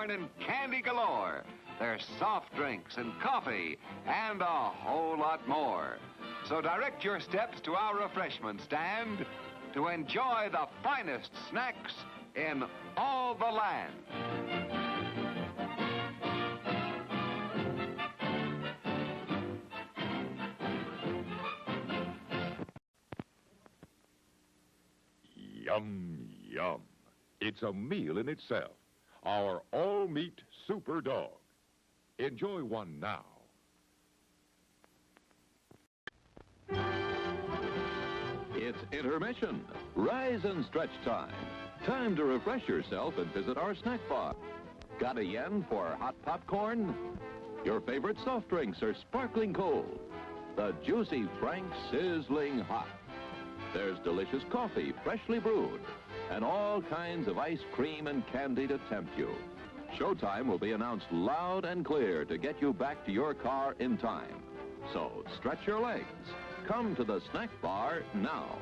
popcorn and candy galore. There's soft drinks and coffee and a whole lot more. So direct your steps to our refreshment stand to enjoy the finest snacks in all the land. Yum, yum. It's a meal in itself. Our all-meat super dog. Enjoy one now. It's intermission. Rise and stretch time. Time to refresh yourself and visit our snack bar. Got a yen for hot popcorn? Your favorite soft drinks are sparkling cold. The juicy Frank sizzling hot. There's delicious coffee, freshly brewed, and all kinds of ice cream and candy to tempt you. Showtime will be announced loud and clear to get you back to your car in time. So stretch your legs. Come to the snack bar now.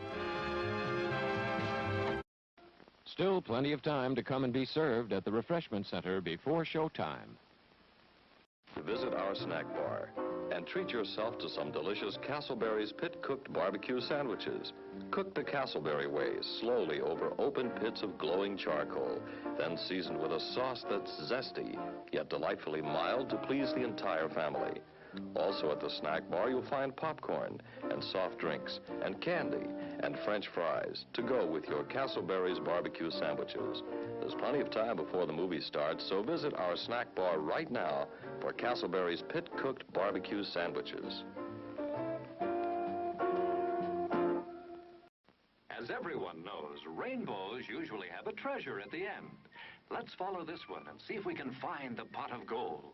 Still plenty of time to come and be served at the refreshment center before showtime. Visit our snack bar and treat yourself to some delicious Castleberry's pit-cooked barbecue sandwiches. Cook the Castleberry way, slowly over open pits of glowing charcoal, then seasoned with a sauce that's zesty, yet delightfully mild to please the entire family. Also at the snack bar, you'll find popcorn and soft drinks and candy and French fries to go with your Castleberry's barbecue sandwiches. There's plenty of time before the movie starts, so visit our snack bar right now for Castleberry's pit-cooked barbecue sandwiches. As everyone knows, rainbows usually have a treasure at the end. Let's follow this one and see if we can find the pot of gold.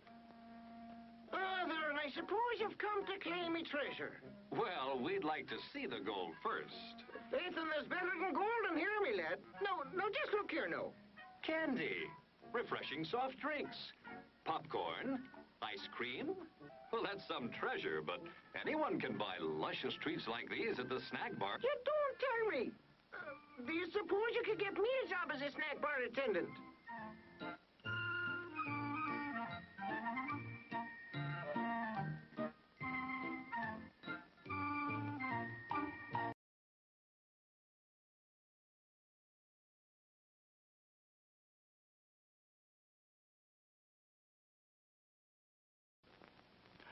Father, I suppose you've come to claim me treasure. Well, we'd like to see the gold first. Faith, and there's better than gold in here, me lad. No, just look here, no. Candy, refreshing soft drinks, popcorn, ice cream. Well, that's some treasure, but anyone can buy luscious treats like these at the snack bar. You don't tell me. Do you suppose you could get me a job as a snack bar attendant?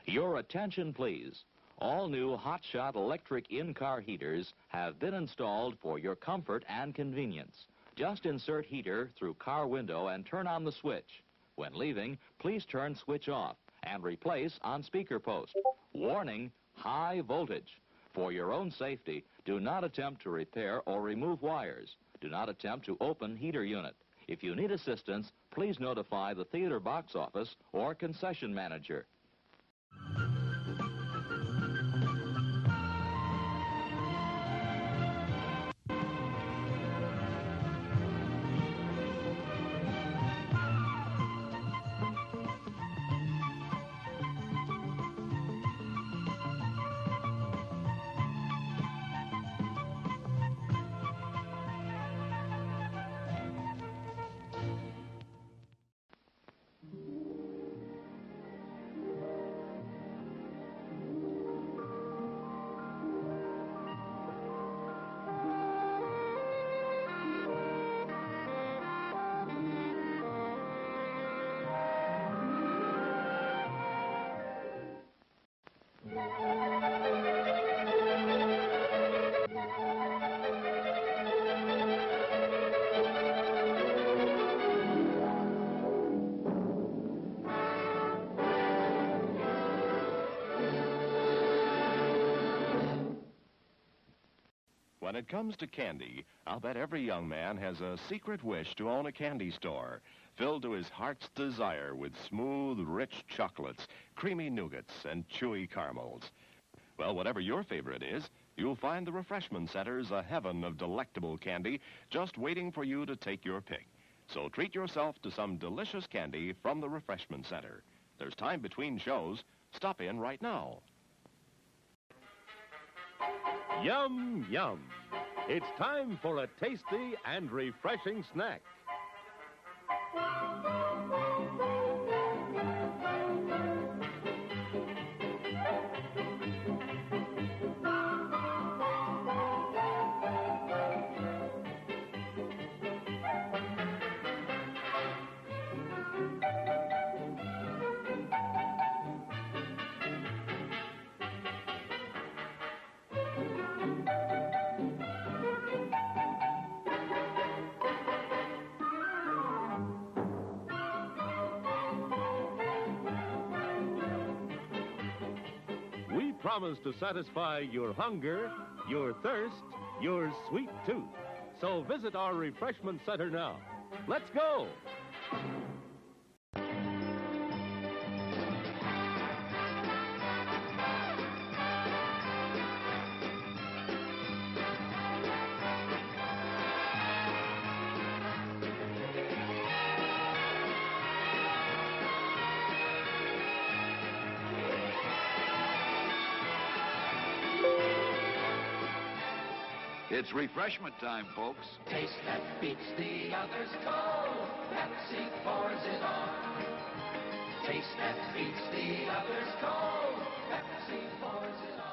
Your attention, please. All new Hotshot electric in-car heaters have been installed for your comfort and convenience. Just insert heater through car window and turn on the switch. When leaving, please turn switch off and replace on speaker post. Warning, high voltage. For your own safety, do not attempt to repair or remove wires. Do not attempt to open heater unit. If you need assistance, please notify the theater box office or concession manager. When it comes to candy, I'll bet every young man has a secret wish to own a candy store, filled to his heart's desire with smooth, rich chocolates, creamy nougats, and chewy caramels. Well, whatever your favorite is, you'll find the Refreshment Center's a heaven of delectable candy just waiting for you to take your pick. So treat yourself to some delicious candy from the Refreshment Center. There's time between shows. Stop in right now. Yum, yum. It's time for a tasty and refreshing snack. promise to satisfy your hunger, your thirst, your sweet tooth. So visit our refreshment center now. Let's go! It's refreshment time, folks. Taste that beats the others cold. Pepsi pours it on. Taste that beats the others cold. Pepsi pours it on.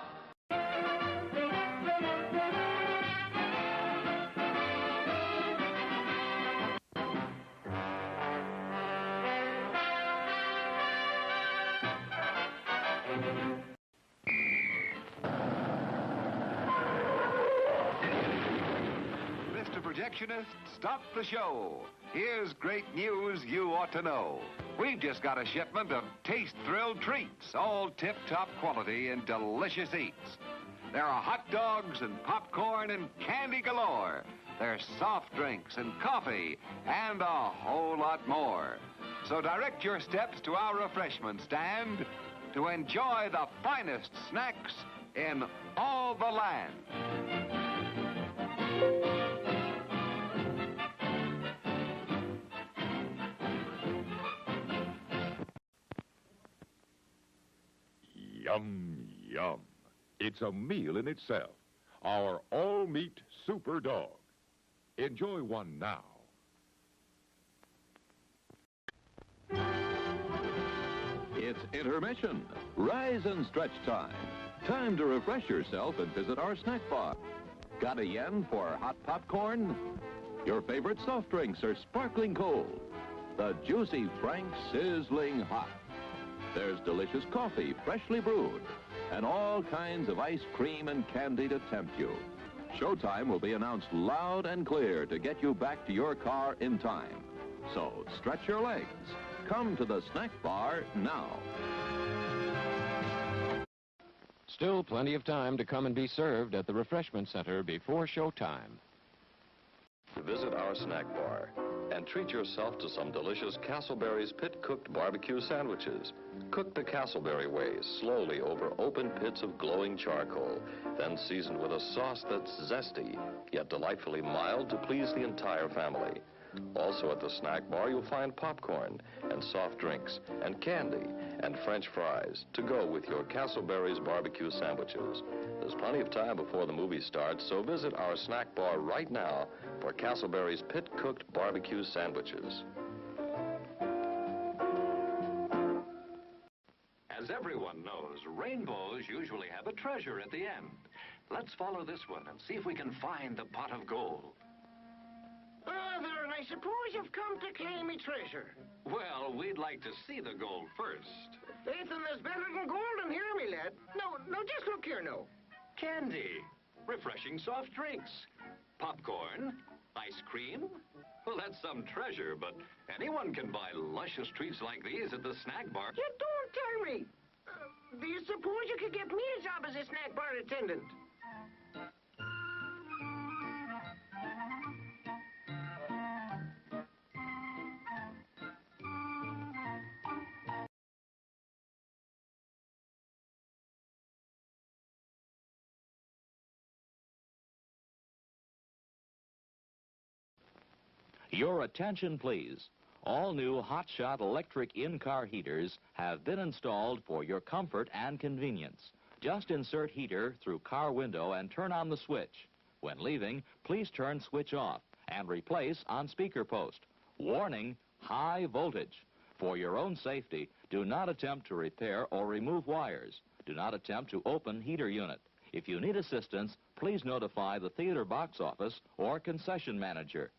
Projectionist, stop the show. Here's great news you ought to know. We've just got a shipment of taste-thrilled treats, all tip-top quality and delicious eats. There are hot dogs and popcorn and candy galore. There's soft drinks and coffee and a whole lot more. So direct your steps to our refreshment stand to enjoy the finest snacks in all the land. Yum, yum. It's a meal in itself. Our all-meat super dog. Enjoy one now. It's intermission. Rise and stretch time. Time to refresh yourself and visit our snack bar. Got a yen for hot popcorn? Your favorite soft drinks are sparkling cold. The juicy Frank sizzling hot. There's delicious coffee, freshly brewed, and all kinds of ice cream and candy to tempt you. Showtime will be announced loud and clear to get you back to your car in time. So stretch your legs. Come to the snack bar now. Still plenty of time to come and be served at the refreshment center before showtime. Visit our snack bar and treat yourself to some delicious Castleberry's pit-cooked barbecue sandwiches. Cook the Castleberry way, slowly over open pits of glowing charcoal, then seasoned with a sauce that's zesty, yet delightfully mild to please the entire family. Also at the snack bar, you'll find popcorn and soft drinks and candy and French fries to go with your Castleberry's barbecue sandwiches. There's plenty of time before the movie starts, so visit our snack bar right now for Castleberry's pit-cooked barbecue sandwiches. As everyone knows, rainbows usually have a treasure at the end. Let's follow this one and see if we can find the pot of gold. Father, I suppose you've come to claim me treasure. Well, we'd like to see the gold first. Faith, and there's better than gold in here, me lad. No, just look here, no. Candy, refreshing soft drinks, popcorn, ice cream. Well, that's some treasure, but anyone can buy luscious treats like these at the snack bar. You don't tell me. Do you suppose you could get me a job as a snack bar attendant? Your attention, please. All new hotshot electric in-car heaters have been installed for your comfort and convenience. Just insert heater through car window and turn on the switch. When leaving, please turn switch off and replace on speaker post. Warning, high voltage. For your own safety, do not attempt to repair or remove wires. Do not attempt to open heater unit. If you need assistance, please notify the theater box office or concession manager.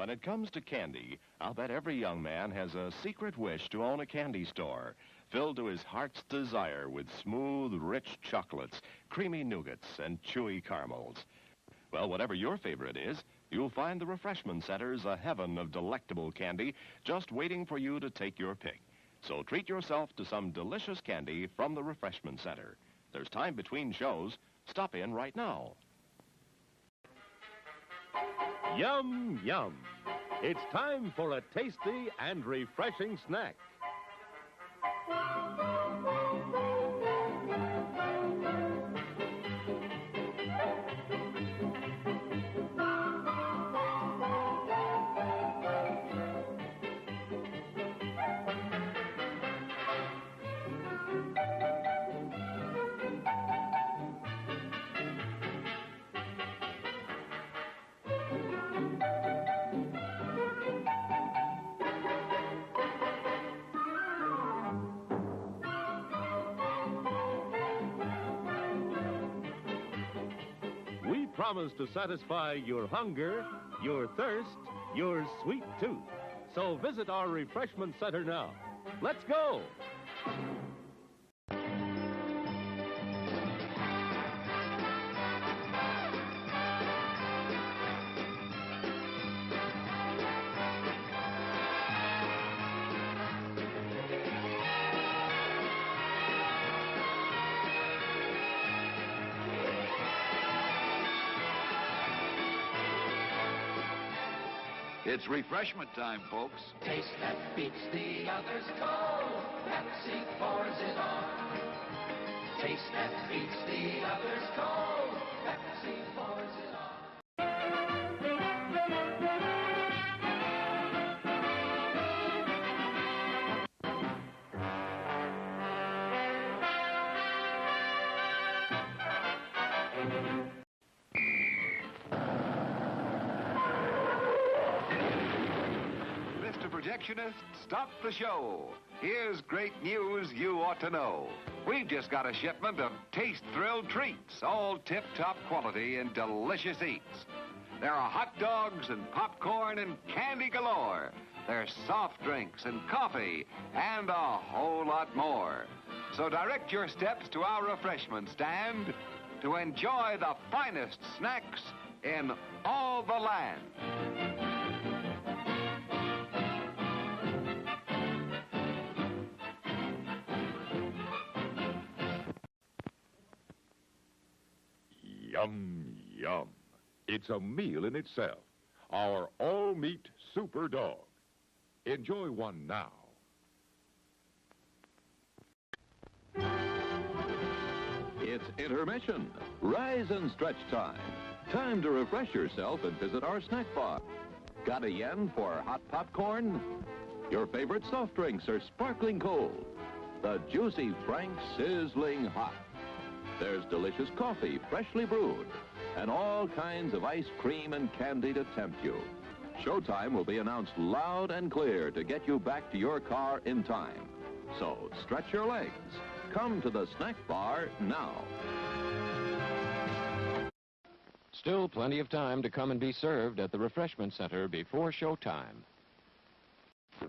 When it comes to candy, I'll bet every young man has a secret wish to own a candy store filled to his heart's desire with smooth, rich chocolates, creamy nougats, and chewy caramels. Well, whatever your favorite is, you'll find the Refreshment Center's a heaven of delectable candy just waiting for you to take your pick. So treat yourself to some delicious candy from the Refreshment Center. There's time between shows. Stop in right now. Yum, yum. It's time for a tasty and refreshing snack. We promise to satisfy your hunger, your thirst, your sweet tooth. So visit our Refreshment Center now. Let's go! It's refreshment time, folks. Taste that beats the others. Cold Pepsi pours it on. Taste that beats the others. Cold Pepsi pours it on. Projectionist, stop the show. Here's great news you ought to know. We've just got a shipment of taste-thrilled treats, all tip-top quality and delicious eats. There are hot dogs and popcorn and candy galore. There's soft drinks and coffee and a whole lot more. So direct your steps to our refreshment stand to enjoy the finest snacks in all the land. Yum, yum. It's a meal in itself. Our all-meat super dog. Enjoy one now. It's intermission. Rise and stretch time. Time to refresh yourself and visit our snack bar. Got a yen for hot popcorn? Your favorite soft drinks are sparkling cold. The juicy Frank sizzling hot. There's delicious coffee, freshly brewed, and all kinds of ice cream and candy to tempt you. Showtime will be announced loud and clear to get you back to your car in time. So stretch your legs. Come to the snack bar now. Still plenty of time to come and be served at the Refreshment Center before showtime.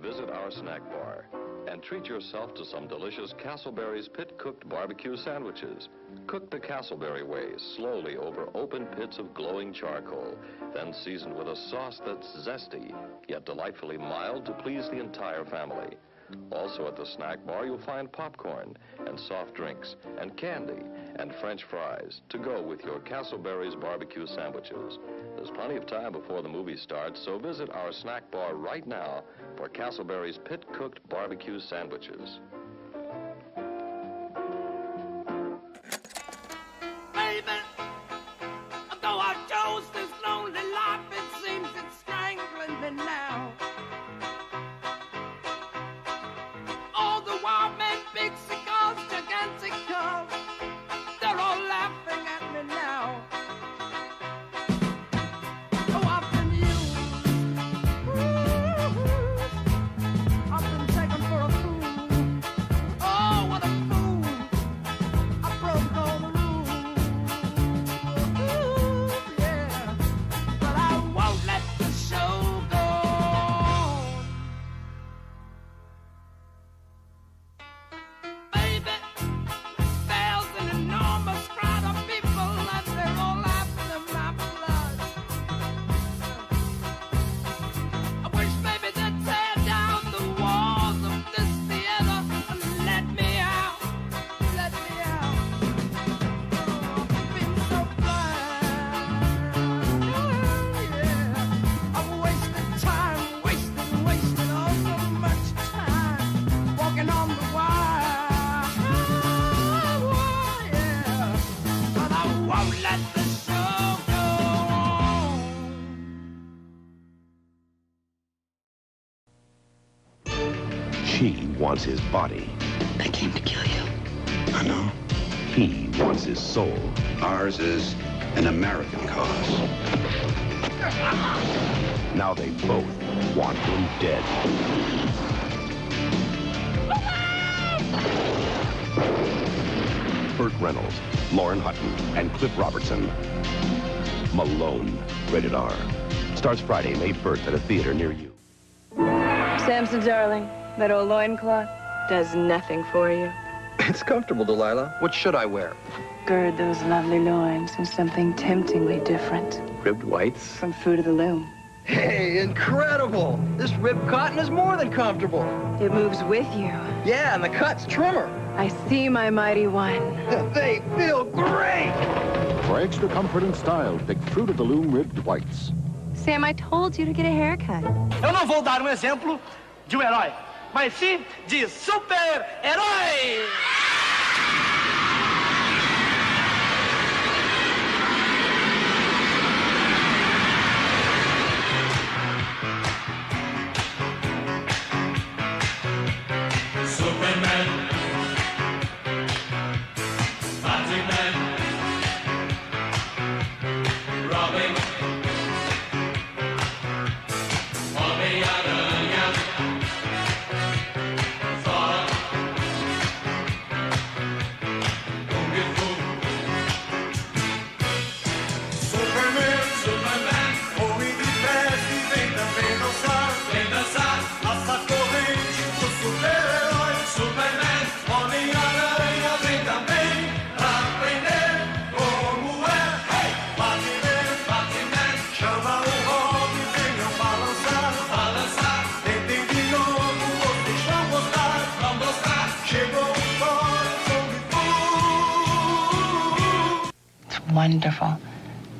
Visit our snack bar and treat yourself to some delicious Castleberry's pit-cooked barbecue sandwiches. Cook the Castleberry way, slowly over open pits of glowing charcoal, then seasoned with a sauce that's zesty, yet delightfully mild to please the entire family. Also at the snack bar, you'll find popcorn and soft drinks and candy and French fries to go with your Castleberry's barbecue sandwiches. There's plenty of time before the movie starts, so visit our snack bar right now for Castleberry's pit-cooked barbecue sandwiches. Baby, though I chose this lonely life, it seems it's strangling me now. All the wild men, big cigars, gigantic cars, they're all laughing at me now. Oh, I've been used. I've been taken for a fool. She wants his body. I came to kill you. I know. He wants his soul. Ours is an American cause. Now they both want him dead. Burt Reynolds, Lauren Hutton, and Cliff Robertson. Malone, rated R. Starts Friday, May 1st at a theater near you. Samson, darling, that old loincloth does nothing for you. It's comfortable, Delilah. What should I wear? Gird those lovely loins in something temptingly different. Ribbed whites? From Fruit of the Loom. Hey, incredible! This ribbed cotton is more than comfortable. It moves with you. Yeah, and the cut's trimmer. I see, my mighty one. They feel great! For extra comfort and style, pick Fruit of the Loom ribbed whites. Sam, I told you to get a haircut. Eu não vou dar exemplo de herói, mas sim de super-herói! Wonderful.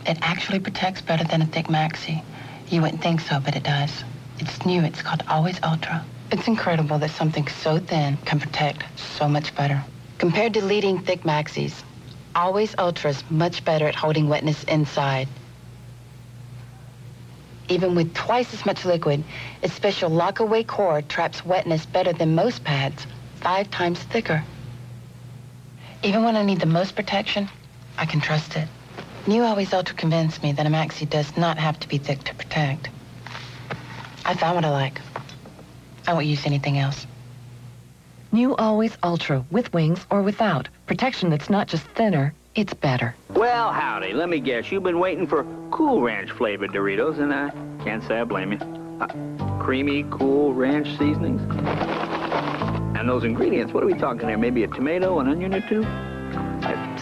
It actually protects better than a thick maxi. You wouldn't think so, but it does. It's new. It's called Always Ultra. It's incredible that something so thin can protect so much better. Compared to leading thick maxis, Always Ultra is much better at holding wetness inside. Even with twice as much liquid, its special lock-away cord traps wetness better than most pads, 5 times thicker. Even when I need the most protection, I can trust it. New Always Ultra convinced me that a maxi does not have to be thick to protect. I found what I like. I won't use anything else. New Always Ultra, with wings or without. Protection that's not just thinner, it's better. Well, howdy. Let me guess. You've been waiting for Cool Ranch flavored Doritos, and I can't say I blame you. Creamy, Cool Ranch seasonings. And those ingredients, what are we talking there? Maybe a tomato, an onion or two?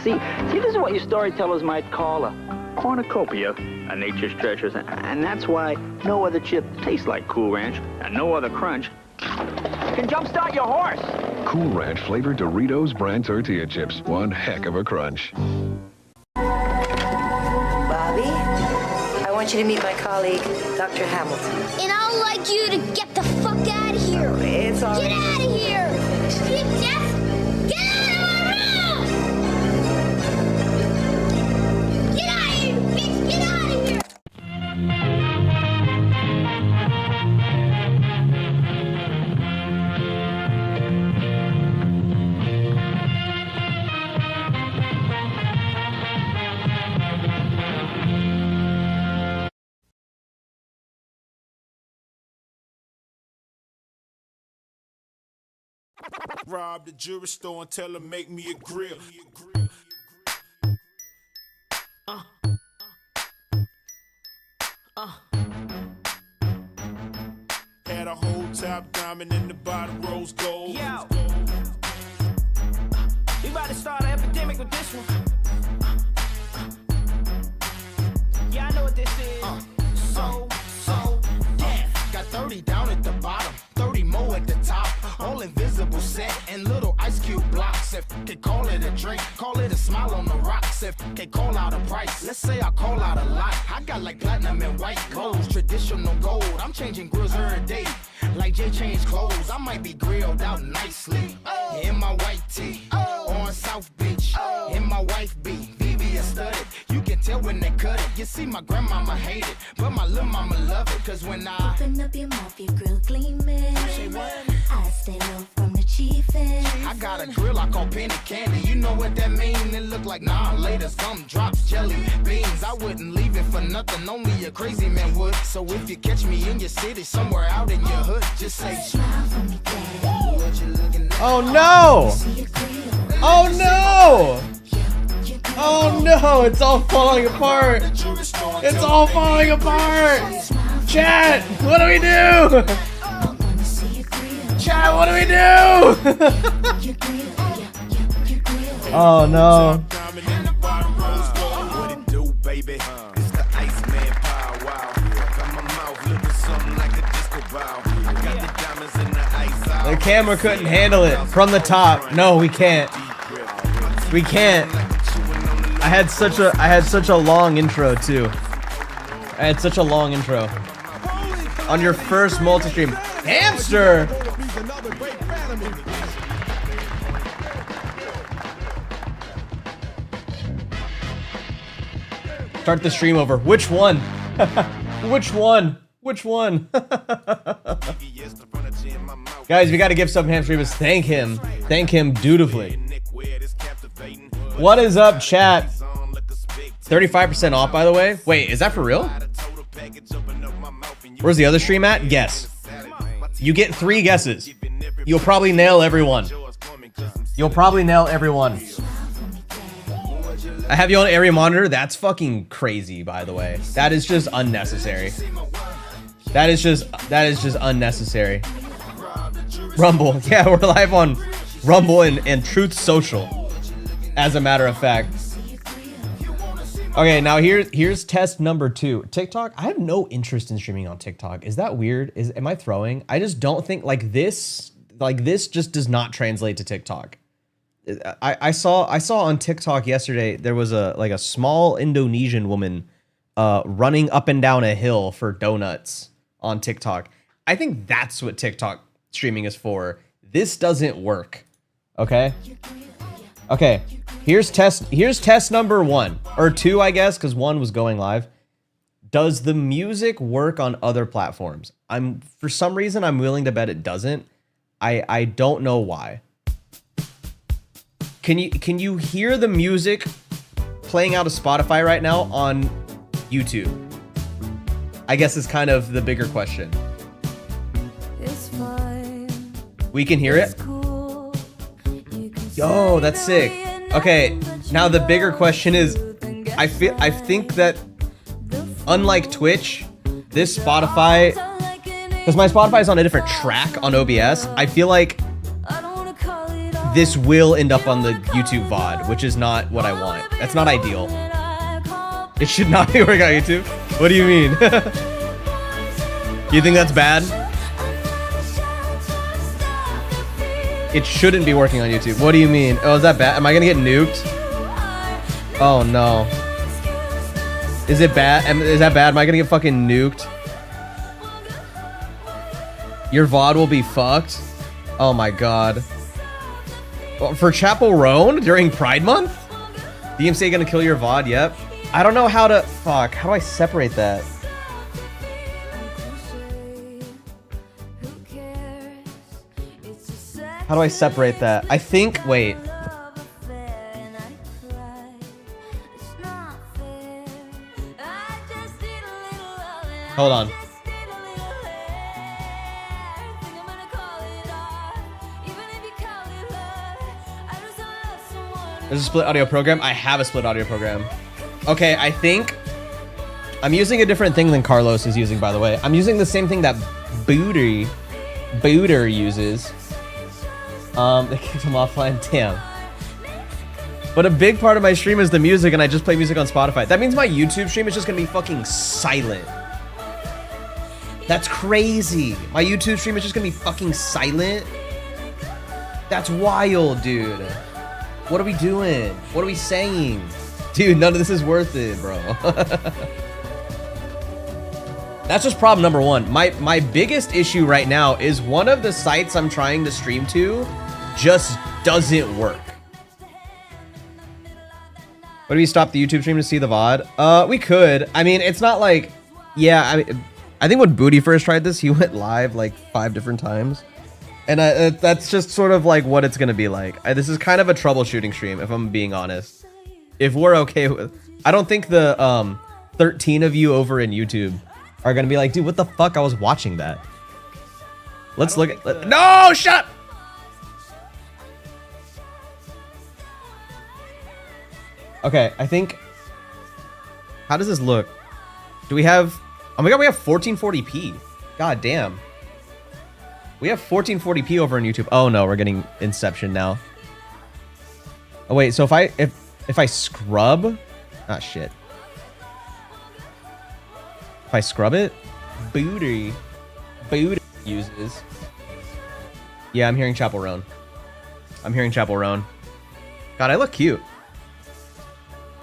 See, this is what your storytellers might call a cornucopia of nature's treasures. And that's why no other chip tastes like Cool Ranch, and no other crunch can jumpstart your horse. Cool Ranch flavored Doritos brand tortilla chips. One heck of a crunch. Bobby, I want you to meet my colleague, Dr. Hamilton. And I'd like you to get the fuck out of here. It's all right. Get out of here. Steve Death, get out of my room. Get out of here, bitch. Get out of here. Rob the jewelry store and tell him make me a grill. Had a whole top diamond in the bottom rose gold. Yo, we about to start an epidemic with this one. Yeah, I know what this is. So death. Got 30 down at the bottom, 30 more at the top. All invisible set and little ice cube blocks. If they call it a drink, call it a smile on the rocks. If they call out a price, let's say I call out a lot. I got like platinum and white clothes, traditional gold. I'm changing grills every day, like Jay changed clothes. I might be grilled out nicely in my white tee on South Beach. In my wife beat, VVS studded. You can tell when they cut it. You see, my grandmama hate it, but my little mama love it. Cause when I open up your mouth, your grill gleaming. Say what? I stay low from the chiefin'. I got a grill I call penny candy. You know what that mean? It look like nah later some drops jelly beans. I wouldn't leave it for nothing. Only a crazy man would. So if you catch me in your city, somewhere out in your hood, just say smile for me, daddy. What you looking at? Oh no! Oh no! Oh no! It's all falling apart! It's all falling apart! Chat! What do we do? Chat, what do we do? Oh no. The camera couldn't handle it from the top. No, we can't. We can't. I had such a long intro too. I had such a long intro. On your first multi-stream. Hamster! Start the stream over. Which one? Which one? Which one? Guys, we gotta give some hamstreamers. Thank him. Thank him dutifully. What is up, chat? 35% off, by the way. Wait, is that for real? Where's the other stream at? Guess. You get 3 guesses. You'll probably nail everyone. You'll probably nail everyone. I have you on area monitor. That's fucking crazy, by the way. That is just unnecessary. That is just unnecessary. Rumble. Yeah, we're live on Rumble and Truth Social, as a matter of fact. Okay, now here's test number 2. TikTok. I have no interest in streaming on TikTok. Is that weird? Am I throwing? I just don't think this just does not translate to TikTok. I saw on TikTok yesterday there was a small Indonesian woman running up and down a hill for donuts on TikTok. I think that's what TikTok streaming is for. This doesn't work. Okay? Okay. Here's test number 1 or 2, I guess, because 1 was going live. Does the music work on other platforms? For some reason I'm willing to bet it doesn't. I don't know why. Can you hear the music playing out of Spotify right now on YouTube? I guess is kind of the bigger question. We can hear it? Yo, that's sick. Okay, now the bigger question is, I think that unlike Twitch, this Spotify, because my Spotify is on a different track on OBS, I feel like this will end up on the YouTube VOD, which is not what I want. That's not ideal. It should not be working on YouTube. What do you mean? You think that's bad? It shouldn't be working on YouTube. What do you mean? Oh, is that bad? Am I gonna get nuked? Oh no. Is it bad? Is that bad? Am I gonna get fucking nuked? Your VOD will be fucked? Oh my god. For Chapel Roan during Pride Month? DMCA gonna kill your VOD? Yep. I don't know how to... Fuck. How do I separate that? How do I separate that? I think... Wait. Hold on. There's a split audio program. I have a split audio program. Okay, I think I'm using a different thing than Carlos is using, by the way. I'm using the same thing that Booter uses. They kicked him offline. Damn. But a big part of my stream is the music, and I just play music on Spotify. That means my YouTube stream is just gonna be fucking silent. That's crazy. My YouTube stream is just gonna be fucking silent. That's wild, dude. What are we doing? What are we saying? Dude, none of this is worth it, bro. That's just problem number 1. My biggest issue right now is one of the sites I'm trying to stream to just doesn't work. What do we stop the YouTube stream to see the VOD? We could. I mean, it's not like... Yeah, I think when Booty first tried this, he went live like 5 different times. And that's just sort of like what it's gonna be like. This is kind of a troubleshooting stream, if I'm being honest. If we're okay with, I don't think the 13 of you over in YouTube are gonna be like, dude, what the fuck? I was watching that. Let's look at. No, shut up! Okay, I think. How does this look? Do we have? Oh my god, we have 1440p. God damn. We have 1440p over on YouTube. Oh no, we're getting Inception now. Oh wait, so if I scrub, ah shit. If I scrub it, booty uses. Yeah, I'm hearing Chapel Roan. I'm hearing Chapel Roan. God, I look cute.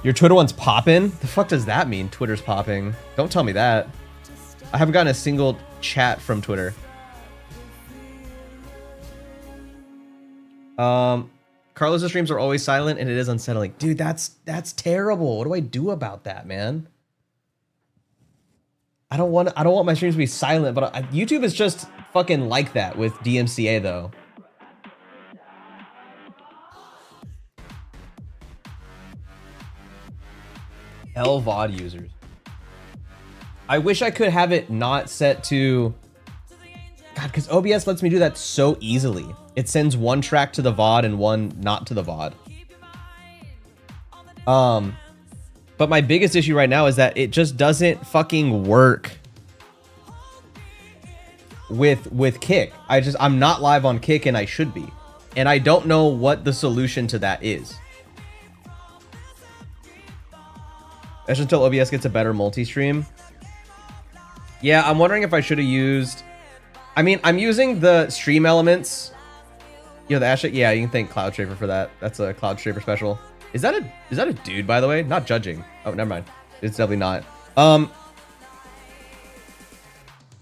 Your Twitter one's popping? The fuck does that mean? Twitter's popping. Don't tell me that. I haven't gotten a single chat from Twitter. Carlos's streams are always silent and it is unsettling. Dude, that's terrible. What do I do about that, man? I don't want my streams to be silent, but YouTube is just fucking like that with DMCA though. LVOD users. I wish I could have it not set to... God, because OBS lets me do that so easily. It sends one track to the VOD and one not to the VOD. But my biggest issue right now is that it just doesn't fucking work with Kick. I'm not live on Kick and I should be. And I don't know what the solution to that is. That's until OBS gets a better multi-stream. Yeah, I'm wondering if I should have used... I mean, I'm using the stream elements. You know, the Asha... Yeah, you can thank Cloud Scraper for that. That's a Cloud Scraper special. Is that a dude, by the way? Not judging. Oh, never mind. It's definitely not.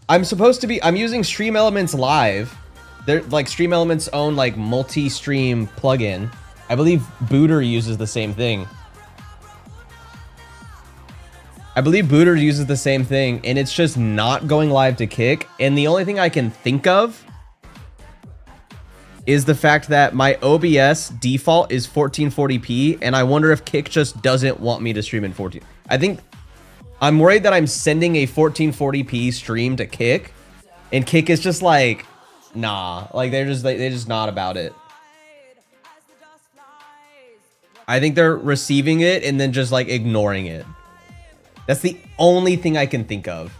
I'm using Stream Elements Live. They're like Stream Elements' own like multi-stream plugin. I believe Booter uses the same thing. And it's just not going live to Kick. And the only thing I can think of is the fact that my OBS default is 1440p, and I wonder if Kick just doesn't want me to stream in 14. I'm worried that I'm sending a 1440p stream to Kick, and Kick is just like, nah, like they're just not about it. I think they're receiving it and then just like ignoring it. That's the only thing I can think of.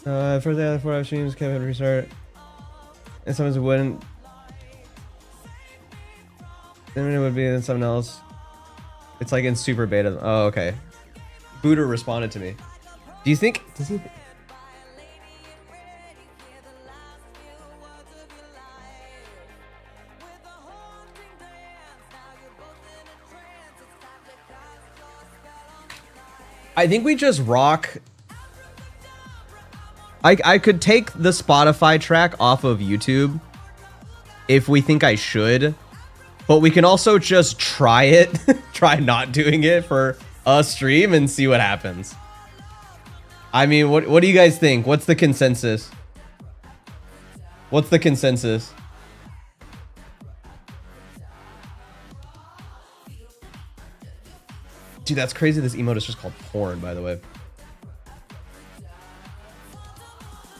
For the other 4 hour streams, Kevin would restart. And sometimes it wouldn't. Then it would be in something else. It's like in super beta. Oh, okay. Booter responded to me. Do you think... Does he... I think we just rock... I could take the Spotify track off of YouTube if we think I should, but we can also just try it, try not doing it for a stream and see what happens. I mean, what do you guys think? What's the consensus? What's the consensus? Dude, that's crazy. This emote is just called porn, by the way.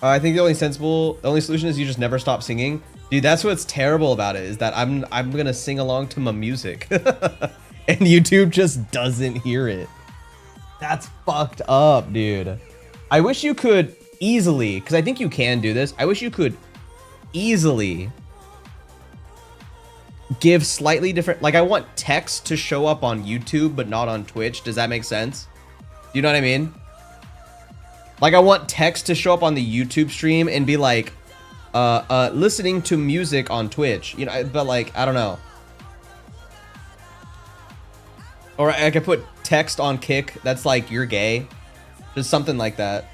I think the only solution is you just never stop singing. Dude, that's what's terrible about it, is that I'm gonna sing along to my music. And YouTube just doesn't hear it. That's fucked up, dude. I wish you could easily, because I think you can do this, I wish you could easily give slightly different, like I want text to show up on YouTube but not on Twitch. Does that make sense? Do you know what I mean? Like I want text to show up on the YouTube stream and be like listening to music on Twitch, you know, but like I don't know. Or I could put text on Kick that's like you're gay. Just something like that.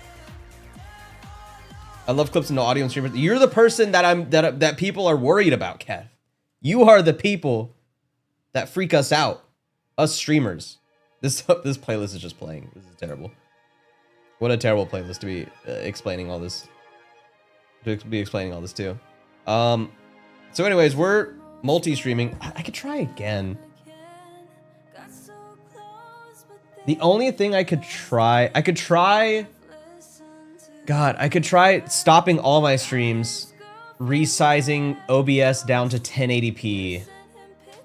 I love clips and no audio and streamers. You're the person that people are worried about, Kev. You are the people that freak us out. Us streamers. This playlist is just playing. This is terrible. What a terrible playlist to be explaining all this. To be explaining all this too. So anyways, we're multi-streaming. I could try again. The only thing I could try stopping all my streams, resizing OBS down to 1080p,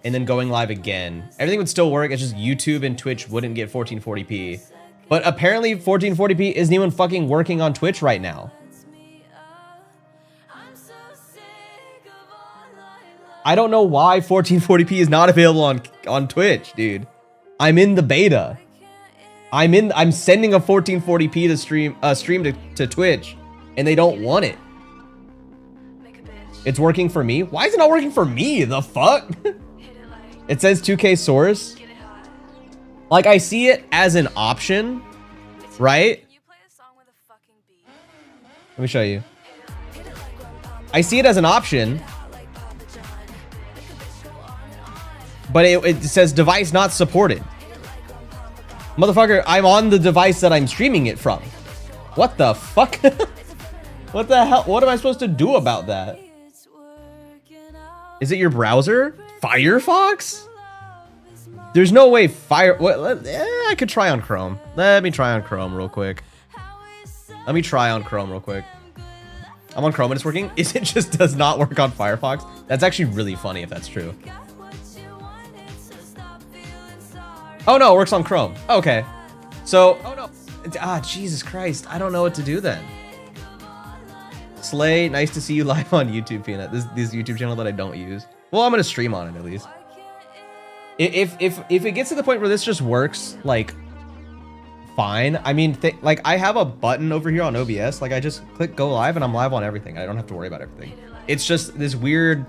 and then going live again. Everything would still work, it's just YouTube and Twitch wouldn't get 1440p. But apparently 1440p isn't even fucking working on Twitch right now. I don't know why 1440p is not available on Twitch, dude. I'm in the beta. I'm sending a 1440p to stream to Twitch, and they don't want it. It's working for me. Why is it not working for me? The fuck? It says 2K source. Like, I see it as an option, right? Let me show you. I see it as an option, but it says device not supported. Motherfucker, I'm on the device that I'm streaming it from. What the fuck? What the hell? What am I supposed to do about that? Is it your browser? Firefox? There's no way I could try on Chrome. Let me try on Chrome real quick. I'm on Chrome and it's working. It just does not work on Firefox. That's actually really funny if that's true. Oh no, it works on Chrome. Okay. So, Jesus Christ. I don't know what to do then. Slay, nice to see you live on YouTube, Peanut. This YouTube channel that I don't use. Well, I'm gonna stream on it at least. If it gets to the point where this just works, like, fine. I mean, like, I have a button over here on OBS. Like, I just click go live and I'm live on everything. I don't have to worry about everything. It's just this weird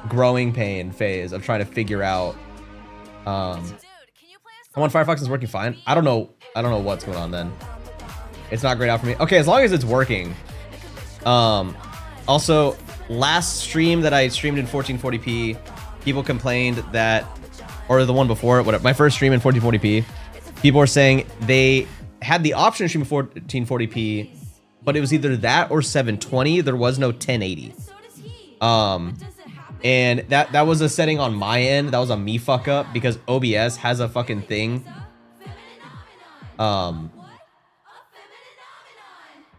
growing pain phase of trying to figure out. I'm on Firefox, is working fine. I don't know what's going on then. It's not grayed out for me. Okay, as long as it's working. Also, last stream that I streamed in 1440p, people complained that, or the one before, whatever, my first stream in 1440p, people were saying they had the option to stream 1440p, but it was either that or 720. There was no 1080. And that was a setting on my end. That was a me fuck up because OBS has a fucking thing.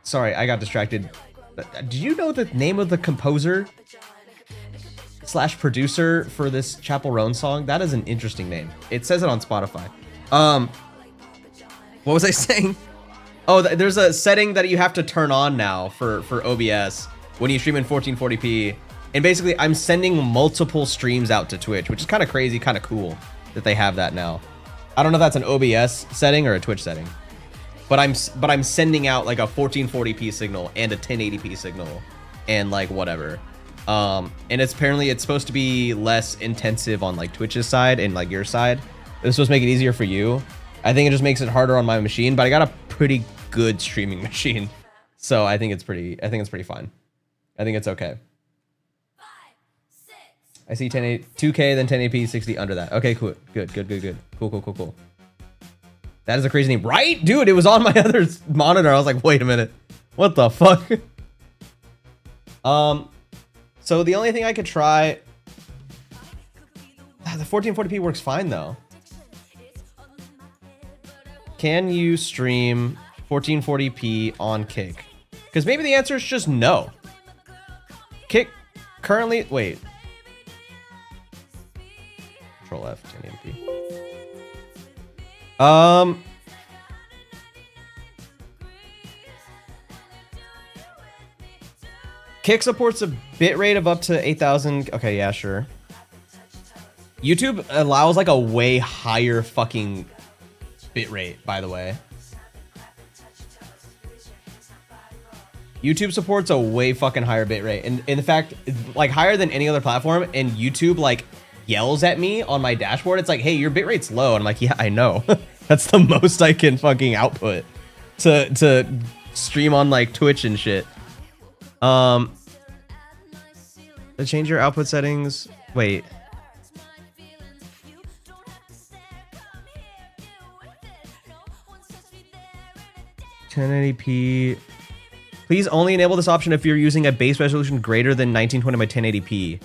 Sorry, I got distracted. Do you know the name of the composer / producer for this Chapel Roan song? That is an interesting name. It says it on Spotify. What was I saying? Oh, there's a setting that you have to turn on now for OBS when you stream in 1440p. And basically, I'm sending multiple streams out to Twitch, which is kind of crazy, kind of cool that they have that now. I don't know if that's an OBS setting or a Twitch setting, but I'm sending out like a 1440p signal and a 1080p signal, and like whatever. And it's supposed to be less intensive on like Twitch's side and like your side. It's supposed to make it easier for you. I think it just makes it harder on my machine, but I got a pretty good streaming machine, so I think it's pretty fine. I think it's okay. I see 2K, then 1080p, 60 under that. Okay, cool. Good. Cool. That is a crazy name. Right? Dude, it was on my other monitor. I was like, wait a minute. What the fuck? So the only thing I could try... The 1440p works fine, though. Can you stream 1440p on Kick? Because maybe the answer is just no. Kick currently... Wait. Control F, 1080p. Kick supports a bitrate of up to 8,000. Okay, yeah, sure. YouTube allows like a way higher fucking bitrate, by the way. YouTube supports a way fucking higher bitrate, and in fact, like higher than any other platform. And YouTube like yells at me on my dashboard. It's like, hey, your bitrate's low. And I'm like, yeah, I know. That's the most I can fucking output to stream on like Twitch and shit. To change your output settings. Wait. 1080p. Please only enable this option if you're using a base resolution greater than 1920 by 1080p.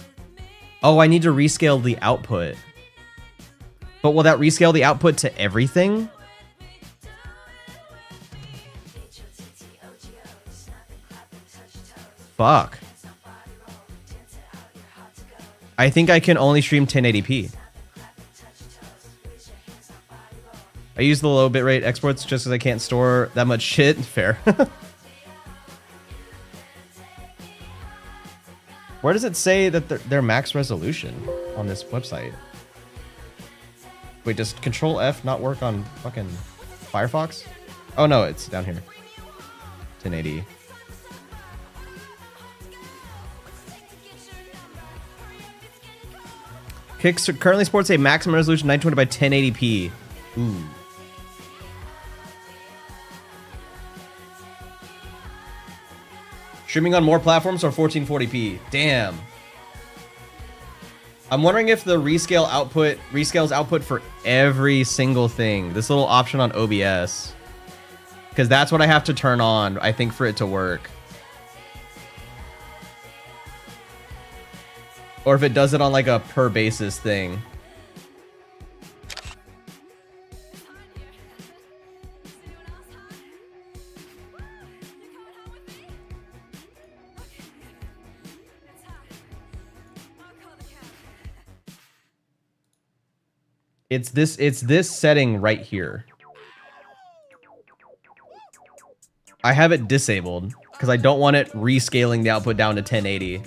Oh, I need to rescale the output. But will that rescale the output to everything? Fuck. I think I can only stream 1080p. I use the low bitrate exports just because I can't store that much shit. Fair. Where does it say that their max resolution on this website? Wait, does Control F not work on fucking Firefox? Oh no, it's down here. 1080. Kick currently sports a maximum resolution 920 by 1080p. Ooh. Streaming on more platforms or 1440p. Damn. I'm wondering if the rescales output for every single thing. This little option on OBS. Because that's what I have to turn on, I think, for it to work. Or if it does it on like a per basis thing. It's this setting right here. I have it disabled because I don't want it rescaling the output down to 1080.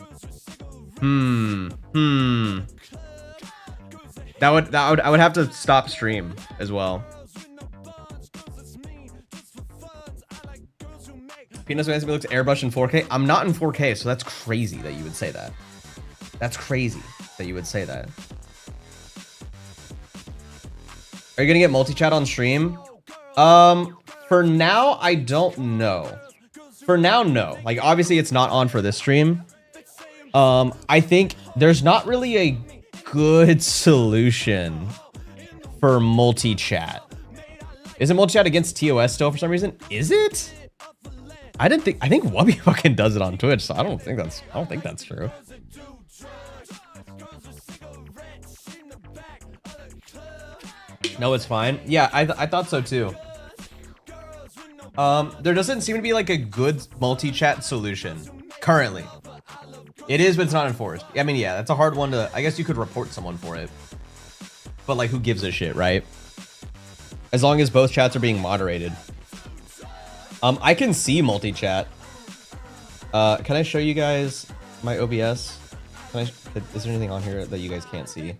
I would have to stop stream as well. Peanuts Fantasy looks airbrushed in 4K. I'm not in 4K, so that's crazy that you would say that. That's crazy that you would say that. Are you gonna get multi-chat on stream? For now, I don't know. For now, no. Like, obviously, it's not on for this stream. I think there's not really a good solution for multi-chat. Isn't multi-chat against TOS still for some reason? Is it? I think Wubby fucking does it on Twitch, so I don't think that's true. No, it's fine. Yeah, I thought so too. There doesn't seem to be like a good multi-chat solution currently. It is, but it's not enforced. I mean, yeah, that's a hard one to... I guess you could report someone for it. But, like, who gives a shit, right? As long as both chats are being moderated. I can see multi-chat. Can I show you guys my OBS? Is there anything on here that you guys can't see?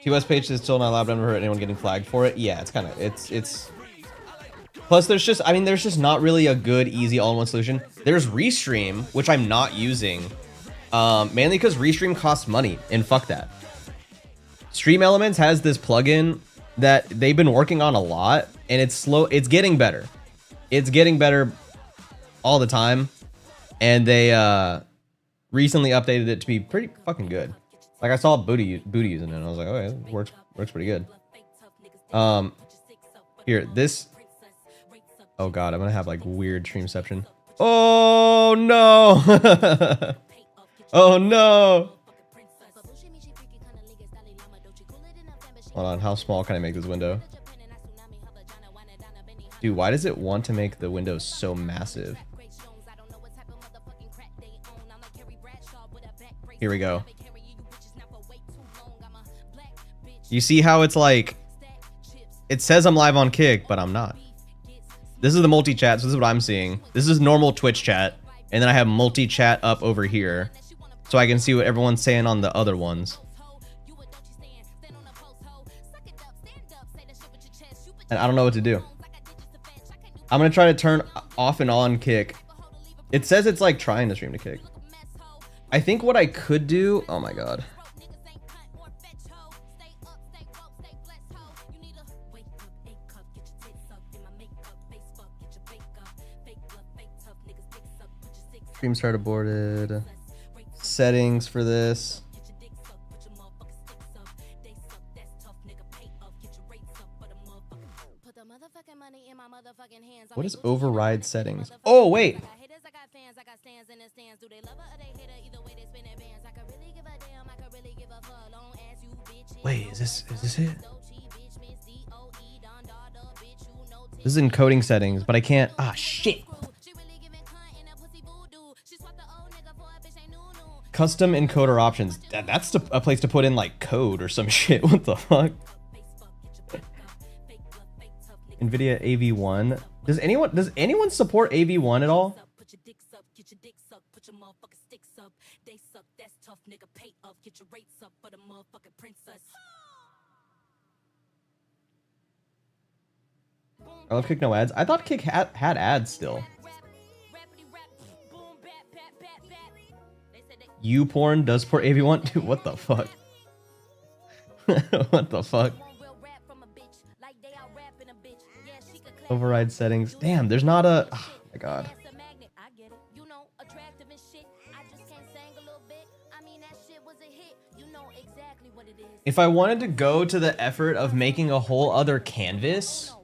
TOS page is still not allowed. I've never heard anyone getting flagged for it. Yeah, it's kind of... It's... Plus, there's just not really a good, easy all-in-one solution. There's Restream, which I'm not using, mainly because Restream costs money, and fuck that. Stream Elements has this plugin that they've been working on a lot, and it's slow. It's getting better. It's getting better all the time, and they recently updated it to be pretty fucking good. Like, I saw Booty using it, and I was like, oh, yeah, it works pretty good. Here, this... Oh god, I'm gonna have like weird streamception. Oh no! Oh no! Hold on, how small can I make this window? Dude, why does it want to make the window so massive? Here we go. You see how it's like... It says I'm live on Kick, but I'm not. This is the multi-chat, so this is what I'm seeing. This is normal Twitch chat, and then I have multi-chat up over here, so I can see what everyone's saying on the other ones. And I don't know what to do. I'm gonna try to turn off and on Kick. It says it's like trying to stream to Kick. I think what I could do... Oh my god. Stream start aborted. Settings for this. What is override settings? Oh, wait. Wait, is this it? This is encoding settings, but I can't. Ah, shit. Custom encoder options. That's a place to put in like code or some shit. What the fuck? NVIDIA AV1. Does anyone support AV1 at all? I love Kick no ads. I thought Kick had ads still. YouPorn does support AV1? Dude, what the fuck? What the fuck? Override settings. Damn, there's not a... Oh my god. If I wanted to go to the effort of making a whole other canvas,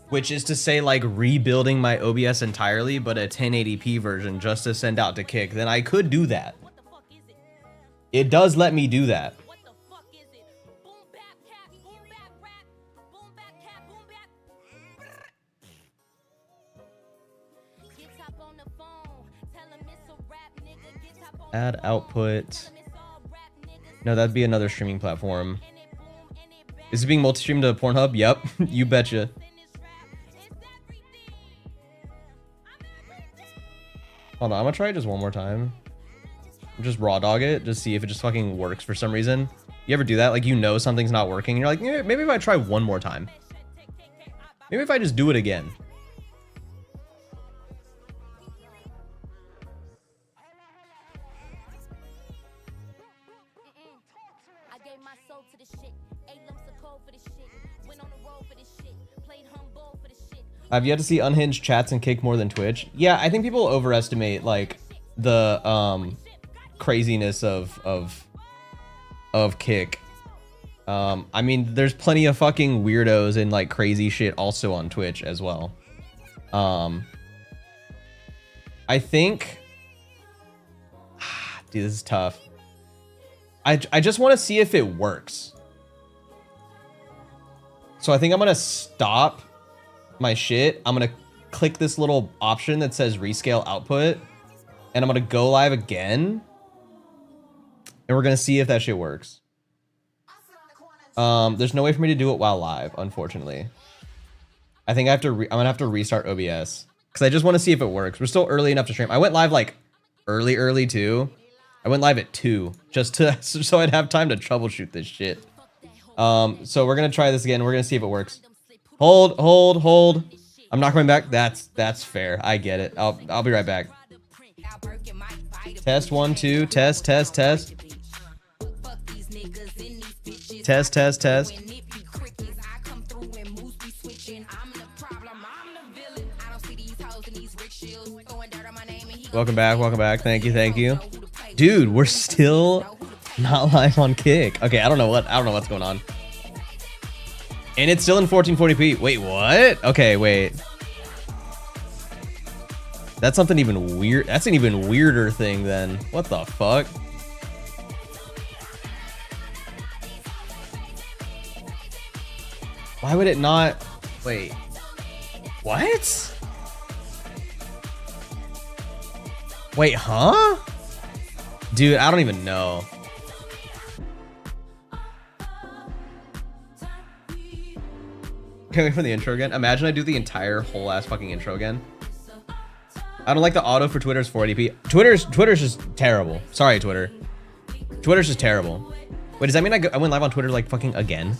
which is to say like rebuilding my OBS entirely, but a 1080p version just to send out to Kick, then I could do that. It does let me do that. Add output. No, that'd be another streaming platform. Is it being multi-streamed to Pornhub? Yep, you betcha. Hold on, I'm gonna try it just one more time. Just raw dog it, just see if it just fucking works for some reason. You ever do that? Like, you know something's not working, and you're like, yeah, maybe if I try one more time. Maybe if I just do it again. I've yet to see unhinged chats and Kick more than Twitch. Yeah, I think people overestimate like the craziness of Kick. I mean, there's plenty of fucking weirdos and like crazy shit also on Twitch as well. I think, dude, this is tough. I just want to see if it works. So I think I'm gonna stop my shit. I'm gonna click this little option that says rescale output, and I'm gonna go live again, and we're gonna see if that shit works. There's no way for me to do it while live, unfortunately. I think I have to I'm gonna have to restart OBS because I just want to see if it works. We're still early enough to stream. I went live like early too. I went live at 2 just to so I'd have time to troubleshoot this shit. So we're gonna try this again. We're gonna see if it works. Hold. I'm not coming back. That's fair. I get it. I'll be right back. Test 1 2. Test. Test. Welcome back. Thank you. Dude, we're still not live on Kick. Okay, I don't know what's going on. And it's still in 1440p. Wait, what? Okay, wait. That's something even weird. That's an even weirder thing then. What the fuck? Why would it not? Wait. What? Wait, huh? Dude, I don't even know. Can we wait for the intro again? Imagine I do the entire whole ass fucking intro again. I don't like the auto for Twitter's 480p. Twitter's just terrible. Sorry, Twitter. Twitter's just terrible. Wait, does that mean I went live on Twitter like fucking again?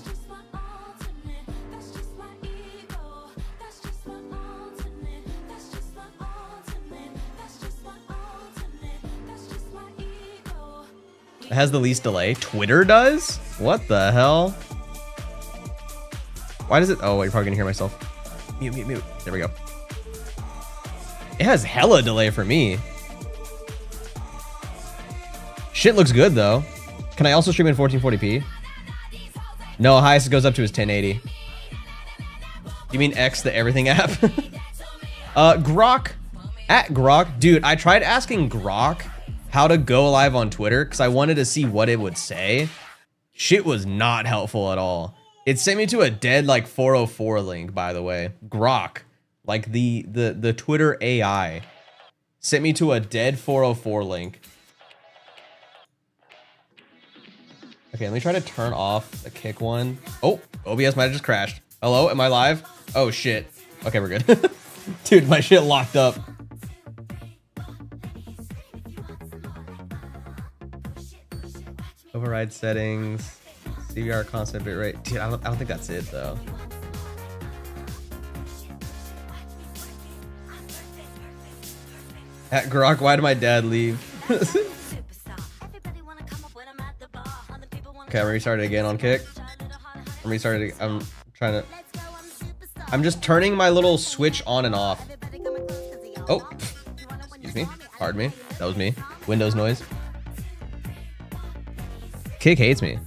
It has the least delay. Twitter does? What the hell? Why does it? Oh, wait, you're probably gonna hear myself. Mute. There we go. It has hella delay for me. Shit looks good though. Can I also stream in 1440p? No, highest it goes up to is 1080. You mean X, the everything app? Grok, at Grok. Dude, I tried asking Grok how to go live on Twitter because I wanted to see what it would say. Shit was not helpful at all. It sent me to a dead like 404 link, by the way. Grok, like the Twitter AI, sent me to a dead 404 link. Okay, let me try to turn off the kick one. Oh, OBS might have just crashed. Hello, am I live? Oh shit. Okay, we're good. Dude, my shit locked up. Override settings. CBR constant bitrate. Dude, I don't think that's it though. At Grok, why did my dad leave? Okay, I'm restarted again on kick. I'm just turning my little switch on and off. Oh, excuse me. Pardon me. That was me. Windows noise. Kick hates me.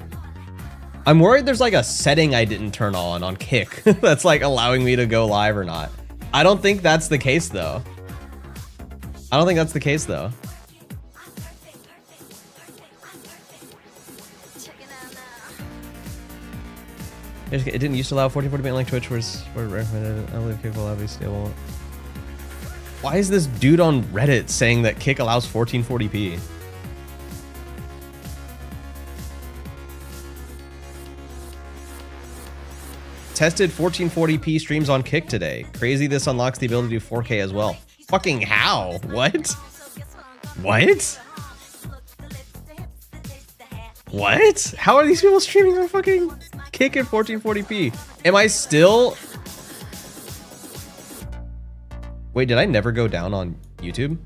I'm worried there's like a setting I didn't turn on Kick that's like allowing me to go live or not. I don't think that's the case though. It didn't used to allow 1440p like Twitch was recommended. I believe Kick will be stable. Why is this dude on Reddit saying that Kick allows 1440p? Tested 1440p streams on Kick today. Crazy this unlocks the ability to do 4K as well. Fucking how? What? What? What? How are these people streaming on fucking Kick at 1440p? Am I still... Wait, did I never go down on YouTube?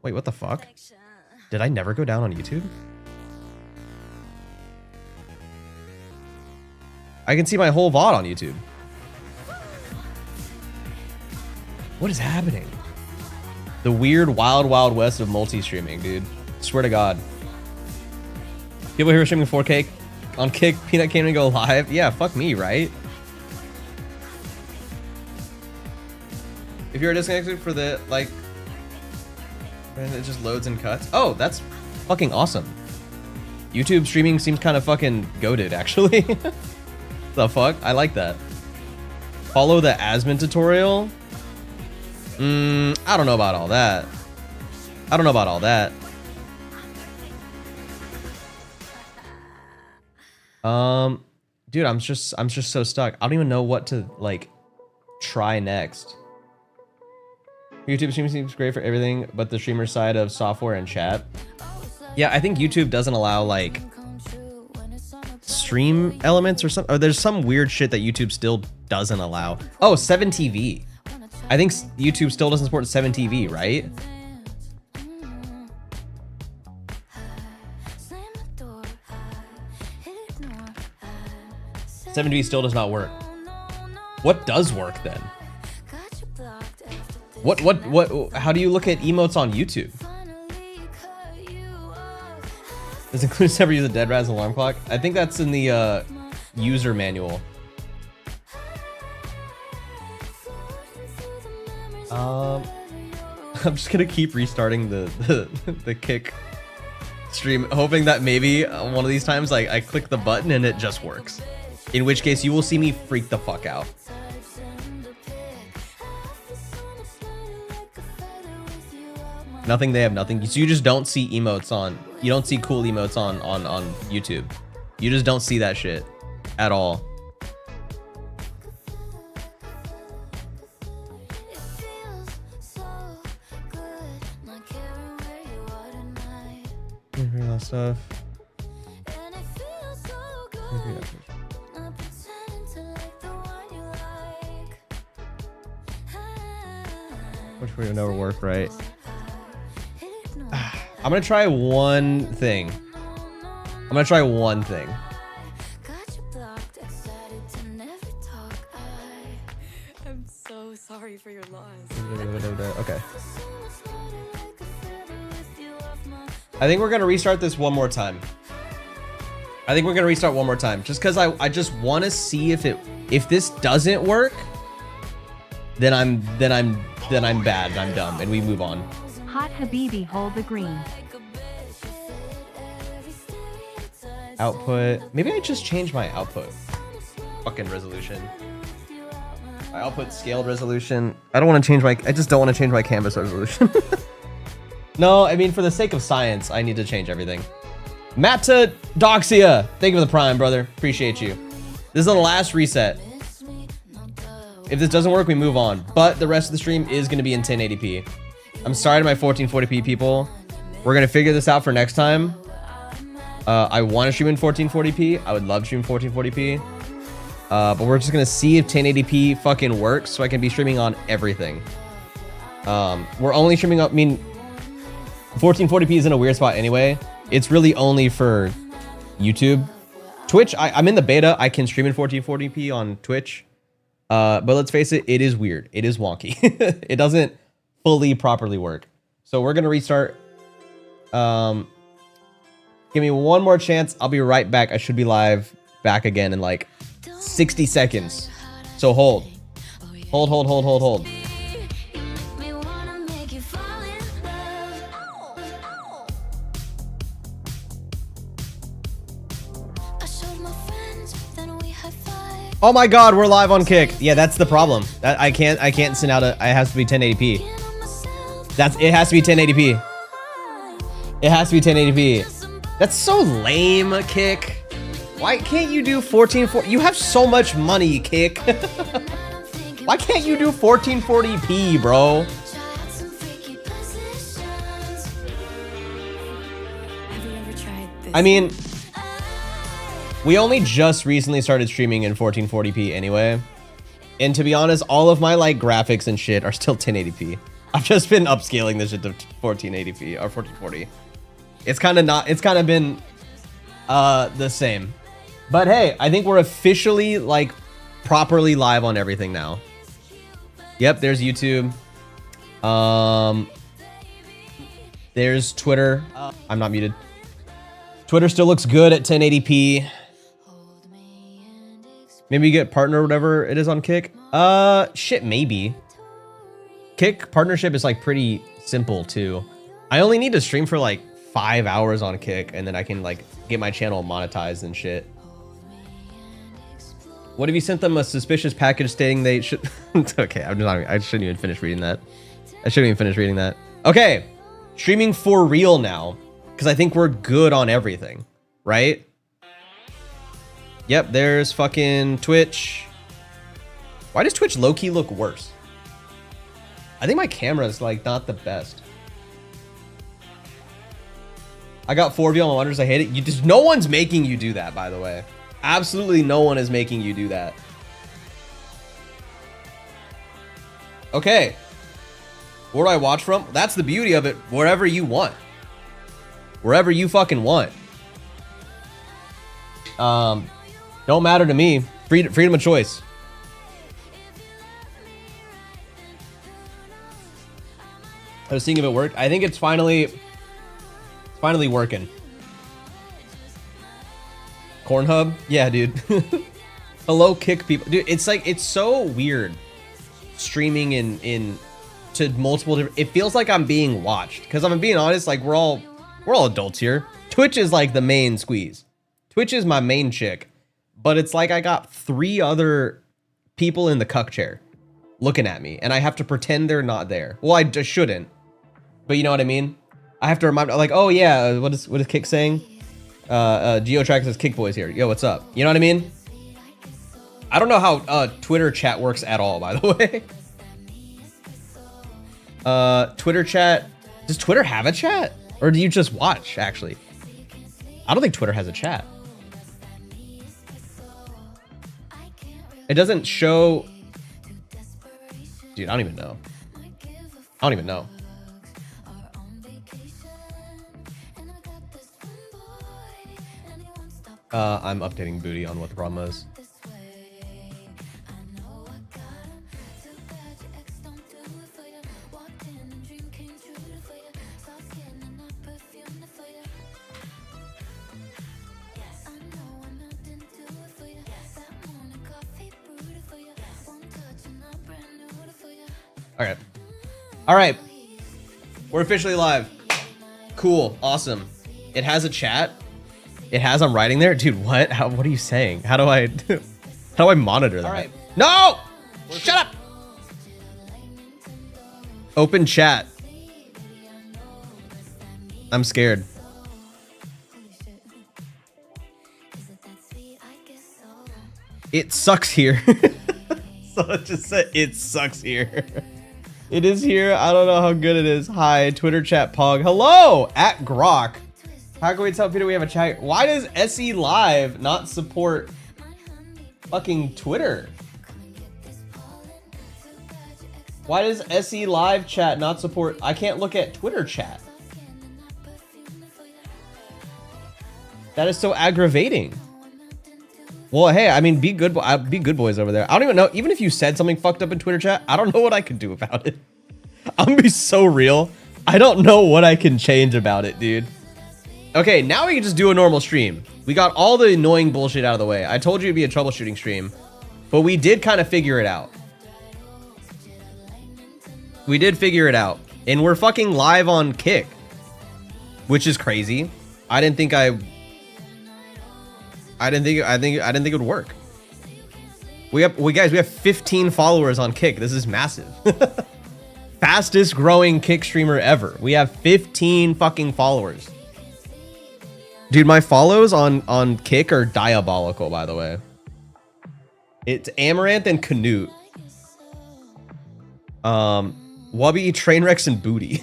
Wait, what the fuck? Did I never go down on YouTube? I can see my whole VOD on YouTube. What is happening? The weird wild, wild west of multi-streaming, dude. Swear to God. People here are streaming 4K on Kick. Peanut came to go live. Yeah, fuck me, right? If you're disconnected for the, like, and it just loads and cuts. Oh, that's fucking awesome. YouTube streaming seems kind of fucking goated, actually. The fuck? I like that. Follow the Asmon tutorial? I don't know about all that. Dude, I'm just so stuck. I don't even know what to like try next. YouTube streaming seems great for everything but the streamer side of software and chat. Yeah, I think YouTube doesn't allow like stream elements or something. Or there's some weird shit that YouTube still doesn't allow. Oh, 7TV. I think YouTube still doesn't support 7TV, right? $7TV still does not work. What does work then? What, how do you look at emotes on YouTube? Does it include ever use a dead raz alarm clock? I think that's in the user manual. I'm just gonna keep restarting the Kick stream, hoping that maybe one of these times I click the button and it just works. In which case you will see me freak the fuck out. Nothing, they have nothing. So you just don't see emotes on, you don't see cool emotes on YouTube. You just don't see that shit at all. Stuff. Which would never work, right? I'm gonna try one thing. I'm so sorry for your loss. Okay. I think we're gonna restart this one more time. I think we're gonna restart one more time, just because I just want to see if this doesn't work, then I'm bad and I'm dumb and we move on. Hot Habibi, hold the green. Output. Maybe I just change my output. Fucking resolution. My output scaled resolution. I don't want to change my. I just don't want to change my canvas resolution. No, I mean for the sake of science, I need to change everything. Matta Doxia, thank you for the prime, brother. Appreciate you. This is the last reset. If this doesn't work, we move on. But the rest of the stream is going to be in 1080p. I'm sorry to my 1440p people. We're going to figure this out for next time. I want to stream in 1440p. I would love to stream 1440p. But we're just going to see if 1080p fucking works so I can be streaming on everything. We're only streaming up. I mean, 1440p is in a weird spot anyway. It's really only for YouTube. Twitch, I'm in the beta. I can stream in 1440p on Twitch. But let's face it, it is weird. It is wonky. It doesn't fully properly work. So we're going to restart. Give me one more chance. I'll be right back. I should be live back again in like 60 seconds. So hold. Hold. Oh my god, we're live on Kick. Yeah, that's the problem. I can't send out it has to be 1080p. It has to be 1080p. It has to be 1080p. That's so lame, Kick. Why can't you do 1440? You have so much money, Kick. Why can't you do 1440p, bro? I mean, we only just recently started streaming in 1440p anyway. And to be honest, all of my like graphics and shit are still 1080p. I've just been upscaling this shit to 1480p or 1440. It's kind of been the same. But hey, I think we're officially like properly live on everything now. Yep, there's YouTube. There's Twitter. I'm not muted. Twitter still looks good at 1080p. Maybe you get partner or whatever it is on Kick. Shit, maybe. Kick partnership is like pretty simple too. I only need to stream for like 5 hours on Kick and then I can like get my channel monetized and shit. What if you sent them a suspicious package stating they should... Okay, I shouldn't even finish reading that. Okay, streaming for real now. Because I think we're good on everything, right? Yep, there's fucking Twitch. Why does Twitch low-key look worse? I think my camera's like not the best. I got 4 view on my monitors. I hate it. No one's making you do that, by the way. Absolutely no one is making you do that. Okay. Where do I watch from? That's the beauty of it. Wherever you want. Wherever you fucking want. Don't matter to me. Freedom of choice. I was seeing if it worked. I think it's finally working. Cornhub? Yeah, dude. Hello, Kick people. Dude, it's like, it's so weird streaming in to multiple different... It feels like I'm being watched. Because if I'm being honest, like, we're all adults here. Twitch is like the main squeeze. Twitch is my main chick. But it's like I got 3 other people in the cuck chair looking at me. And I have to pretend they're not there. Well, I just shouldn't. But you know what I mean? I have to remind, like, oh yeah, what is Kick saying? GeoTrack says Kick Boys here. Yo, what's up? You know what I mean? I don't know how Twitter chat works at all, by the way. Twitter chat. Does Twitter have a chat? Or do you just watch, actually? I don't think Twitter has a chat. It doesn't show... Dude, I don't even know. I'm updating Booty on what the problem is. Okay. All right. We're officially live. Cool. Awesome. It has a chat. It has I'm writing there. Dude, what? What are you saying? How do I monitor that? All right. No! Shut up! Open chat. I'm scared. It sucks here. So it just said it sucks here. It is here. I don't know how good it is. Hi, Twitter chat Pog. Hello, at Grok. How can we tell Peter we have a chat? Why does SE Live not support fucking Twitter? Why does SE Live chat not support? I can't look at Twitter chat. That is so aggravating. Well, hey, I mean, be good boys over there. I don't even know. Even if you said something fucked up in Twitter chat, I don't know what I could do about it. I'm gonna be so real. I don't know what I can change about it, dude. Okay, now we can just do a normal stream. We got all the annoying bullshit out of the way. I told you it'd be a troubleshooting stream, but we did kind of figure it out. We did figure it out, and we're fucking live on Kick, which is crazy. I didn't think it would work. We have 15 followers on Kick. This is massive. Fastest growing Kick streamer ever. We have 15 fucking followers. Dude, my follows on Kick are diabolical, by the way. It's Amaranth and Canute. Wubby, Trainwrecks, and Booty.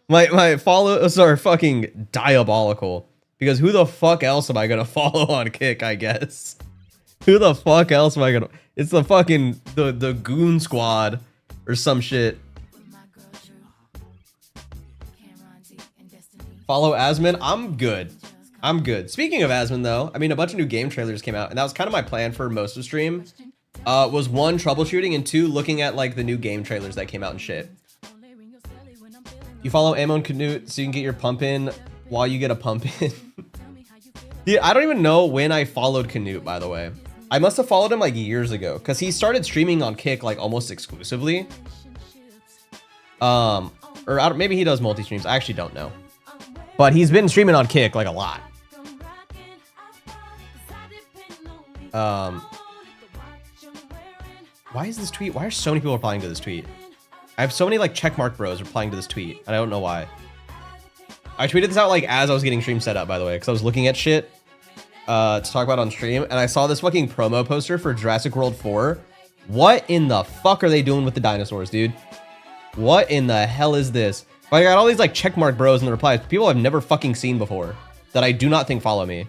my follows are fucking diabolical. Because who the fuck else am I gonna follow on Kick, I guess? Who the fuck else am I gonna... It's the fucking... The Goon Squad or some shit. Follow Asmon? I'm good. I'm good. Speaking of Asmon, though, I mean, a bunch of new game trailers came out, and that was kind of my plan for most of the stream. Was one, troubleshooting, and two, looking at, like, the new game trailers that came out and shit. You follow Ammo and Canute so you can get your pump in while you get a pump in. Dude, I don't even know when I followed Canute, by the way. I must have followed him like years ago because he started streaming on Kick like almost exclusively. Or maybe he does multi-streams. I actually don't know. But he's been streaming on Kick like a lot. Why is this tweet? Why are so many people replying to this tweet? I have so many like checkmark bros replying to this tweet, and I don't know why. I tweeted this out like as I was getting stream set up, by the way, because I was looking at shit to talk about on stream, and I saw this fucking promo poster for Jurassic World 4. What in the fuck are they doing with the dinosaurs, dude? What in the hell is this? I got all these like checkmark bros in the replies, people I've never fucking seen before that I do not think follow me.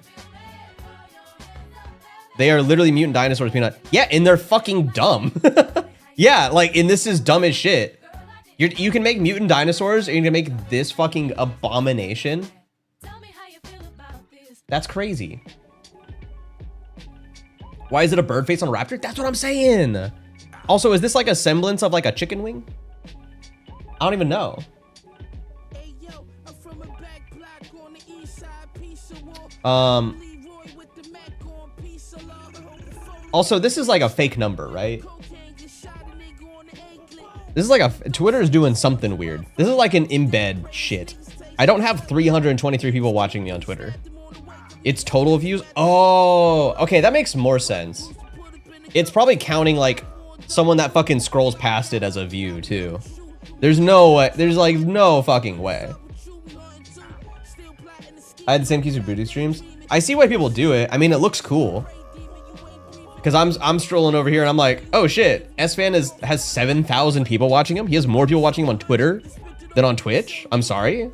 They are literally mutant dinosaurs, Peanut. Yeah, and they're fucking dumb. Yeah, like, and this is dumb as shit. You can make mutant dinosaurs, and you can make this fucking abomination. That's crazy. Why is it a bird face on a raptor? That's what I'm saying. Also, is this like a semblance of like a chicken wing? I don't even know. Also, this is like a fake number, right? This is like Twitter is doing something weird. This is like an embed shit. I don't have 323 people watching me on Twitter. It's total views. Oh, okay. That makes more sense. It's probably counting like someone that fucking scrolls past it as a view too. There's no way. There's like no fucking way. I had the same keys with booty streams. I see why people do it. I mean, it looks cool. Because I'm strolling over here and I'm like, oh shit, S-Fan has 7,000 people watching him. He has more people watching him on Twitter than on Twitch. I'm sorry.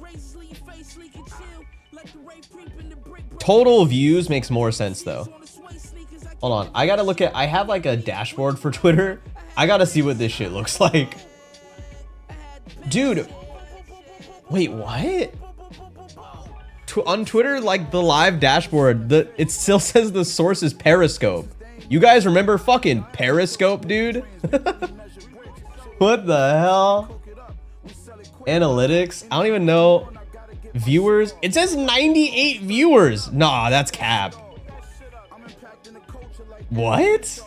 Total views makes more sense though. Hold on, I gotta look at, I have like a dashboard for Twitter. I gotta see what this shit looks like. Dude, wait, what? On Twitter, like the live dashboard, it still says the source is Periscope. You guys remember fucking Periscope, dude? What the hell? Analytics? I don't even know. Viewers? It says 98 viewers. Nah, that's cap. What?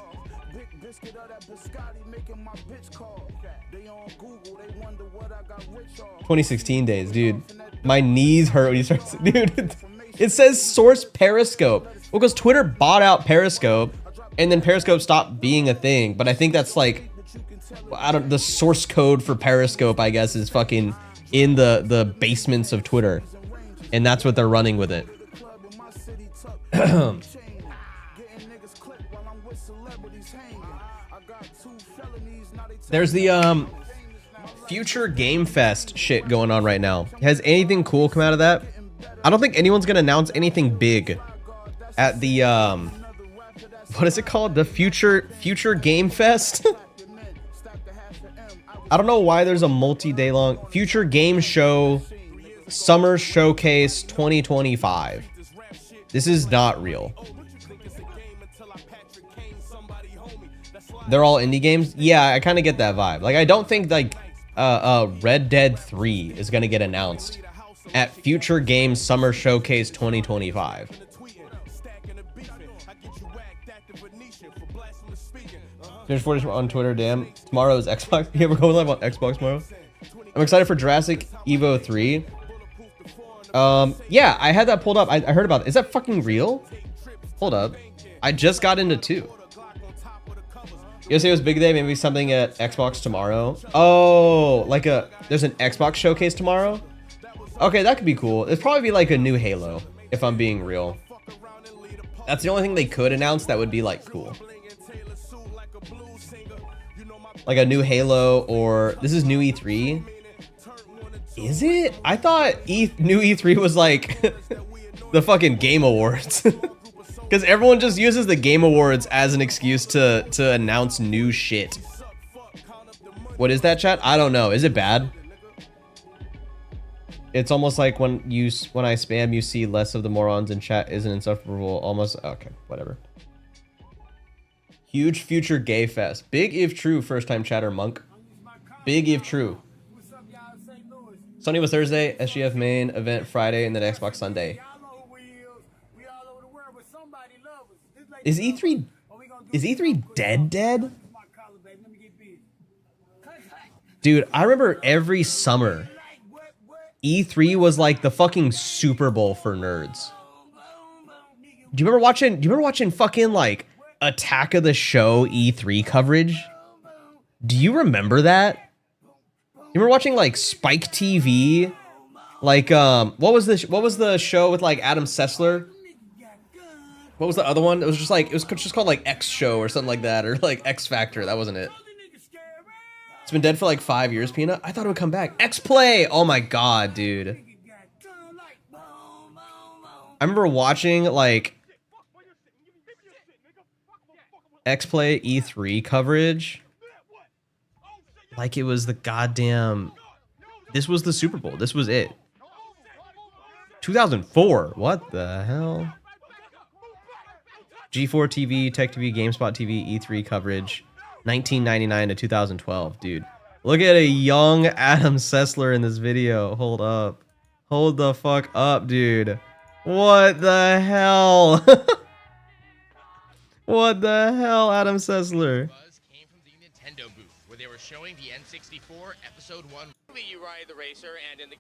2016 days, dude. My knees hurt when you start. Dude, it says source Periscope. Well, because Twitter bought out Periscope, and then Periscope stopped being a thing. But I think that's like, the source code for Periscope, I guess, is fucking in the basements of Twitter, and that's what they're running with it. There's the Future Game Fest shit going on right now. Has anything cool come out of that? I don't think anyone's gonna announce anything big at the what is it called? The Future Game Fest? I don't know why there's a multi-day long Future Game Show Summer Showcase 2025. This is not real. They're all indie games? Yeah, I kind of get that vibe. Like, I don't think like Red Dead 3 is going to get announced at Future Games Summer Showcase 2025. Finish footage on Twitter, damn. Tomorrow is Xbox. Yeah, we're going live on Xbox tomorrow. I'm excited for Jurassic Evo 3. Yeah, I had that pulled up. I heard about it. Is that fucking real? Hold up. I just got into 2. You say it was big day, maybe something at Xbox tomorrow. Oh, like there's an Xbox showcase tomorrow? Okay, that could be cool. It'd probably be like a new Halo, if I'm being real. That's the only thing they could announce that would be like cool. Like a new Halo, or this is new E3. Is it? I thought new E3 was like the fucking Game Awards. Because everyone just uses the Game Awards as an excuse to announce new shit. What is that, chat? I don't know. Is it bad? It's almost like when I spam, you see less of the morons in chat isn't insufferable. Almost. Okay, whatever. Huge Future Gay Fest. Big if true, first time chatter monk. Big if true. Sunday was Thursday, SGF main event Friday, and then Xbox Sunday. Is E3 dead? Dude, I remember every summer E3 was like the fucking Super Bowl for nerds. Do you remember watching fucking like Attack of the Show E3 coverage? Do you remember that? You remember watching like Spike TV? Like what was the show with like Adam Sessler? What was the other one? It was just called like X Show or something like that, or like X Factor. That wasn't it. It's been dead for like 5 years, Peanut. I thought it would come back. X Play. Oh my god, dude. I remember watching like X Play E3 coverage. Like it was the goddamn. This was the Super Bowl. This was it. 2004. What the hell? G4 TV, Tech TV, GameSpot TV, E3 coverage, 1999 to 2012, dude. Look at a young Adam Sessler in this video. Hold up. Hold the fuck up, dude. What the hell? What the hell, Adam Sessler? Came from the Nintendo booth where they were showing the N64 Episode 1 movie You Ride the Racer, and in the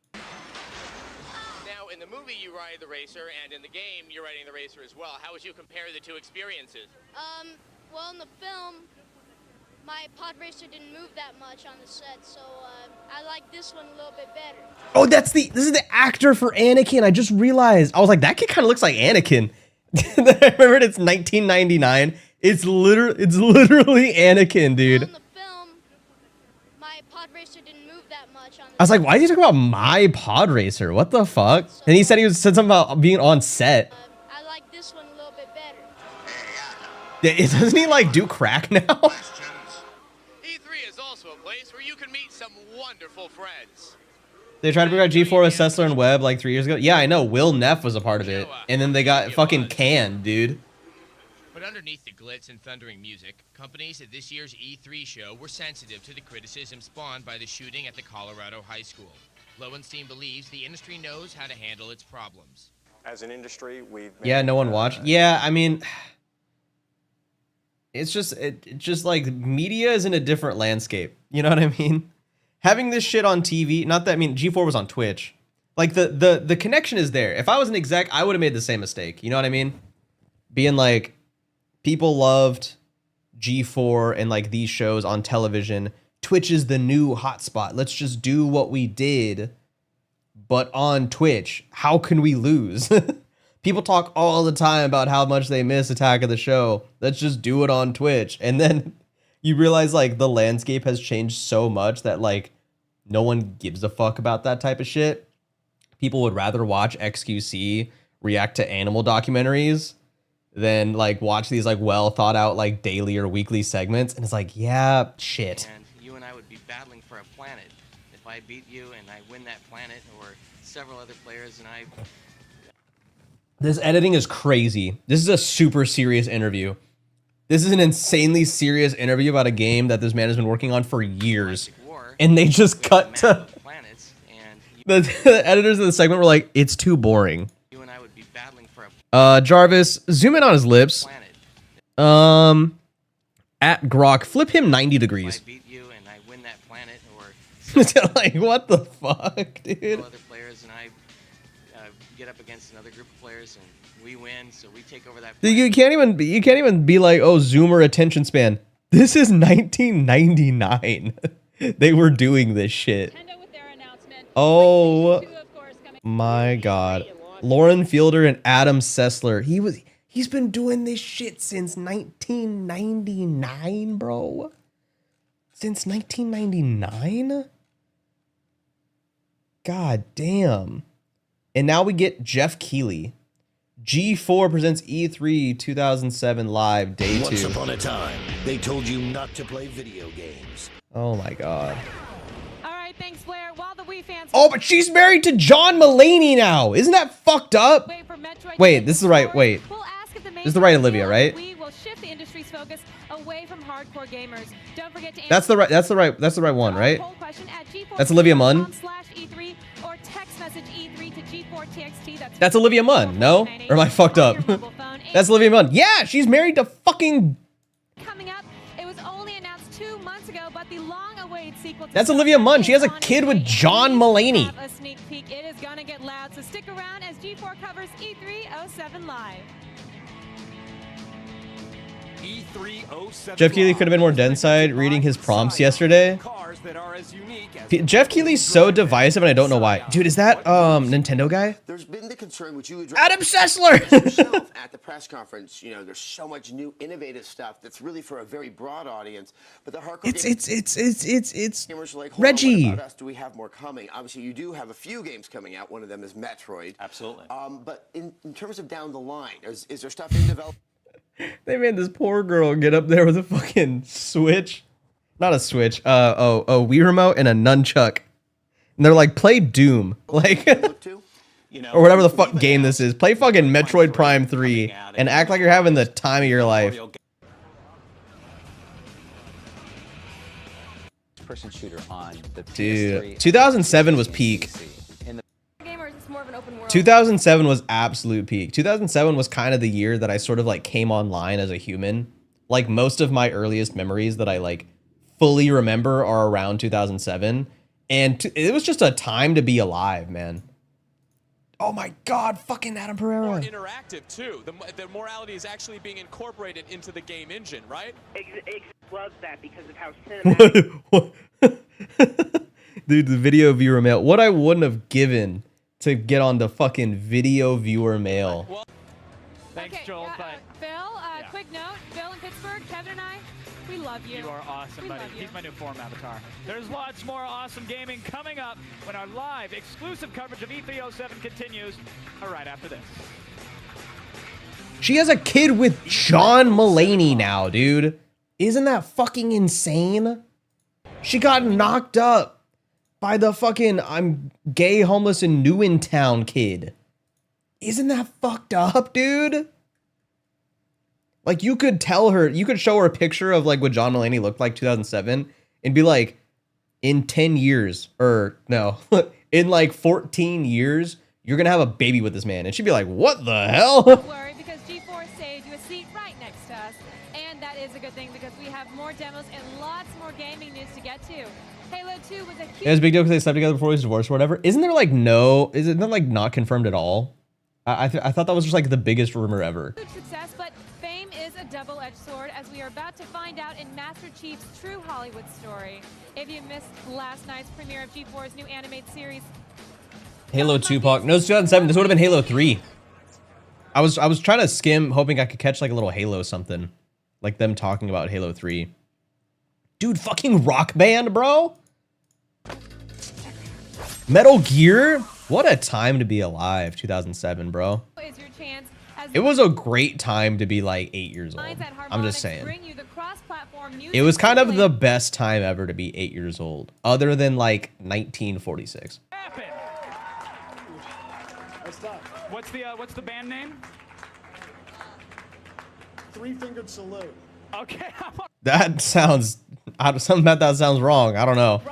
now in the movie you ride the racer, and in the game you're riding the racer as well. How would you compare the two experiences? Well, in the film, my pod racer didn't move that much on the set, so I like this one a little bit better. Oh, this is the actor for Anakin. I just realized. I was like, that kid kind of looks like Anakin. I remembered it's 1999. It's literally Anakin, dude. Well, in the film, my pod racer didn't move that much on the I was like, why is he talking about my pod racer? What the fuck? And he said said something about being on set. I like this one a little bit better. Doesn't he like do crack now? E3 is also a place where you can meet some wonderful friends. They tried to bring out G4 with Sessler and Webb like 3 years ago. Yeah, I know. Will Neff was a part of it. And then they got fucking canned, dude. But underneath the glitz and thundering music, companies at this year's E3 show were sensitive to the criticism spawned by the shooting at the Colorado high school. Lowenstein believes the industry knows how to handle its problems. As an industry, we've... Yeah, no one watched. Yeah, I mean... It's just like media is in a different landscape. You know what I mean? having this shit on TV, not that, I mean, G4 was on Twitch. Like, the connection is there. If I was an exec, I would have made the same mistake. You know what I mean? Being like, people loved G4 and, like, these shows on television. Twitch is the new hotspot. Let's just do what we did, but on Twitch. How can we lose? People talk all the time about how much they miss Attack of the Show. Let's just do it on Twitch. And then you realize, like, the landscape has changed so much that, like, no one gives a fuck about that type of shit. People would rather watch XQC react to animal documentaries than, like, watch these, like, well thought out, like, daily or weekly segments. And it's like, yeah, shit. And you and I would be battling for a planet. If I beat you and I win that planet, or several other players and I... This editing is crazy. This is a super serious interview. This is an insanely serious interview about a game that this man has been working on for years. And they just cut to... The editors of the segment were like, it's too boring. You and I would be battling for a... Jarvis, zoom in on his lips. At Grok, flip him 90 degrees. If I beat you and I win that planet, or... Like, what the fuck, dude? Other players and I get up against another group of players and we win, so we take over that. You can't even be like, oh, zoomer attention span. This is 1999. They were doing this shit. Oh my god. Lauren Fielder and Adam Sessler. He's been doing this shit since 1999, bro. Since 1999? God damn. And now we get Jeff Keighley. G4 presents E3 2007 Live Day 2. Once upon a time, they told you not to play video games. Oh my god. All right, thanks, Blair. While the Wii fans... Oh, but she's married to John Mulaney now. Isn't that fucked up? Wait, this is the right... Wait. This is the right Olivia, right? We will shift the industry's focus away from hardcore gamers. Don't forget to That's the right one, right? That's Olivia Munn. That's Olivia Munn, no? Or am I fucked up? That's Olivia Munn. Yeah, she's married to fucking... Coming up, it was only announced 2 months ago, but the long-awaited sequel to... That's Olivia Munn. She has a kid with John Mulaney. A sneak peek. It is gonna get loud, so stick around as G4 covers E3 07 Live. Jeff Keighley could have been more Denside reading his prompts yesterday. Jeff Keighley's so divisive and I don't know why. Dude, is that Nintendo guy? There's been the concern which you Adam Sessler at the press conference. You know, there's so much new innovative stuff that's really for a very broad audience. But the hardcore it's gamers are like, Reggie. What about us? Do we have more coming? Obviously, you do have a few games coming out. One of them is Metroid. Absolutely. But in terms of down the line, is there stuff in development? They made this poor girl get up there with a fucking Switch. Not a Switch. Wii remote and a nunchuck. And they're like, play Doom. Like, or whatever the fuck game this is. Play fucking Metroid Prime 3 and act like you're having the time of your life. Person shooter on the Dude, 2007 was peak. 2007 was absolute peak. 2007 was kind of the year that I sort of like came online as a human. Like most of my earliest memories that I like fully remember are around 2007. And it was just a time to be alive, man. Oh my God, fucking Adam Pereira. More interactive too. The morality is actually being incorporated into the game engine, right? Loves that because of how cinematic. Dude, the video viewer mail. What I wouldn't have given to get on the fucking video viewer mail. Well, thanks, Joel. Phil, quick note. Phil in Pittsburgh, Kevin and I, we love you. You are awesome, buddy. He's my new form avatar. There's lots more awesome gaming coming up when our live exclusive coverage of E307 continues right after this. She has a kid with John Mulaney now, dude. Isn't that fucking insane? She got knocked up by the fucking I'm gay, homeless, and new in town kid. Isn't that fucked up, dude? Like, you could tell her, you could show her a picture of like what John Mulaney looked like 2007 and be like, in 10 years, or no, in like 14 years, you're gonna have a baby with this man. And she'd be like, what the hell? Don't worry, because G4 saves saved you a seat right next to us. And that is a good thing because we have more demos and lots more gaming news to get to. Halo 2 was a huge... It was a big deal because they slept together before he was divorced or whatever. Isn't there like no... Is it not like not confirmed at all? I thought that was just like the biggest rumor ever. Huge success, but fame is a double-edged sword, as we are about to find out in Master Chief's true Hollywood story. If you missed last night's premiere of G4's new animated series, Halo 2 Puck. No, it's 2007. This would have been Halo 3. I was trying to skim, hoping I could catch like a little Halo something, like them talking about Halo 3. Dude, fucking Rock Band, bro. Metal Gear. What a time to be alive, 2007, bro. is your chance as It was a great time to be like 8 years old. I'm just saying. bring you the cross-platform music It was kind of feeling. the best time ever to be 8 years old, other than like 1946. What's the band name? Three Fingered Salute. Okay. That sounds... something about that sounds wrong. I don't know.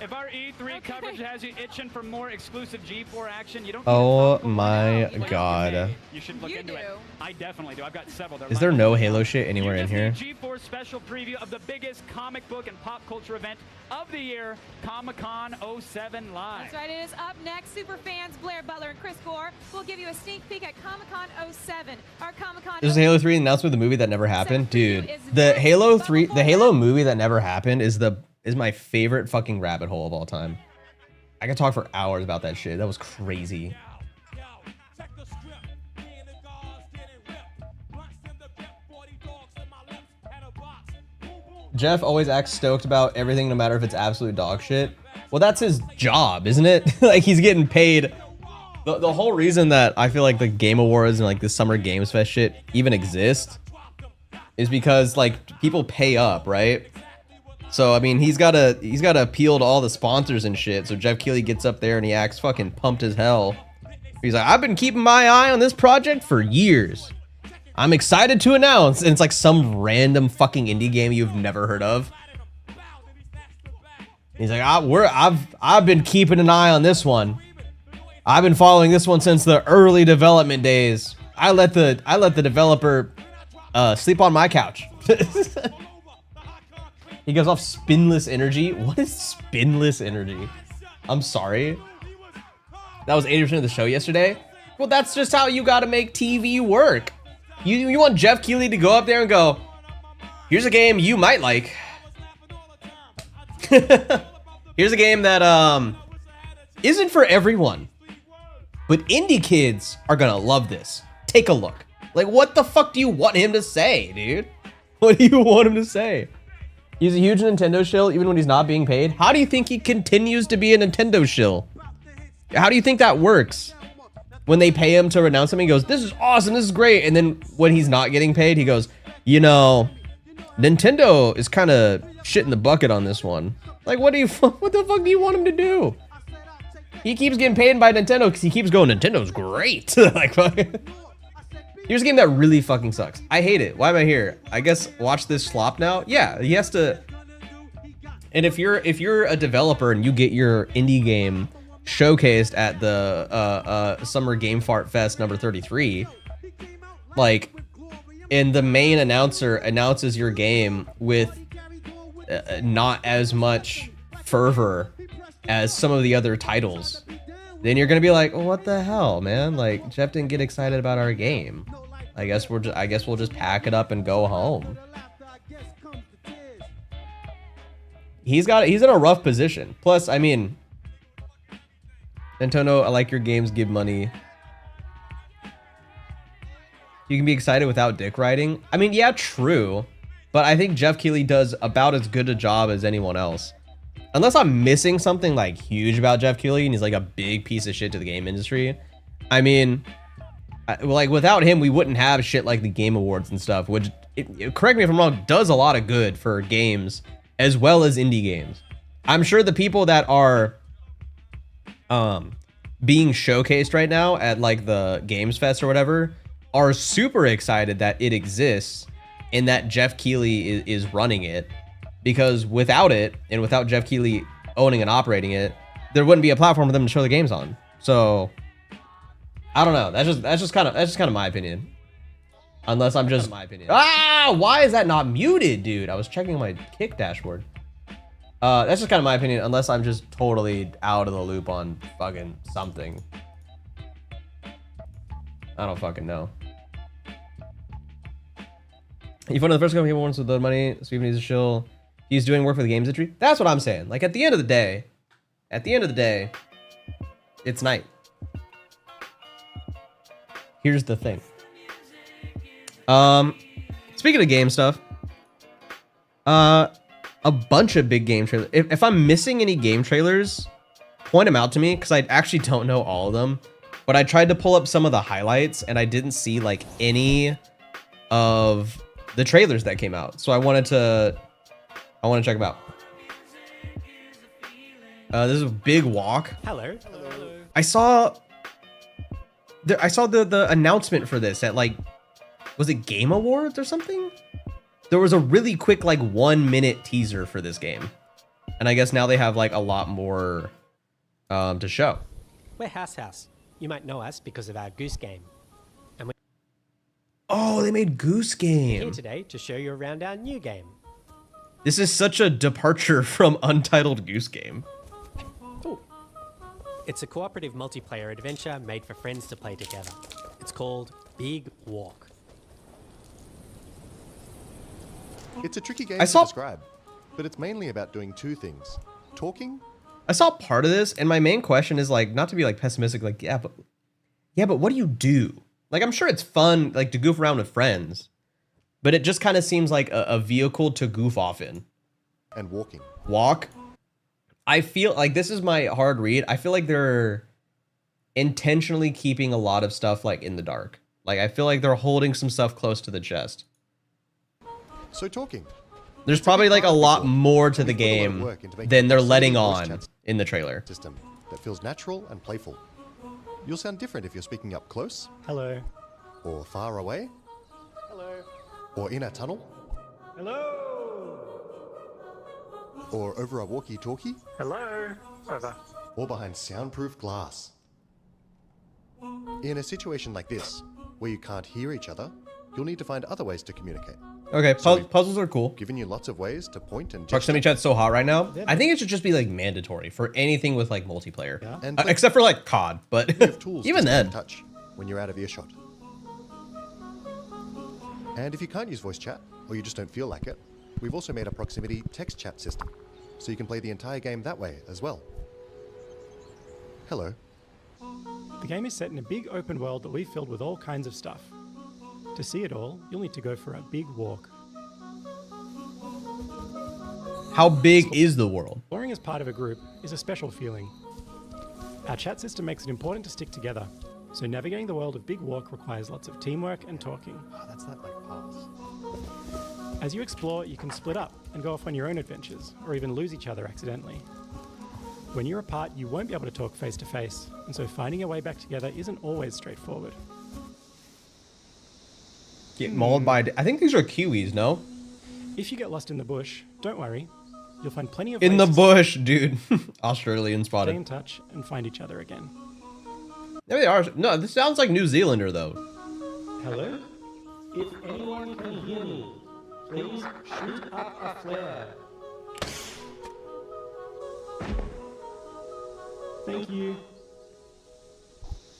If our E3 coverage has you itching for more exclusive G4 action, you don't. Oh my god. You should look into it. I definitely do. I've got several. Is there no Halo shit anywhere in here? G4 special preview of the biggest comic book and pop culture event of the year, Comic-Con 07 Live. That's right, it is up next. Super fans Blair Butler and Chris Gore will give you a sneak peek at Comic-Con 07. Our Comic-Con There's a Halo 3 announcement of the movie that never happened. Dude, the Halo movie that never happened is my favorite fucking rabbit hole of all time. I could talk for hours about that shit. That was crazy. Jeff always acts stoked about everything no matter if it's absolute dog shit. Well, that's his job, isn't it? Like, he's getting paid. The whole reason that I feel like the Game Awards and like the Summer Games Fest shit even exist is because like people pay up, right? So I mean, he's gotta appeal to all the sponsors and shit. So Jeff Keighley gets up there and he acts fucking pumped as hell. He's like, I've been keeping my eye on this project for years. I'm excited to announce, and it's like some random fucking indie game you've never heard of. He's like, I've been keeping an eye on this one. I've been following this one since the early development days. I let the developer sleep on my couch. He goes off spinless energy. What is spinless energy? I'm sorry. That was 80% of the show yesterday. Well, that's just how you gotta make TV work. You want Jeff Keighley to go up there and go, here's a game you might like. Here's a game that isn't for everyone. But indie kids are gonna love this. Take a look. Like, what the fuck do you want him to say, dude? What do you want him to say? He's a huge Nintendo shill even when he's not being paid. How do you think he continues to be a Nintendo shill? How do you think that works? When they pay him to announce something, he goes, this is awesome, this is great. And then when he's not getting paid, he goes, you know, Nintendo is kind of shit in the bucket on this one. Like, what the fuck do you want him to do? He keeps getting paid by Nintendo because he keeps going, Nintendo's great. Like, fucking. Here's a game that really fucking sucks. I hate it. Why am I here? I guess watch this slop now. Yeah, he has to. And if you're a developer and you get your indie game showcased at the Summer Game Fart Fest number 33, like, and the main announcer announces your game with not as much fervor as some of the other titles, then you're gonna be like, well, what the hell, man? Like, Jeff didn't get excited about our game. I guess we'll just pack it up and go home. He's in a rough position. Plus, I mean, Nintendo, I like your games, give money. You can be excited without dick riding. I mean, yeah, true. But I think Jeff Keighley does about as good a job as anyone else. Unless I'm missing something like huge about Jeff Keighley and he's like a big piece of shit to the game industry. I mean, like, without him, we wouldn't have shit like the Game Awards and stuff, which, correct me if I'm wrong, does a lot of good for games as well as indie games. I'm sure the people that are being showcased right now at like the Games Fest or whatever are super excited that it exists and that Jeff Keighley is running it, because without it and without Jeff Keighley owning and operating it, there wouldn't be a platform for them to show the games on. So I don't know. That's just kind of my opinion. Unless I'm just, my opinion. why is that not muted, dude? I was checking my kick dashboard. That's just kind of my opinion, unless I'm just totally out of the loop on fucking something. I don't fucking know. You found the first couple people wants with the money, so even needs to chill. He's doing work for the games industry. That's what I'm saying. Like at the end of the day, it's night. Here's the thing. Speaking of game stuff, a bunch of big game trailers. If I'm missing any game trailers, point them out to me because I actually don't know all of them. But I tried to pull up some of the highlights and I didn't see like any of the trailers that came out. So I want to check them out. This is a big walk. Hello. I saw the announcement for this at like, was it Game Awards or something? There was a really quick like 1 minute teaser for this game. And I guess now they have like a lot more to show. We're House. You might know us because of our Goose Game. And Oh, they made Goose we're here Game. today to show you around our new game. This is such a departure from Untitled Goose Game. Ooh. It's a cooperative multiplayer adventure made for friends to play together. It's called Big Walk. It's a tricky game I saw- to describe, but it's mainly about doing two things. Talking. I saw part of this, and my main question is like, not to be like pessimistic, like, yeah, but what do you do? Like, I'm sure it's fun, like to goof around with friends, but it just kind of seems like a vehicle to goof off in. And walking. Walk. I feel like this is my hard read. I feel like they're intentionally keeping a lot of stuff like in the dark. Like, I feel like they're holding some stuff close to the chest. So talking. There's probably like a lot more to the game than they're letting on in the trailer. System that feels natural and playful. You'll sound different if you're speaking up close. Hello. Or far away. Hello. Or in a tunnel. Hello. Or over a walkie-talkie. Hello. Over. Or behind soundproof glass. In a situation like this, where you can't hear each other, you'll need to find other ways to communicate. Okay, So we've puzzles are cool. Given you lots of ways to point and Proximity gesture. chat's so hot right now. I think it should just be like mandatory for anything with like multiplayer, And except for like COD. But tools even to stay then, in touch when you're out of earshot. And if you can't use voice chat, or you just don't feel like it, we've also made a proximity text chat system, so you can play the entire game that way as well. Hello. The game is set in a big open world that we've filled with all kinds of stuff. To see it all, you'll need to go for a big walk. how big is the world? Exploring as part of a group is a special feeling. Our chat system makes it important to stick together, so navigating the world of Big Walk requires lots of teamwork and talking. Oh, that's not like pass. As you explore, you can split up and go off on your own adventures, or even lose each other accidentally. When you're apart, you won't be able to talk face to face, and so finding your way back together isn't always straightforward. Get mauled by... I think these are Kiwis, no? If you get lost in the bush, don't worry. You'll find plenty of In ways the to bush, dude. Australian stay spotted. in touch and find each other again. There they are. No, this sounds like New Zealander, though. Hello? If anyone can hear me, please shoot up a flare. Thank you.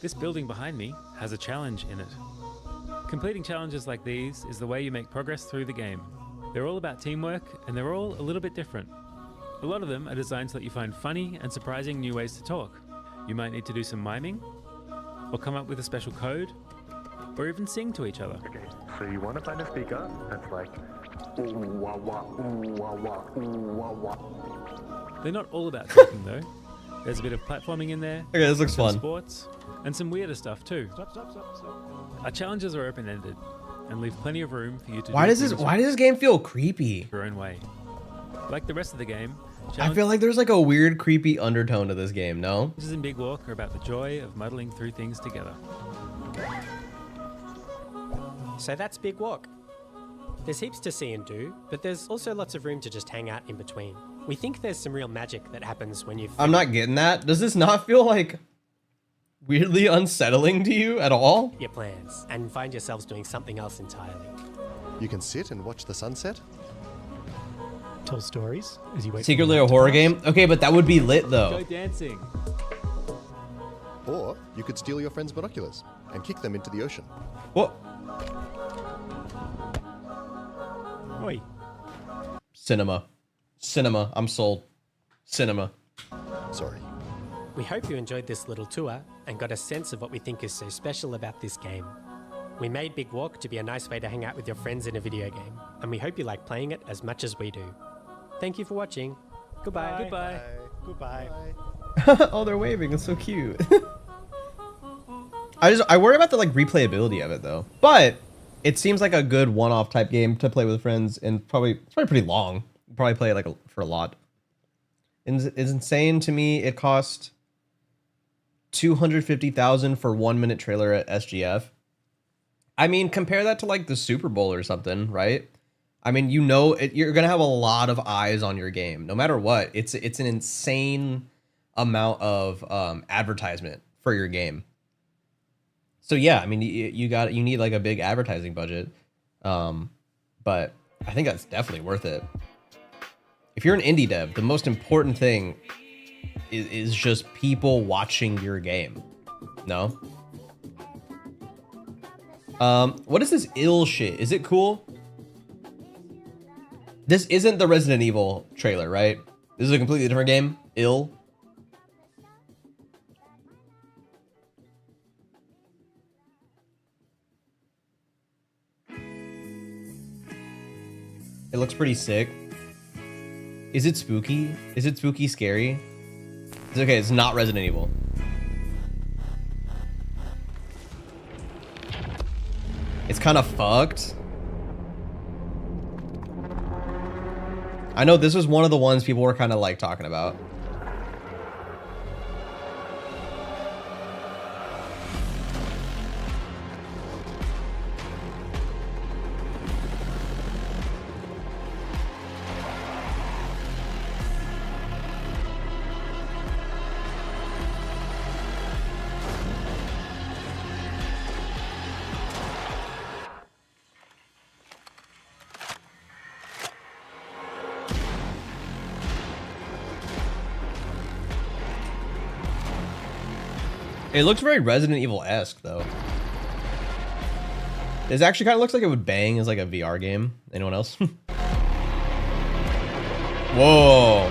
This building behind me has a challenge in it. Completing challenges like these is the way you make progress through the game. They're all about teamwork, and they're all a little bit different. A lot of them are designed so that you find funny and surprising new ways to talk. You might need to do some miming, or come up with a special code, or even sing to each other. Okay, so you want to find a speaker that's like ooh wah wah ooh wah wah ooh wah wah. They're not all about talking though. There's a bit of platforming in there. Okay, this looks some fun. Sports, and some weirder stuff too. Stop. Our challenges are open-ended and leave plenty of room for you to Why do does things this game feel creepy? your own way. Like the rest of the game, I feel like there's like a weird creepy undertone to this game, no? challenges in Big Walk are about the joy of muddling through things together. So that's Big Walk. There's heaps to see and do, but there's also lots of room to just hang out in between. We think there's some real magic that happens when you've... I'm not getting that. Does this not feel like weirdly unsettling to you at all? Your plans and find yourselves doing something else entirely. You can sit and watch the sunset. Tell stories as you wait. Secretly a horror game? Okay, but that would be lit though. Go dancing. Or you could steal your friend's binoculars and kick them into the ocean. What? Oi. Cinema. Cinema. I'm sold. Cinema. Sorry. We hope you enjoyed this little tour and got a sense of what we think is so special about this game. We made Big Walk to be a nice way to hang out with your friends in a video game, and we hope you like playing it as much as we do. Thank you for watching. Goodbye. Goodbye. Goodbye. Oh, they're waving. It's so cute. I worry about the like replayability of it though. But it seems like a good one-off type game to play with friends, and it's probably pretty long. Probably play it like for a lot. It's insane to me. It cost $250,000 for 1 minute trailer at SGF. I mean, compare that to like the Super Bowl or something, right? I mean, you know, you're gonna have a lot of eyes on your game, no matter what. It's an insane amount of advertisement for your game. So yeah, I mean, you need like a big advertising budget, but I think that's definitely worth it. If you're an indie dev, the most important thing is just people watching your game. No? What is this ill shit? Is it cool? This isn't the Resident Evil trailer, right? This is a completely different game. Ill. It looks pretty sick. Is it spooky? Is it spooky scary? It's okay, it's not Resident Evil. It's kind of fucked. I know this was one of the ones people were kind of like talking about. It looks very Resident Evil-esque, though. This actually kind of looks like it would bang as like a VR game. Anyone else? Whoa.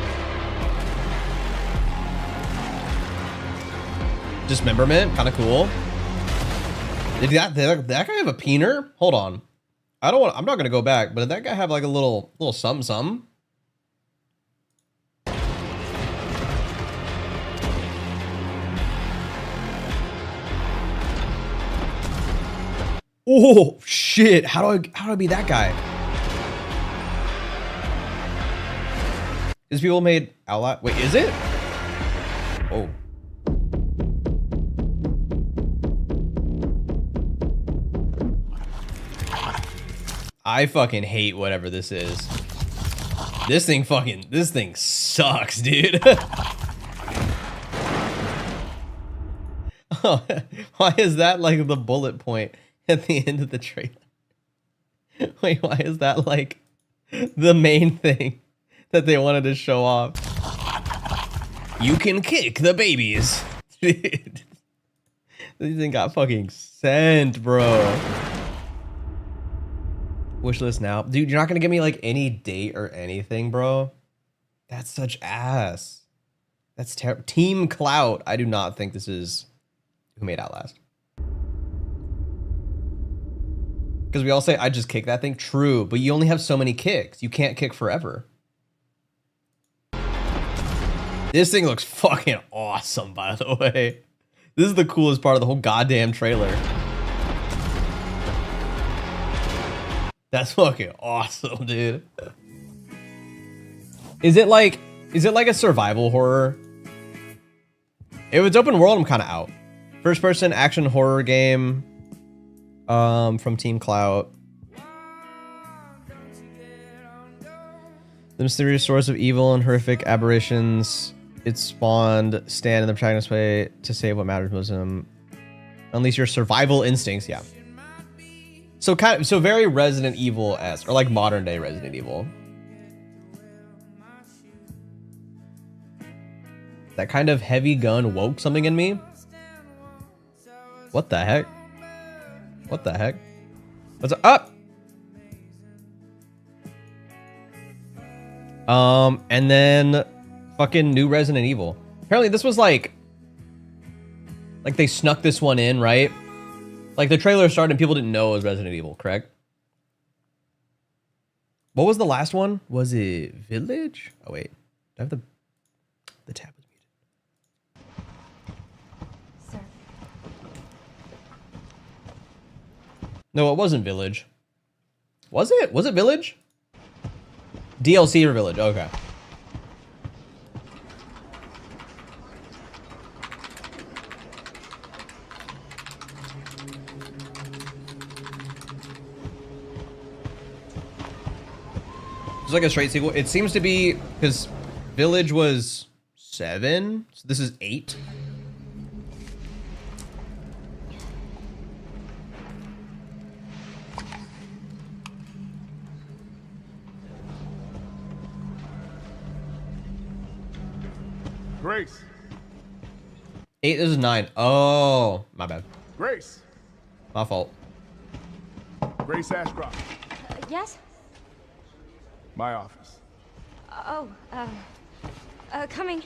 Dismemberment, kind of cool. Did that guy have a peener? Hold on. I'm not gonna go back, but did that guy have like a little something? Oh shit! How do I be that guy? Is people made Outlast? Wait, is it? Oh. I fucking hate whatever this is. This thing sucks, dude. Oh, why is that like the bullet point at the end of the trailer? Wait, why is that like the main thing that they wanted to show off? You can kick the babies. Dude. This thing got fucking sent, bro. Wishlist now. Dude, you're not gonna give me like any date or anything, bro. That's such ass. That's terrible. Team Clout. I do not think this is who made Outlast. Because we all say, I just kick that thing. True, but you only have so many kicks. You can't kick forever. This thing looks fucking awesome, by the way. This is the coolest part of the whole goddamn trailer. That's fucking awesome, dude. Is it like a survival horror? If it's open world, I'm kind of out. First person action horror game from Team Clout. The mysterious source of evil and horrific aberrations It spawned stand in the protagonist's way to save what matters most to them. Unleash your survival instincts. Yeah. So so very Resident Evil-esque, or like modern day Resident Evil. That kind of heavy gun woke something in me. What the heck? What the heck? What's up? And then fucking new Resident Evil. Apparently this was like they snuck this one in, right? Like the trailer started and people didn't know it was Resident Evil, correct? What was the last one? Was it Village? Oh wait, I have the tab was muted. Sir. No, it wasn't Village. Was it? Was it Village? DLC or Village? Okay. It's like a straight sequel. It seems to be because Village was 7, so this is 8. Grace. 8, this is 9. Oh, my bad. Grace. My fault. Grace Ashcroft. Yes? My office. Oh, coming.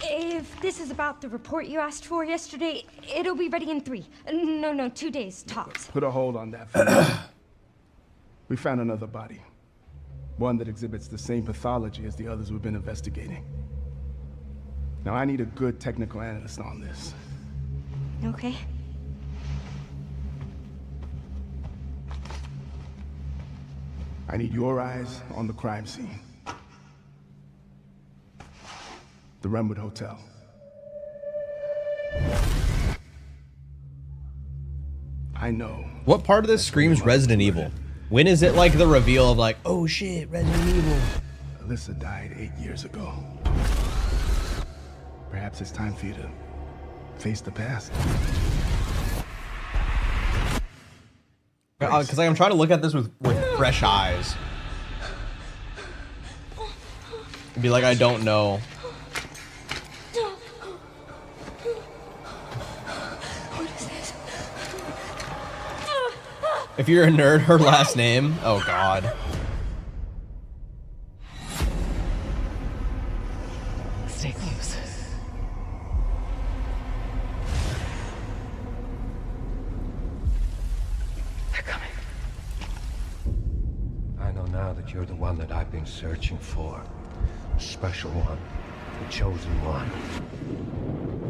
If this is about the report you asked for yesterday, it'll be ready in 3. No, 2 days, tops. Put a hold on that for now. We found another body. One that exhibits the same pathology as the others we've been investigating. Now I need a good technical analyst on this. Okay. I need your eyes on the crime scene. The Renwood Hotel. I know. What part of this screams Resident Evil? When is it like the reveal of like, oh shit, Resident Evil? Alyssa died 8 years ago. Perhaps it's time for you to face the past. Because I'm trying to look at this with fresh eyes. And be like, I don't know. If you're a nerd, her last name. Oh god. Stay close. They're coming. I know now that you're the one that I've been searching for. The special one. The chosen one.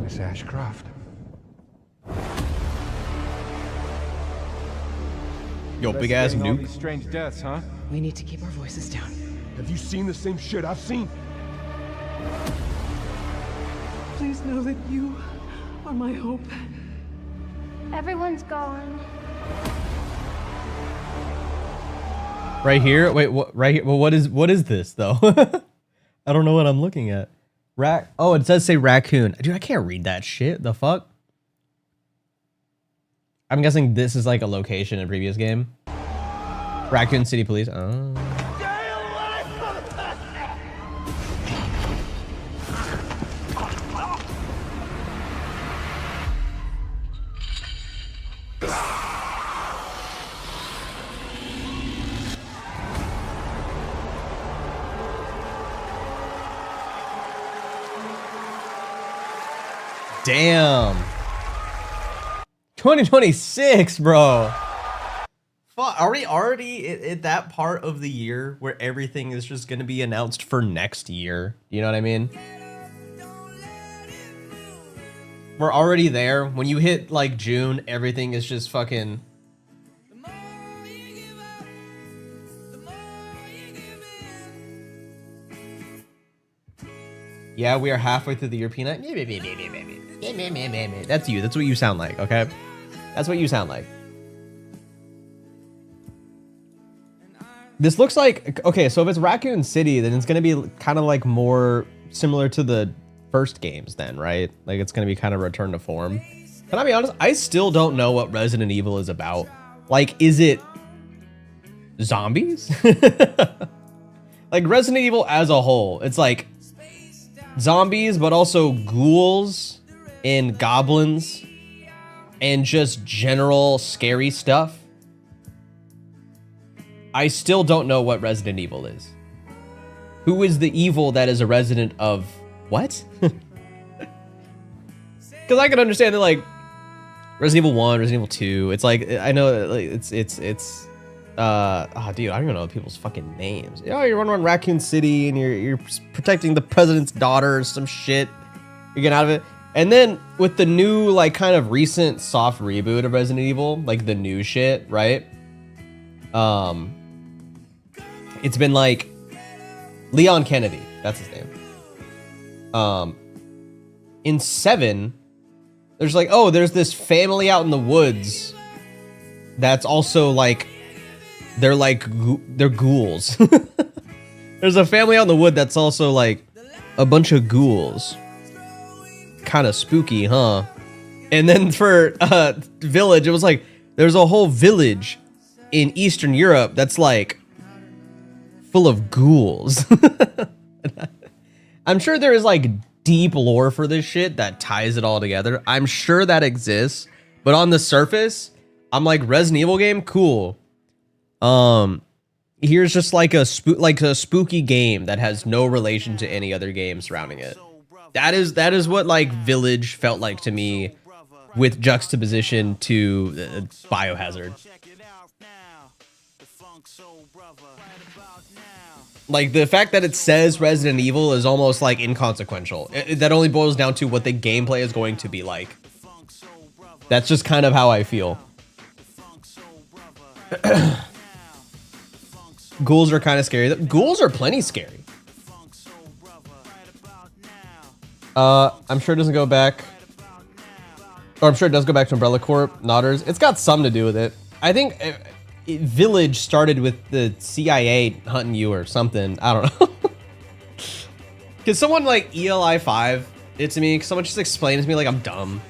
Miss Ashcroft. Yo, big ass All nuke. these strange deaths, huh? We need to keep our voices down. Have you seen the same shit I've seen? Please know that you are my hope. Everyone's gone. Right here? Wait, what? Right here? Well, what is this though? I don't know what I'm looking at. Oh, it does say raccoon. Dude, I can't read that shit. The fuck? I'm guessing this is like a location in a previous game. Raccoon City Police. Oh. Damn. 2026, bro. Fuck, are we already at that part of the year where everything is just gonna be announced for next year? You know what I mean? We're already there. When you hit like June, everything is just fucking... Yeah, we are halfway through the European night. That's you. That's what you sound like, okay? That's what you sound like. This looks like, okay, so if it's Raccoon City, then it's going to be kind of like more similar to the first games then, right? Like it's going to be kind of return to form. Can I be honest? I still don't know what Resident Evil is about. Like, is it zombies? Like Resident Evil as a whole, it's like zombies, but also ghouls and goblins and just general scary stuff. I still don't know what Resident Evil is. Who is the evil that is a resident of what? Because I can understand that, like, Resident Evil 1, Resident Evil 2, it's like, I know, like, it's oh, dude, I don't even know people's fucking names. You know, you're running around Raccoon City and you're protecting the president's daughter or some shit. You're getting out of it. And then with the new, like, kind of recent soft reboot of Resident Evil, like the new shit, right? It's been like Leon Kennedy, that's his name. In 7, there's like, oh, there's this family out in the woods that's also like, they're ghouls. There's a family out in the wood that's also like a bunch of ghouls. Kind of spooky, huh? And then for village, it was like there's a whole village in Eastern Europe that's like full of ghouls. I'm sure there is like deep lore for this shit that ties it all together. I'm sure that exists, but on the surface, I'm like, Resident Evil game, cool. Here's just like a spooky game that has no relation to any other game surrounding it. That is what like Village felt like to me, with juxtaposition to Biohazard. Like the fact that it says Resident Evil is almost like inconsequential. That only boils down to what the gameplay is going to be like. That's just kind of how I feel. Ghouls are kind of scary. Ghouls are plenty scary. I'm sure it doesn't go back. Or I'm sure it does go back to Umbrella Corp. Nodders. It's got something to do with it. I think Village started with the CIA hunting you or something. I don't know. Cause someone like ELI5 did to me. Cause someone just explained to me like I'm dumb.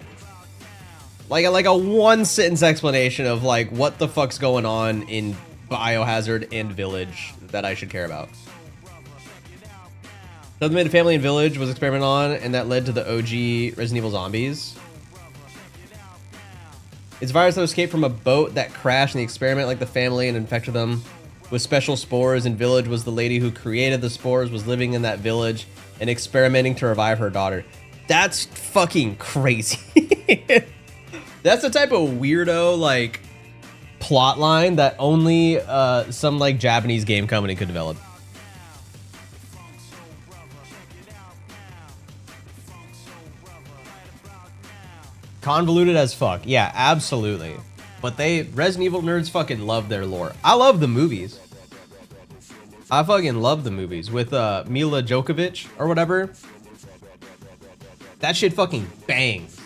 Like a one sentence explanation of like what the fuck's going on in Biohazard and Village that I should care about. So they made a family in Village was experimented on, and that led to the OG Resident Evil zombies. It's a virus that escaped from a boat that crashed in the experiment, like the family, and infected them with special spores. In Village was the lady who created the spores, was living in that village and experimenting to revive her daughter. That's fucking crazy. That's the type of weirdo like plot line that only some like Japanese game company could develop. Convoluted as fuck. Yeah, absolutely. But Resident Evil nerds fucking love their lore. I love the movies. I fucking love the movies with Mila Djokovic or whatever. That shit fucking bangs.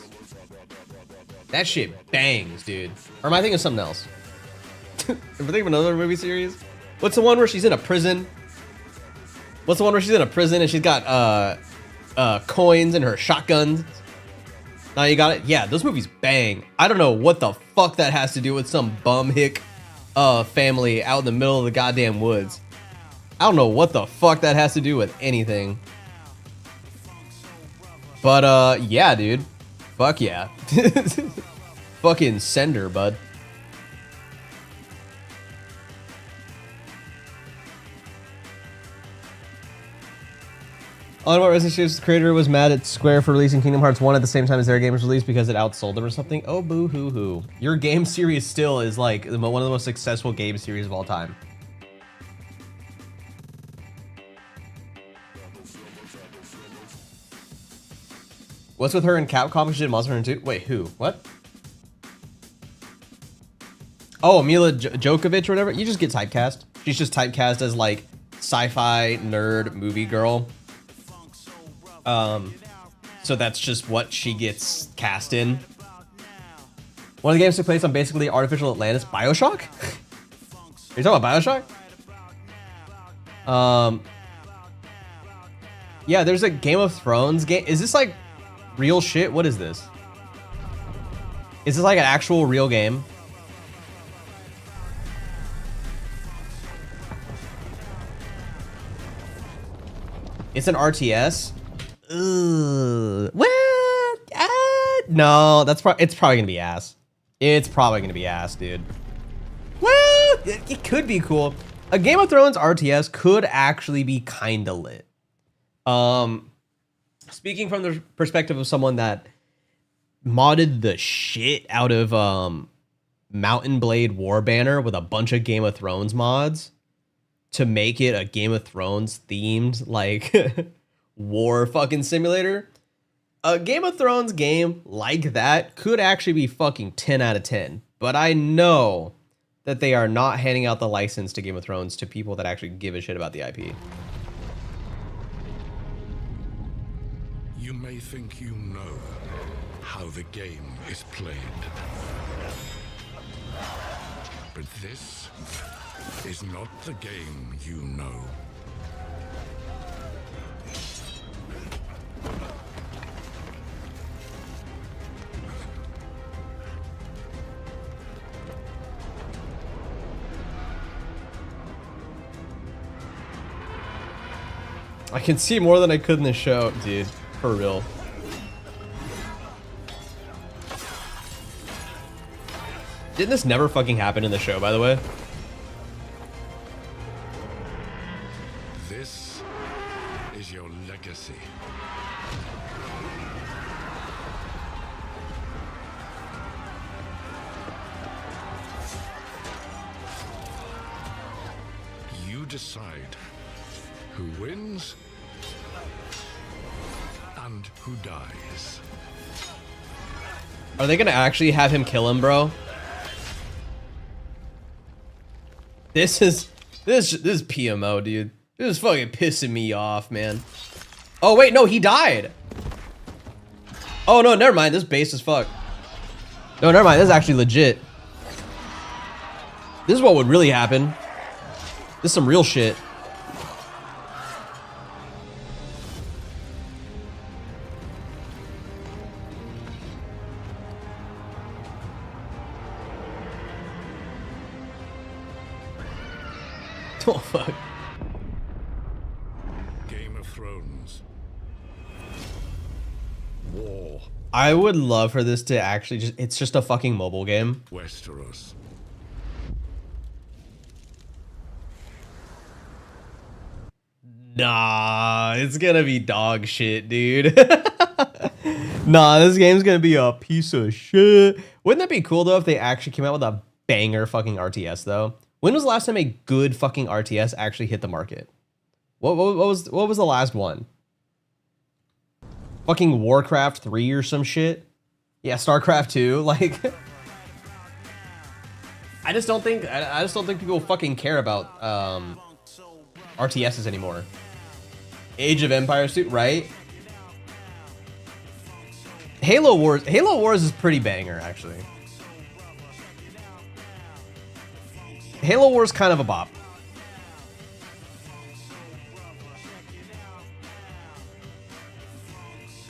That shit bangs, dude. Or am I thinking of something else? Am I thinking of another movie series? What's the one where she's in a prison? What's the one where she's in a prison and she's got coins and her shotguns? Now you got it? Yeah, those movies bang. I don't know what the fuck that has to do with some bum hick family out in the middle of the goddamn woods. I don't know what the fuck that has to do with anything. But yeah, dude. Fuck yeah. Fucking send her, bud. On what Resident Evil's creator was mad at Square for releasing Kingdom Hearts 1 at the same time as their game was released because it outsold them or something. Oh, boo hoo hoo. Your game series still is like one of the most successful game series of all time. What's with her in Capcom? She did Monster Hunter 2? Wait, who? What? Oh, Mila Djokovic or whatever? You just get typecast. She's just typecast as like sci-fi nerd movie girl. So that's just what she gets cast in. One of the games took place on basically artificial Atlantis. BioShock? Are you talking about BioShock? Yeah, there's a Game of Thrones game. Is this like real shit? What is this? Is this like an actual real game? It's an RTS. Well, no, it's probably gonna be ass. It's probably gonna be ass, dude. Well, it could be cool. A Game of Thrones RTS could actually be kinda lit. Speaking from the perspective of someone that modded the shit out of Mountain Blade War Banner with a bunch of Game of Thrones mods to make it a Game of Thrones themed like war fucking simulator. A Game of Thrones game like that could actually be fucking 10 out of 10. But I know that they are not handing out the license to Game of Thrones to people that actually give a shit about the IP. You may think you know how the game is played. But this is not the game you know. I can see more than I could in the show, dude. For real. Didn't this never fucking happen in the show, by the way? This is your legacy. You decide who wins and who dies. Are they gonna actually have him kill him, bro? This is PMO, dude. This is fucking pissing me off, man. Oh wait, no, he died. Oh no, never mind. This base is fucked. No, never mind. This is actually legit. This is what would really happen. This is some real shit. Oh fuck. Game of Thrones. War. I would love for this to actually it's just a fucking mobile game. Westeros. Nah, it's gonna be dog shit, dude. Nah, this game's gonna be a piece of shit. Wouldn't that be cool though if they actually came out with a banger fucking RTS though? When was the last time a good fucking RTS actually hit the market? What was the last one? Fucking Warcraft 3 or some shit? Yeah, StarCraft 2. Like, I just don't think people fucking care about RTSs anymore. Age of Empires 2, right? Halo Wars is pretty banger actually. Halo Wars kind of a bop.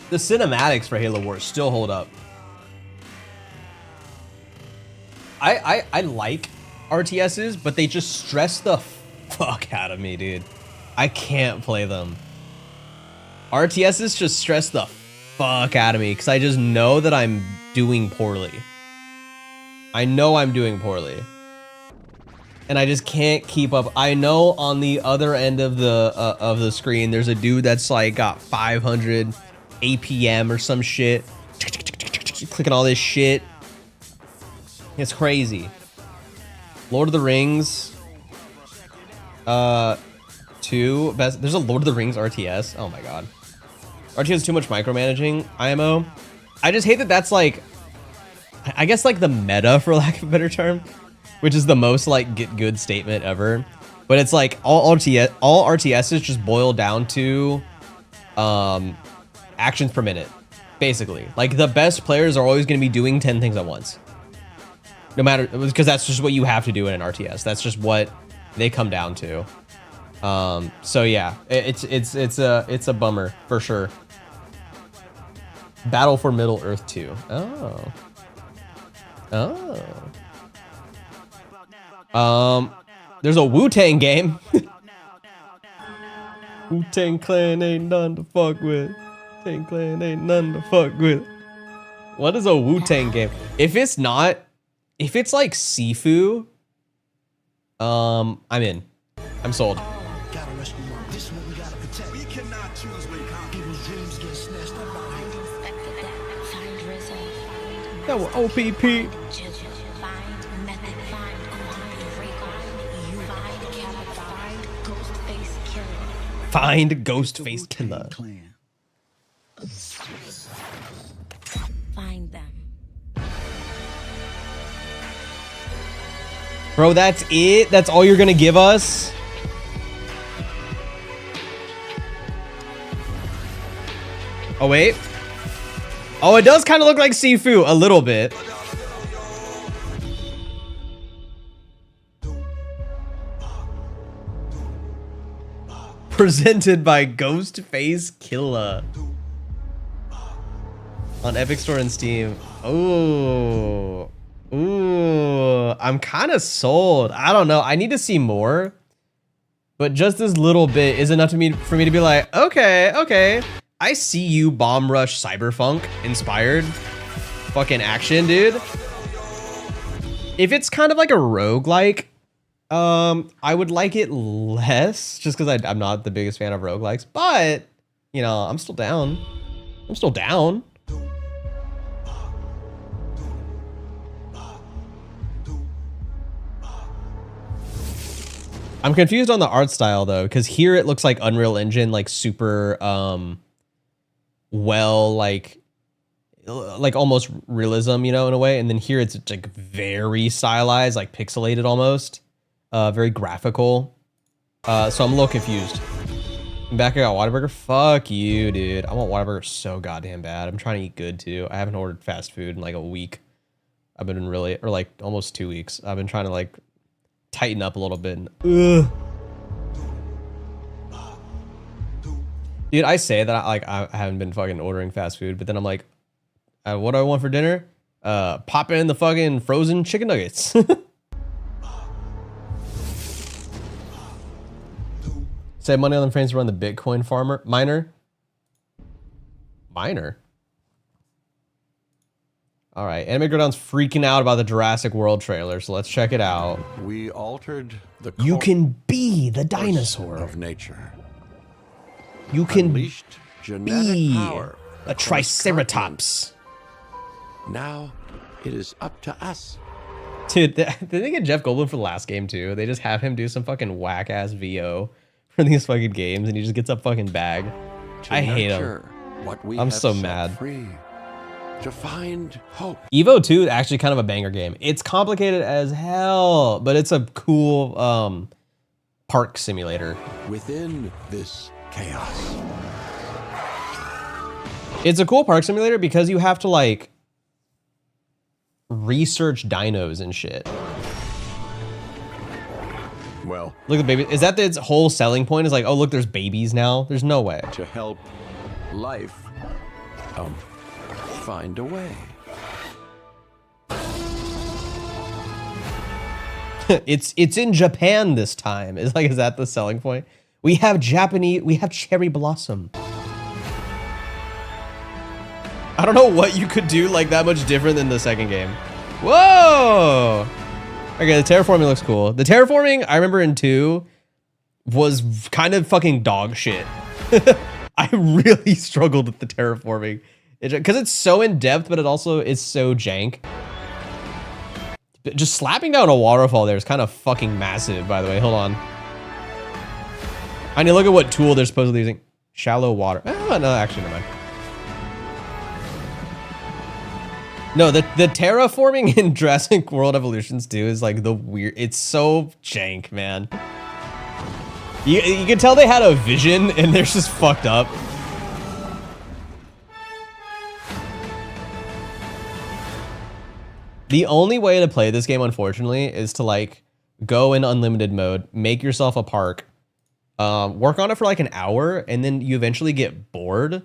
The cinematics for Halo Wars still hold up. I like RTSs, but they just stress the fuck out of me, dude. I can't play them. RTSs just stress the fuck out of me because I just know that I'm doing poorly. I know I'm doing poorly. And I just can't keep up. I know on the other end of the screen, there's a dude that's like got 500 APM or some shit. Clicking all this shit. It's crazy. Lord of the Rings 2 best. There's a Lord of the Rings RTS. Oh my god. RTS is too much micromanaging IMO. I just hate that that's like, I guess like the meta for lack of a better term, which is the most like get good statement ever. But it's like all RTSs just boil down to actions per minute, basically. Like the best players are always going to be doing 10 things at once. No matter, because that's just what you have to do in an RTS. That's just what they come down to. So yeah, it's a bummer for sure. Battle for Middle Earth 2. There's a Wu-Tang game. Wu-Tang Clan ain't none to fuck with. Wu-Tang Clan ain't none to fuck with. What is a Wu-Tang game? If it's like Sifu, I'm in. I'm sold. That was OPP. Find Ghostface Killer. Find them. Bro, that's it? That's all you're gonna give us? Oh, wait. Oh, it does kind of look like Sifu a little bit. Presented by Ghostface Killer on Epic Store and Steam. Ooh. Ooh. I'm kind of sold. I don't know. I need to see more. But just this little bit is enough for me to be like, okay. I see you, Bomb Rush Cyberpunk inspired fucking action, dude. If it's kind of like a roguelike, I would like it less just because I'm not the biggest fan of roguelikes, but you know, I'm still down. I'm still down. I'm confused on the art style though, because here it looks like Unreal Engine, like super, well, like almost realism, you know, in a way. And then here it's like very stylized, like pixelated almost, very graphical. So I'm a little confused. Back I got Whataburger. Fuck you, dude. I want Whataburger so goddamn bad. I'm trying to eat good too. I haven't ordered fast food in like a week. I've been really, or like almost 2 weeks. I've been trying to like tighten up a little bit. And, dude, I say that I haven't been fucking ordering fast food, but then I'm like, what do I want for dinner? Pop in the fucking frozen chicken nuggets. Save money on the frames to run the Bitcoin farmer miner. All right, Anime Girldown's freaking out about the Jurassic World trailer, so let's check it out. We altered the You can be the dinosaur of nature. You can Unleashed genetic be power a Triceratops. Now it is up to us. Dude, did they get Jeff Goldblum for the last game too? They just have him do some fucking whack ass VO for these fucking games, and he just gets a fucking bag. I hate him. I'm so mad. Free to find hope. Evo 2 is actually kind of a banger game. It's complicated as hell, but it's a cool park simulator. Within this chaos, it's a cool park simulator because you have to like research dinos and shit. Well, look at the baby. Is that its whole selling point? Is like, oh look, there's babies now. There's no way. To help life find a way. it's in Japan this time. Is that the selling point? We have cherry blossom. I don't know what you could do like that much different than the second game. Whoa! Okay, the terraforming looks cool. The terraforming, I remember in 2, was kind of fucking dog shit. I really struggled with the terraforming. Because it's so in-depth, but it also is so jank. Just slapping down a waterfall there is kind of fucking massive, by the way. Hold on. I need to look at what tool they're supposedly using. Shallow water. Oh, no, actually, never mind. No, the terraforming in Jurassic World Evolutions 2 is like the weird. It's so jank, man. You can tell they had a vision and they're just fucked up. The only way to play this game, unfortunately, is to like go in unlimited mode, make yourself a park, work on it for like an hour, and then you eventually get bored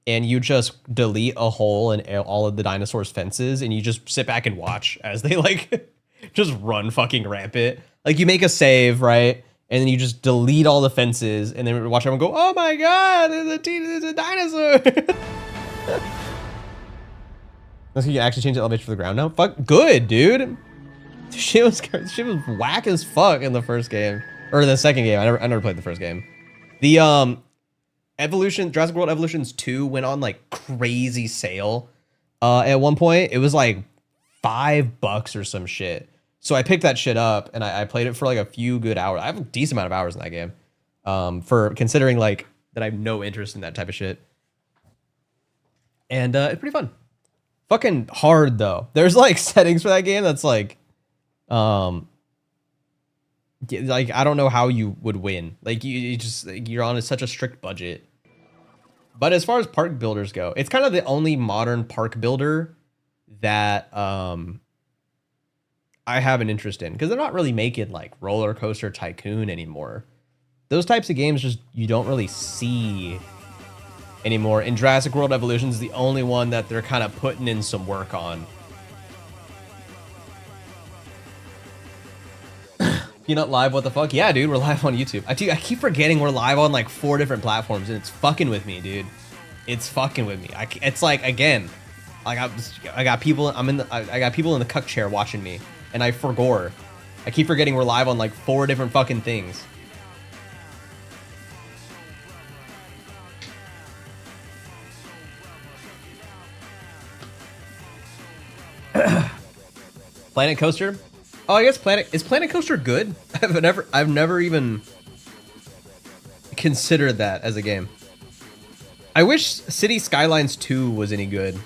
and you just delete a hole in all of the dinosaurs' fences and you just sit back and watch as they like just run fucking rampant. Like you make a save, right? And then you just delete all the fences and then watch everyone go, oh my God, there's a dinosaur. You can actually change the elevation for the ground now? Fuck, good, dude. Shit was whack as fuck in the first game. Or the second game. I never played the first game. The Jurassic World Evolutions 2 went on like crazy sale. At one point, it was like $5 or some shit. So I picked that shit up and I played it for like a few good hours. I have a decent amount of hours in that game. For considering like that I have no interest in that type of shit. And it's pretty fun. Fucking hard though. There's like settings for that game that's like I don't know how you would win. Like you just you're on such a strict budget. But as far as park builders go, it's kind of the only modern park builder that I have an interest in, because they're not really making like Roller Coaster Tycoon anymore. Those types of games just you don't really see anymore. And Jurassic World Evolution is the only one that they're kind of putting in some work on. Peanut live, what the fuck? Yeah, dude, we're live on YouTube. I keep forgetting we're live on like 4 different platforms, and it's fucking with me, dude. It's fucking with me. It's like, again, like I got people. I got people in the cuck chair watching me, and I forgot. I keep forgetting we're live on like 4 different fucking things. Planet Coaster? Oh, I guess is Planet Coaster good? I've never even considered that as a game. I wish City Skylines 2 was any good.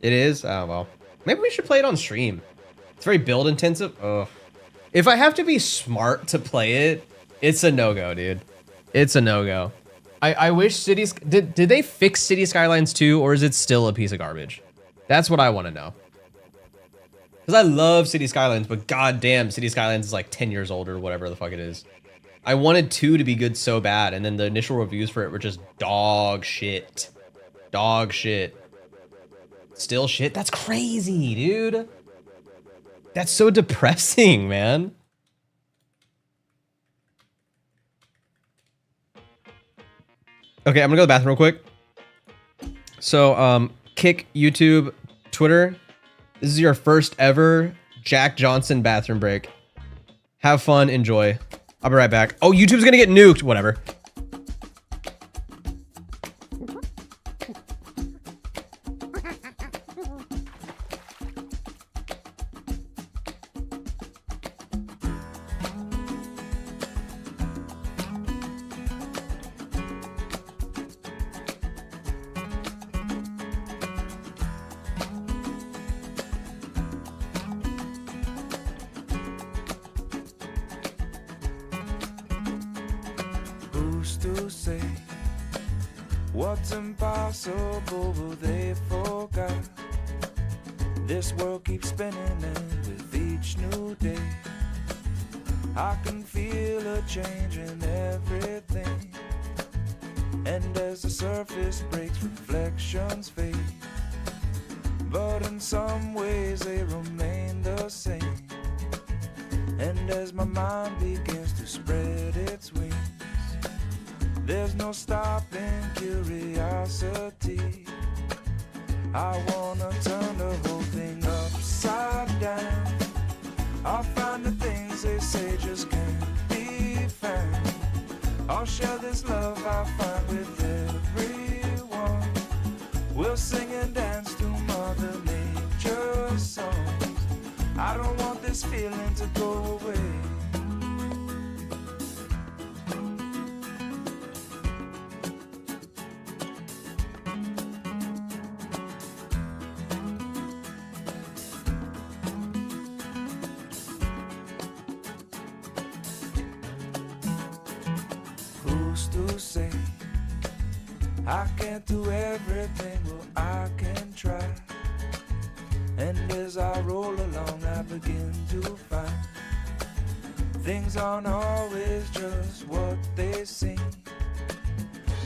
It is? Oh, well. Maybe we should play it on stream. It's very build intensive. Ugh. If I have to be smart to play it, it's a no-go, dude. It's a no-go. I wish Cities... Did they fix City Skylines 2, or is it still a piece of garbage? That's what I want to know. Because I love City Skylines, but goddamn, City Skylines is like 10 years old or whatever the fuck it is. I wanted 2 to be good so bad, and then the initial reviews for it were just dog shit. Dog shit. Still shit? That's crazy, dude. That's so depressing, man. Okay, I'm gonna go to the bathroom real quick. So, Kick, YouTube, Twitter. This is your first ever Jack Johnson bathroom break. Have fun, enjoy. I'll be right back. Oh, YouTube's gonna get nuked. Whatever. Who's to say what's impossible will they forgot? This world keeps spinning and with each new day I can feel a change in everything. And as the surface breaks, reflections fade, but in some ways they remain the same. And as my mind begins to spread its wings, there's no stopping curiosity. I wanna turn the whole thing upside down. I'll find the things they say just can't be found. I'll share this love I find with everyone. We'll sing and dance to Mother Nature's songs. I don't want this feeling to go away. Who's to say I can't do everything? Well, I can try. as I roll along, I begin to find things aren't always just what they seem.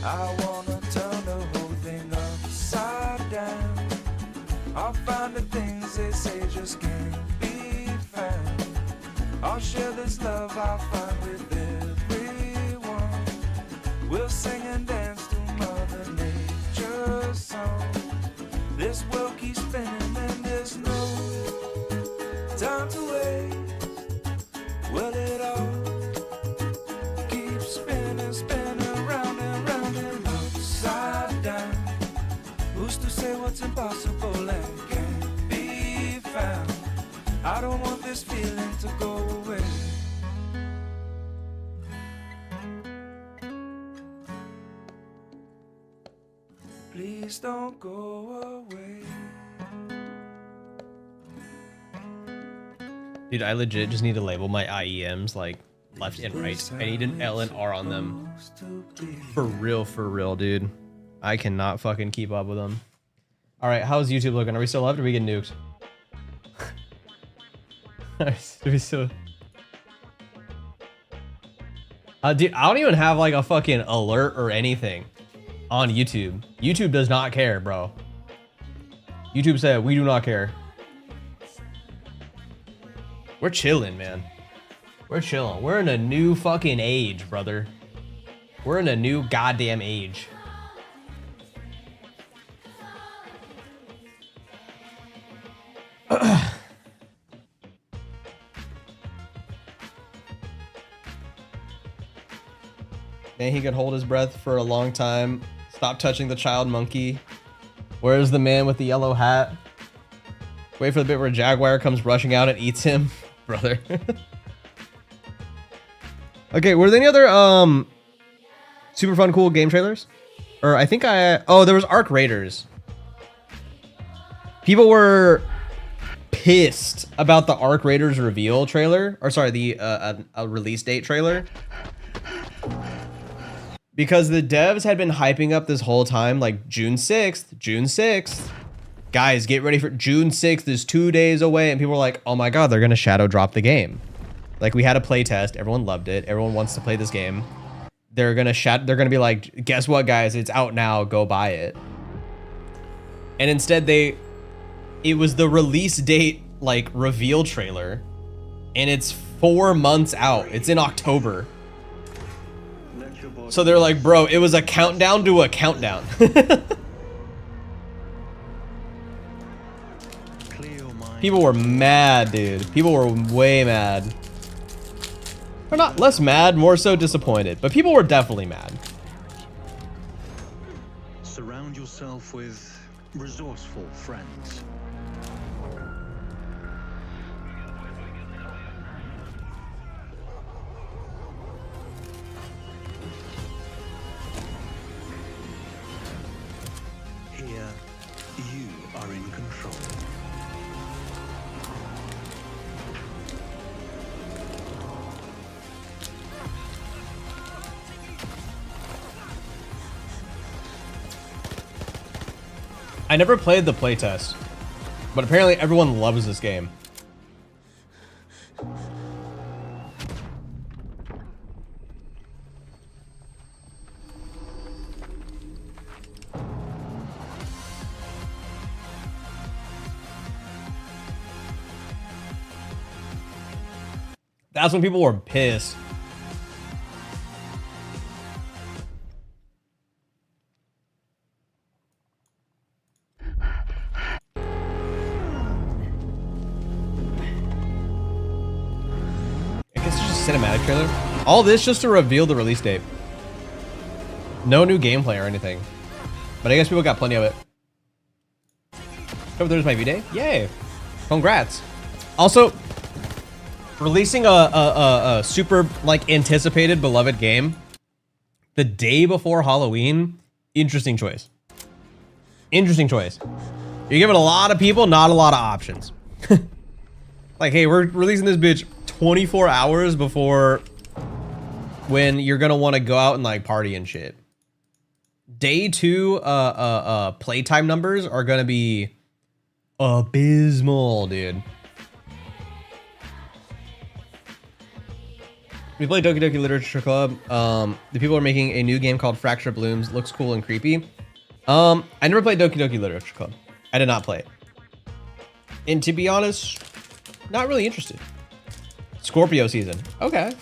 I wanna turn the whole thing upside down. I'll find the things they say just can't be found. I'll share this love I find with everyone. We'll sing and dance to Mother Nature's song. This world keeps spinning and there's no time to waste. Well, it all keeps spinning, spinning round and round and upside down. Who's to say what's impossible and can't be found? I don't want this feeling to go away. Please don't go away. Dude, I legit just need to label my IEMs like left and right. I need an L and R on them. For real, dude. I cannot fucking keep up with them. All right, how's YouTube looking? Are we still up or are we getting nuked? Do we still... dude, I don't even have like a fucking alert or anything on YouTube. YouTube does not care, bro. YouTube said, we do not care. We're chilling, man. We're chilling. We're in a new fucking age, brother. We're in a new goddamn age. Man, he could hold his breath for a long time. Stop touching the child monkey. Where's the man with the yellow hat? Wait for the bit where Jaguar comes rushing out and eats him. Brother. Okay, were there any other super fun cool game trailers? Or I think oh, there was Arc Raiders. People were pissed about the Arc Raiders reveal trailer, or sorry, the a release date trailer. Because the devs had been hyping up this whole time, like June 6th, June 6th. Guys, get ready for June 6th is 2 days away. And people were like, oh my God, they're going to shadow drop the game. Like we had a play test. Everyone loved it. Everyone wants to play this game. They're going to be like, guess what, guys? It's out now. Go buy it. And instead it was the release date, like reveal trailer. And it's 4 months out. It's in October. So they're like, bro, it was a countdown to a countdown. People were mad, dude. People were way mad. Or not less mad, more so disappointed. But people were definitely mad. Surround yourself with resourceful friends. Here, you are in control. I never played the playtest, but apparently everyone loves this game. That's when people were pissed. Cinematic trailer. All this just to reveal the release date. No new gameplay or anything. But I guess people got plenty of it. Oh, there's my V-Day. Yay. Congrats. Also, releasing a super like anticipated beloved game the day before Halloween. Interesting choice. Interesting choice. You're giving a lot of people not a lot of options. Like, hey, we're releasing this bitch 24 hours before when you're gonna want to go out and like party and shit. Day 2 playtime numbers are gonna be abysmal, dude. We played Doki Doki Literature Club. The people are making a new game called Fracture Blooms. Looks cool and creepy. I never played Doki Doki Literature Club. I did not play it. And to be honest, not really interested. Scorpio season. Okay.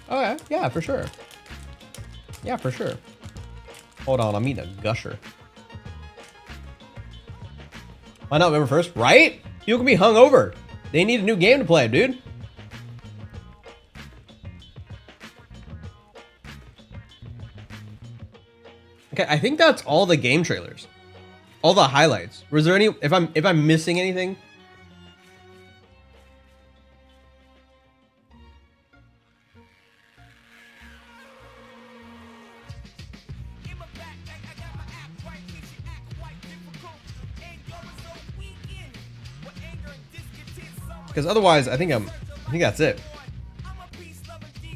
Okay, yeah, for sure. Yeah, for sure. Hold on, I'm eating a gusher. Why not November 1st? Right? People can be hungover. They need a new game to play, dude. Okay, I think that's all the game trailers. All the highlights. Was there any, if I'm missing anything? Because otherwise, I think that's it.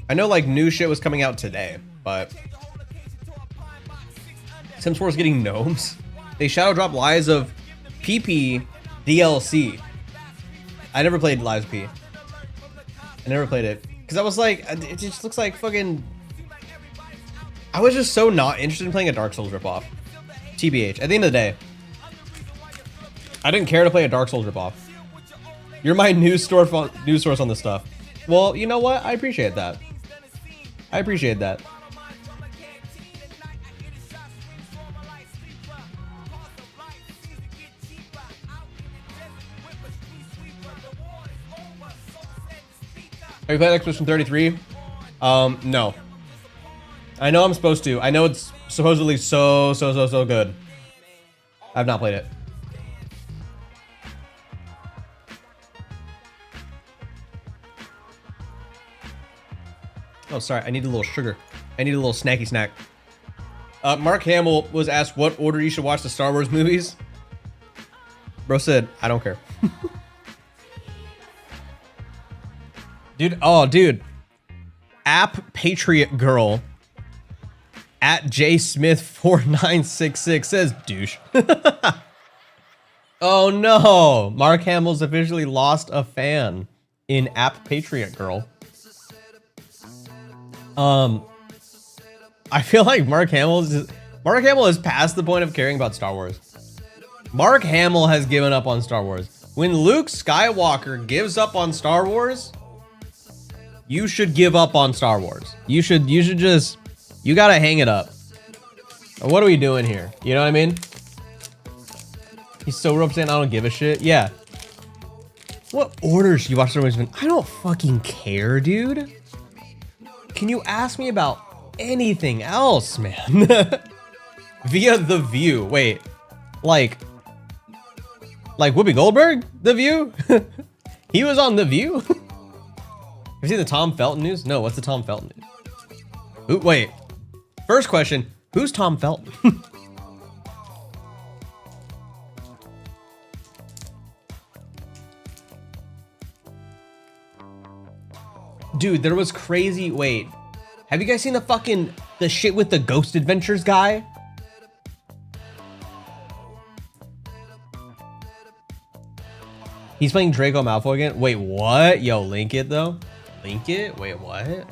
I know like new shit was coming out today, but Sims 4 is getting gnomes. They shadow drop Lies of PP DLC. I never played Lies of P. I never played it because I was like, it just looks like fucking. I was just so not interested in playing a Dark Souls ripoff. TBH. At the end of the day, I didn't care to play a Dark Souls ripoff. You're my news source on this stuff. Well, you know what? I appreciate that. I appreciate that. Have you played Expedition 33? No. I know I'm supposed to. I know it's supposedly so good. I've not played it. Oh, sorry. I need a little sugar. I need a little snacky snack. Mark Hamill was asked what order you should watch the Star Wars movies. Bro said, I don't care. Dude, oh, dude. App Patriot Girl at jsmith4966 says douche. Oh no. Mark Hamill's officially lost a fan in App Patriot Girl. I feel like Mark Hamill is past the point of caring about Star Wars. Mark Hamill has given up on Star Wars. When Luke Skywalker gives up on Star Wars, you should give up on Star Wars. You should just, you gotta hang it up. What are we doing here? You know what I mean? He's so saying I don't give a shit. Yeah. What order should you watch Star Wars in? I don't fucking care, dude. Can you ask me about anything else, man? Via The View. Wait, like Whoopi Goldberg? The View? He was on The View? Have you seen the Tom Felton news? No, what's the Tom Felton news? Ooh, wait. First question, who's Tom Felton? Dude, there was crazy. Wait, have you guys seen the shit with the Ghost Adventures guy? He's playing Draco Malfoy again. Wait, what? Yo, link it though. Link it? Wait, what?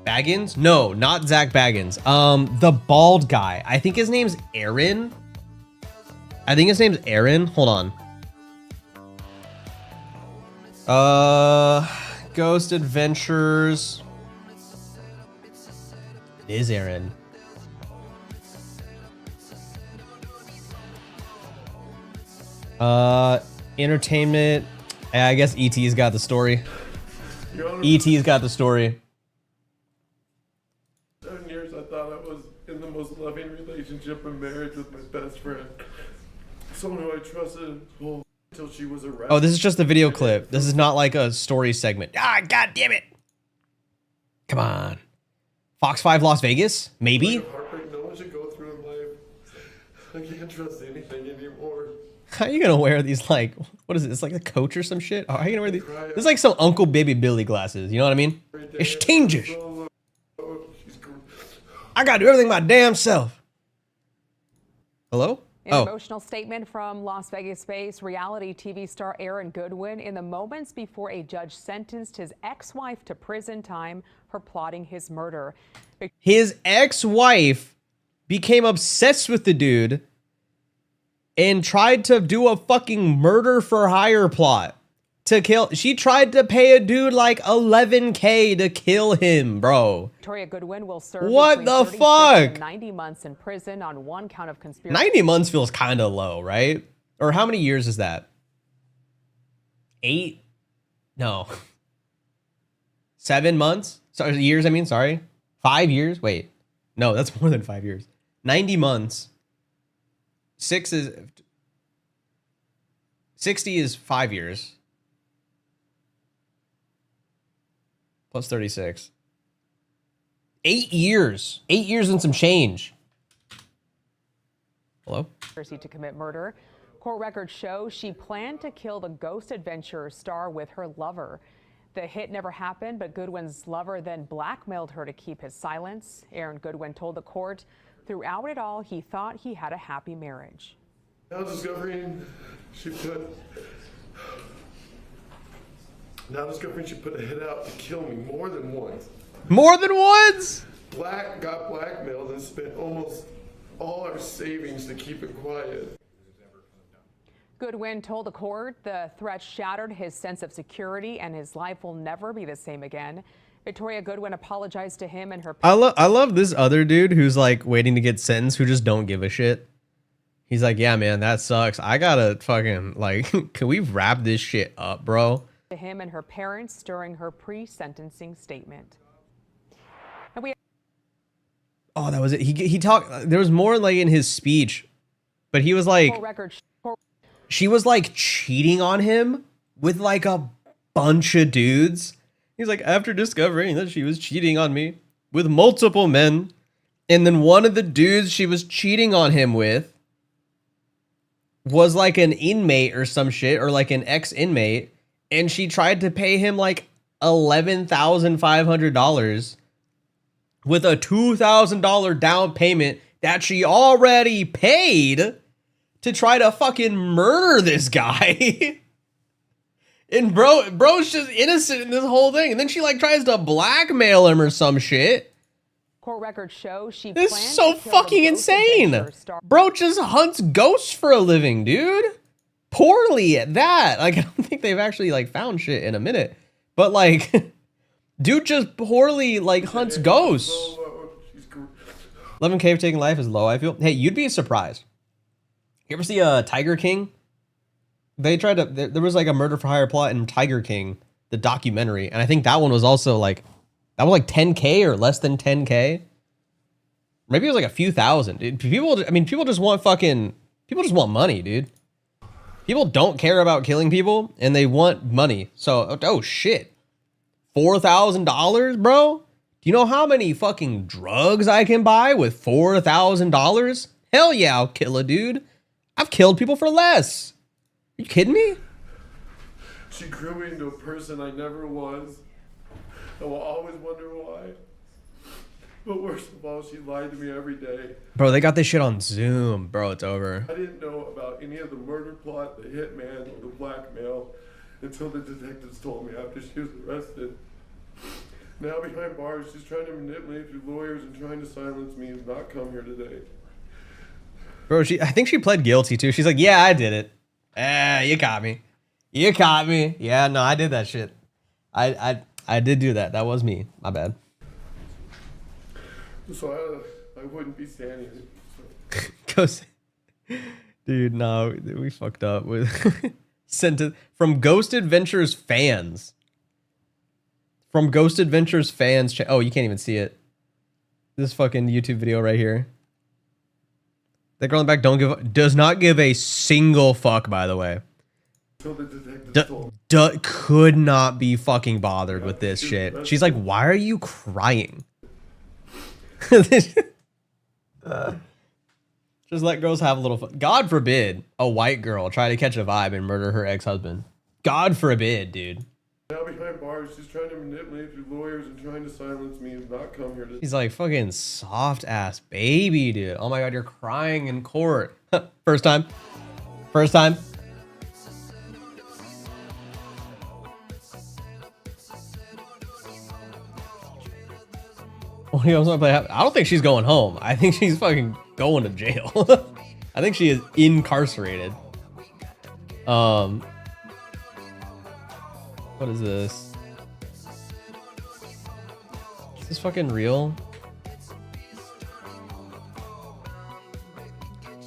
Baggins? No, not Zach Baggins. The bald guy. I think his name's Aaron. Hold on. Ghost Adventures. It is Aaron. Entertainment. I guess ET's got the story. ET's got the story. 7 years I thought I was in the most loving relationship and marriage with my best friend. Someone who I trusted until she was arrested. Oh, this is just a video clip. This is not like a story segment. Ah, god damn it. Come on. Fox 5 Las Vegas? Maybe? Heartbreak no one should go through in life. I can't trust anything anymore. How are you gonna wear these, like, what is it? It's like a coach or some shit? How are you gonna wear these? This is like some Uncle Baby Billy glasses. You know what I mean? It's changes. I gotta do everything my damn self. Hello? An emotional statement from Las Vegas-based reality TV star Aaron Goodwin in the moments before a judge sentenced his ex-wife to prison time for plotting his murder. His ex-wife became obsessed with the dude and tried to do a fucking murder for hire plot to kill. She tried to pay a dude like $11K to kill him, bro. Victoria Goodwin will serve what the fuck? And 90 months in prison on one count of conspiracy. 90 months feels kind of low, right? Or how many years is that? 8? No. 7 months? Sorry, years, I mean, sorry. 5 years? Wait. No, that's more than 5 years. 90 months. 60 is 5 years. Plus 36. 8 years. 8 years and some change. Hello? To commit murder. Court records show she planned to kill the Ghost Adventure star with her lover. The hit never happened, but Goodwin's lover then blackmailed her to keep his silence. Aaron Goodwin told the court throughout it all he thought he had a happy marriage. Now discovering she put a hit out to kill me more than once. More than once? Got blackmailed and spent almost all our savings to keep it quiet. Goodwin told the court the threat shattered his sense of security and his life will never be the same again. Victoria Goodwin apologized to him and her. I love this other dude who's like waiting to get sentenced who just don't give a shit. He's like, yeah, man, that sucks. I gotta fucking like, can we wrap this shit up, bro? To him and her parents during her pre-sentencing statement. And oh, that was it. He talked. There was more like in his speech, but he was like, she was like cheating on him with like a bunch of dudes. He's like, after discovering that she was cheating on me with multiple men, and then one of the dudes she was cheating on him with was like an inmate or some shit, or like an ex-inmate, and she tried to pay him like $11,500 with a $2,000 down payment that she already paid to try to fucking murder this guy. And bro's just innocent in this whole thing. And then she like tries to blackmail him or some shit. Court records show she This is so fucking insane. Bro just hunts ghosts for a living, dude. Poorly at that. Like, I don't think they've actually like found shit in a minute. But like, dude just poorly like hunts ghosts. 11K for taking life is low, I feel. Hey, you'd be surprised. You ever see Tiger King? They tried to, there was like a murder for hire plot in Tiger King, the documentary. And I think that one was also like, that was like 10K or less than 10K. Maybe it was like a few thousand. People just want money, dude. People don't care about killing people and they want money. So, oh shit. $4,000, bro? Do you know how many fucking drugs I can buy with $4,000? Hell yeah, I'll kill a dude. I've killed people for less. Are you kidding me? She grew me into a person I never was. I will always wonder why. But worst of all, she lied to me every day. Bro, they got this shit on Zoom. Bro, it's over. I didn't know about any of the murder plot, the hitman, or the blackmail until the detectives told me after she was arrested. Now behind bars, she's trying to manipulate through lawyers and trying to silence me and not come here today. Bro, I think she pled guilty too. She's like, yeah, I did it. You caught me. You caught me. Yeah, no, I did that shit. I did do that. That was me. My bad. So I wouldn't be standing here. Ghost. Dude, no, we fucked up with sent it from Ghost Adventures fans. From Ghost Adventures fans. Oh, you can't even see it. This fucking YouTube video right here. That girl in the back does not give a single fuck, by the way. Could not be fucking bothered with this shit. She's like, why are you crying? Just let girls have a little fun. God forbid a white girl try to catch a vibe and murder her ex-husband. God forbid, dude. Now behind bars, she's trying to manipulate through lawyers and trying to silence me and not come here today. He's like fucking soft ass baby, dude. Oh my god, you're crying in court. First time. First time. What do you want to play? I don't think she's going home. I think she's fucking going to jail. I think she is incarcerated. What is this? Is this fucking real?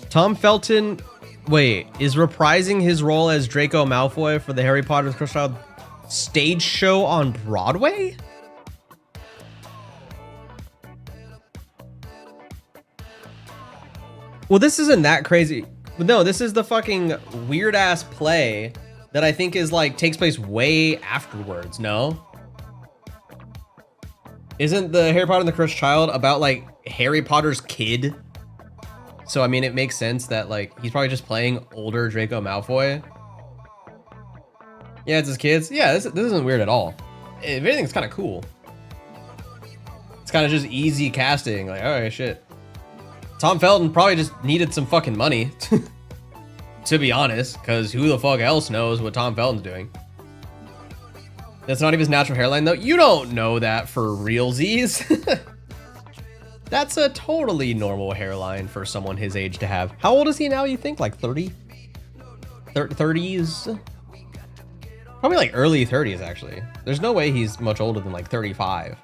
Tom Felton, wait, is reprising his role as Draco Malfoy for the Harry Potter Cursed Child stage show on Broadway? Well, this isn't that crazy. But no, this is the fucking weird ass play that I think is like takes place way afterwards, no? Isn't the Harry Potter and the Cursed Child about like Harry Potter's kid? So I mean it makes sense that like he's probably just playing older Draco Malfoy. Yeah, it's his kids. Yeah, this isn't weird at all. If anything, it's kind of cool. It's kind of just easy casting. Like, all right, shit. Tom Felton probably just needed some fucking money, to be honest, because who the fuck else knows what Tom Felton's doing? That's not even his natural hairline, though. You don't know that for realsies. That's a totally normal hairline for someone his age to have. How old is he now, you think? Like 30? 30s? Probably like early 30s, actually. There's no way he's much older than like 35.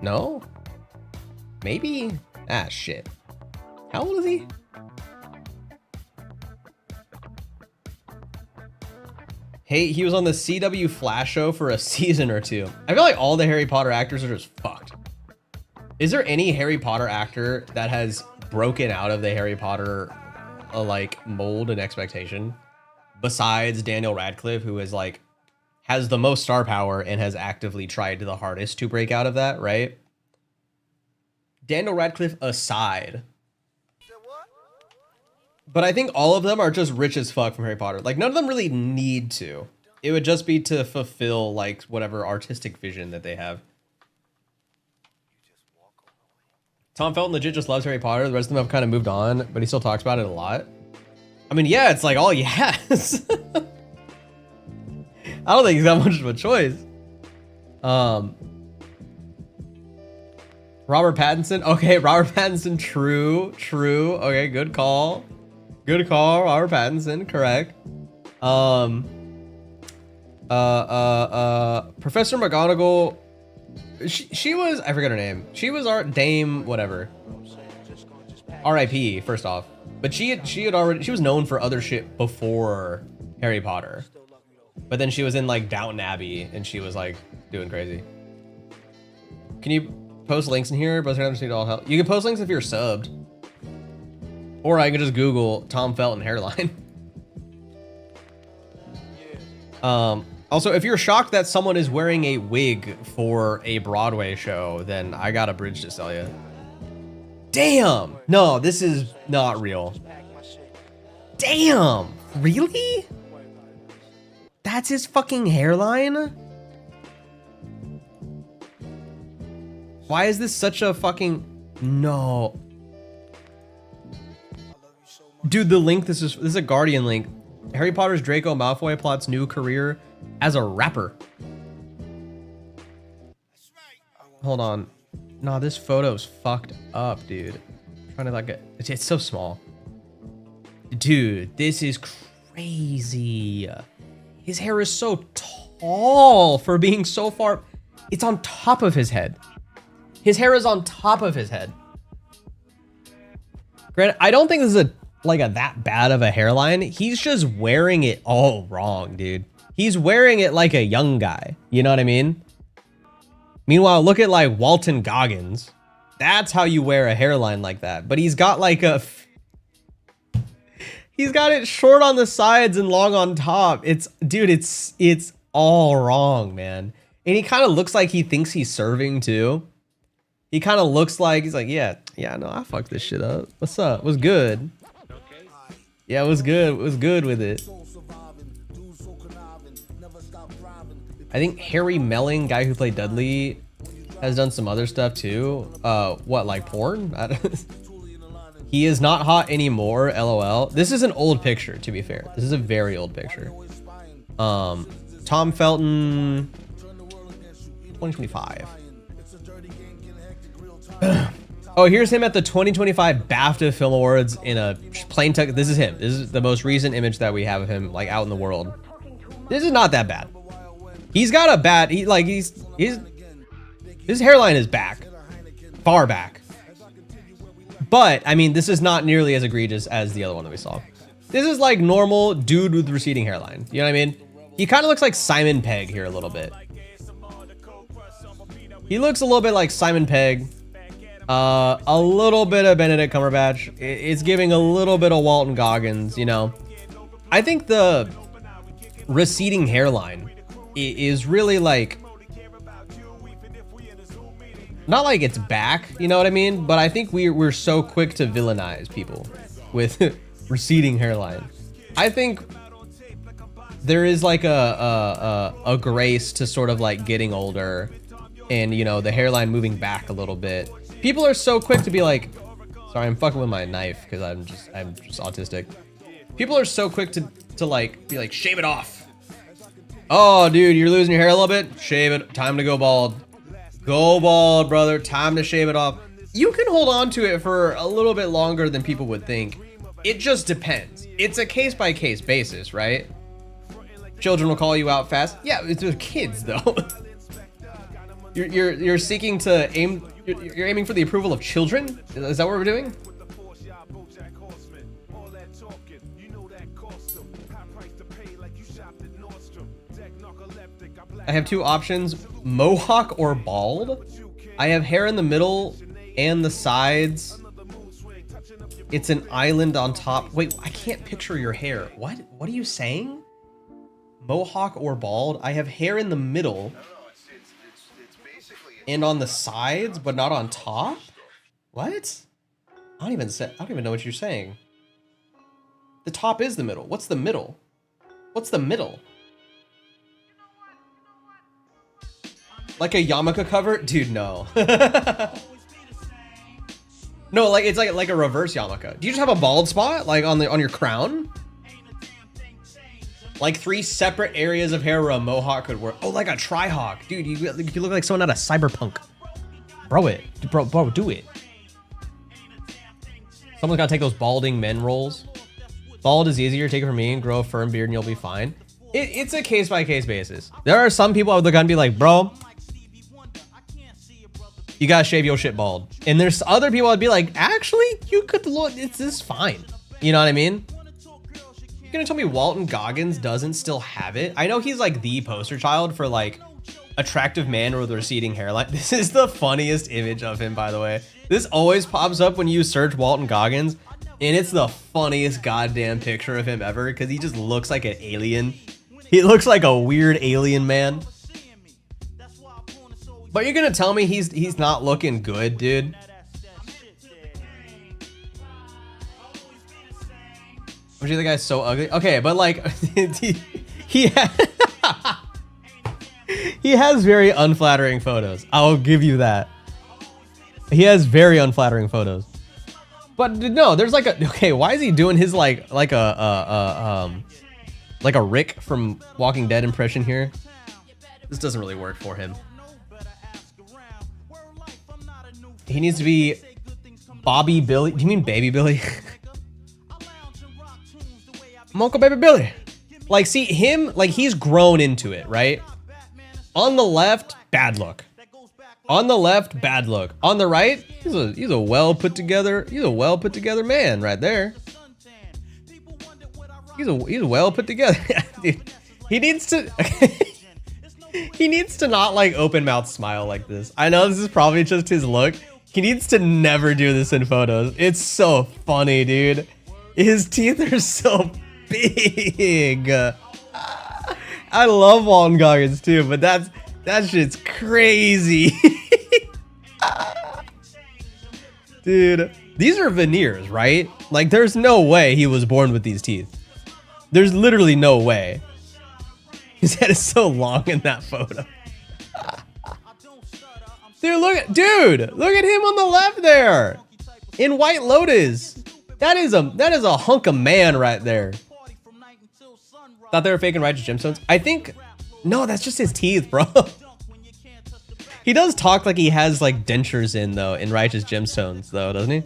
No? Maybe? Ah, shit. How old is he? Hey, he was on the CW Flash show for a season or two. I feel like all the Harry Potter actors are just fucked. Is there any Harry Potter actor that has broken out of the Harry Potter like mold and expectation besides Daniel Radcliffe, who is like has the most star power and has actively tried the hardest to break out of that, right? Daniel Radcliffe aside. But I think all of them are just rich as fuck from Harry Potter. Like, none of them really need to. It would just be to fulfill, like, whatever artistic vision that they have. Tom Felton legit just loves Harry Potter. The rest of them have kind of moved on, but he still talks about it a lot. I mean, yeah, it's like all he has. I don't think he's got much of a choice. Robert Pattinson. Okay, Robert Pattinson. True. Okay, good call. Good call, Robert Pattinson. Correct. Professor McGonagall. She was, I forget her name. She was our Dame whatever. R.I.P. First off, but she was known for other shit before Harry Potter. But then she was in like Downton Abbey and she was like doing crazy. Can you post links in here? But I just need all help. You can post links if you're subbed. Or I can just Google Tom Felton hairline. Also, if you're shocked that someone is wearing a wig for a Broadway show, then I got a bridge to sell you. Damn! No, this is not real. Damn! Really? That's his fucking hairline? Why is this such a fucking... No. Dude, the link, this is a Guardian link. Harry Potter's Draco Malfoy plots new career as a rapper. Hold on. Nah, this photo's fucked up, dude. I'm trying to like it's so small. Dude, this is crazy. His hair is so tall for being so far. It's on top of his head. His hair is on top of his head. Granted, I don't think this is that bad of a hairline. He's just wearing it all wrong, dude. He's wearing it like a young guy. You know what I mean? Meanwhile, look at like Walton Goggins. That's how you wear a hairline like that. But he's got like he's got it short on the sides and long on top. Dude, it's all wrong, man. And he kind of looks like he thinks he's serving too. He kind of looks like he's like, yeah, no, I fucked this shit up. What's up? What's good? Yeah, it was good. It was good with it. I think Harry Melling, guy who played Dudley, has done some other stuff too. What, like porn? He is not hot anymore, LOL. This is an old picture, to be fair. This is a very old picture. Tom Felton, 2025. Oh, here's him at the 2025 BAFTA Film Awards in a plain tuck. This is him. This is the most recent image that we have of him, like, out in the world. This is not that bad. He's got a bad, his hairline is back, far back. But, I mean, this is not nearly as egregious as the other one that we saw. This is like normal dude with receding hairline. You know what I mean? He kind of looks like Simon Pegg here a little bit. He looks a little bit like Simon Pegg. A little bit of Benedict Cumberbatch. It's giving a little bit of Walton Goggins, you know. I think the receding hairline is really like, not like it's back, you know what I mean? But I think we're so quick to villainize people with receding hairline. I think there is like a grace to sort of like getting older and, you know, the hairline moving back a little bit. People are so quick to be like, sorry, I'm fucking with my knife because I'm just autistic. People are so quick to like be like, shave it off. Oh, dude, you're losing your hair a little bit? Shave it. Time to go bald. Go bald, brother. Time to shave it off. You can hold on to it for a little bit longer than people would think. It just depends. It's a case-by-case basis, right? Children will call you out fast. Yeah, it's with kids, though. You're seeking to aim. You're aiming for the approval of children? Is that what we're doing? I have two options, mohawk or bald. I have hair in the middle and the sides. It's an island on top. Wait, I can't picture your hair. What are you saying? Mohawk or bald? I have hair in the middle and on the sides, but not on top? What? I don't even know what you're saying. The top is the middle. What's the middle? What's the middle? Like a yarmulke cover? Dude, no. No, like it's like a reverse yarmulke. Do you just have a bald spot like on your crown? Like 3 separate areas of hair where a mohawk could work. Oh, like a tri-hawk. Dude, you look like someone out of Cyberpunk. Bro, do it. Someone's gotta take those balding men roles. Bald is easier, take it from me and grow a firm beard and you'll be fine. It's a case-by-case basis. There are some people I would look at and be like, bro, you gotta shave your shit bald. And there's other people I'd be like, actually, you could look, this is fine. You know what I mean? You're gonna tell me Walton Goggins doesn't still have it? I know he's like the poster child for like attractive man with receding hairline. This is the funniest image of him, by the way. This always pops up when you search Walton Goggins, and it's the funniest goddamn picture of him ever because he just looks like an alien. He looks like a weird alien man. But you're gonna tell me he's not looking good, dude? Don't you think the guy's so ugly? Okay, but like he has very unflattering photos. I'll give you that. He has very unflattering photos. But no, there's like a, okay, why is he doing his like a Rick from Walking Dead impression here? This doesn't really work for him. He needs to be Bobby Billy. Do you mean Baby Billy? I'm Uncle Baby Billy. Like, see him, like he's grown into it, right? On the left, bad look. On the left, bad look. On the right, he's a well put together man right there. He's well put together. Dude, he needs to not like open mouth smile like this. I know this is probably just his look. He needs to never do this in photos. It's so funny, dude. His teeth are so big. I love Walton Goggins too, but that shit's crazy. Dude, these are veneers, right? Like, there's no way he was born with these teeth. There's literally no way. His head is so long in that photo. Dude, look at him on the left there. In White Lotus. That is a hunk of man right there. Thought they were faking Righteous Gemstones. I think no, that's just his teeth, bro. He does talk like he has like dentures in though in Righteous Gemstones though, doesn't he?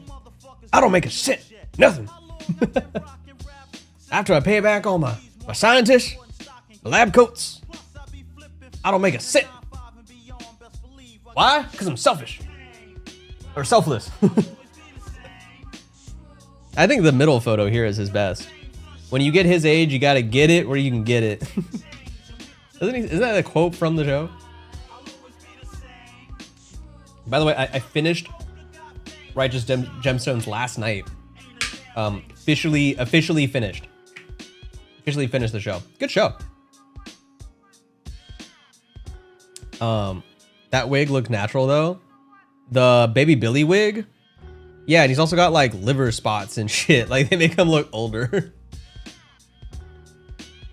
I don't make a shit, nothing. After I pay back all my scientists, my lab coats, I don't make a cent. Why? Because I'm selfish. Or selfless. I think the middle photo here is his best. When you get his age, you gotta get it where you can get it. Isn't that a quote from the show? By the way, I finished Righteous Gemstones last night. Officially finished. Officially finished the show. Good show. That wig looked natural though. The Baby Billy wig. Yeah, and he's also got like liver spots and shit. Like they make him look older.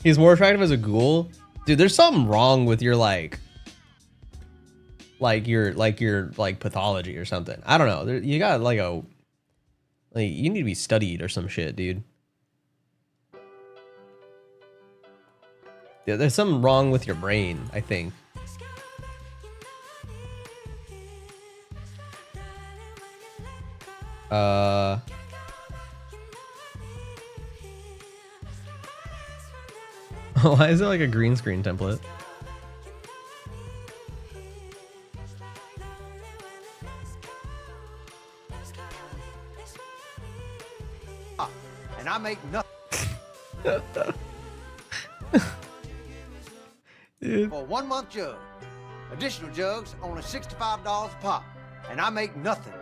He's more attractive as a ghoul. Dude, there's something wrong with your like pathology or something. I don't know. You got like you need to be studied or some shit, dude. Yeah, there's something wrong with your brain, I think. Why is it like a green screen template? And I make nothing. For 1 month jug. Additional jugs only $65 a pop. And I make nothing.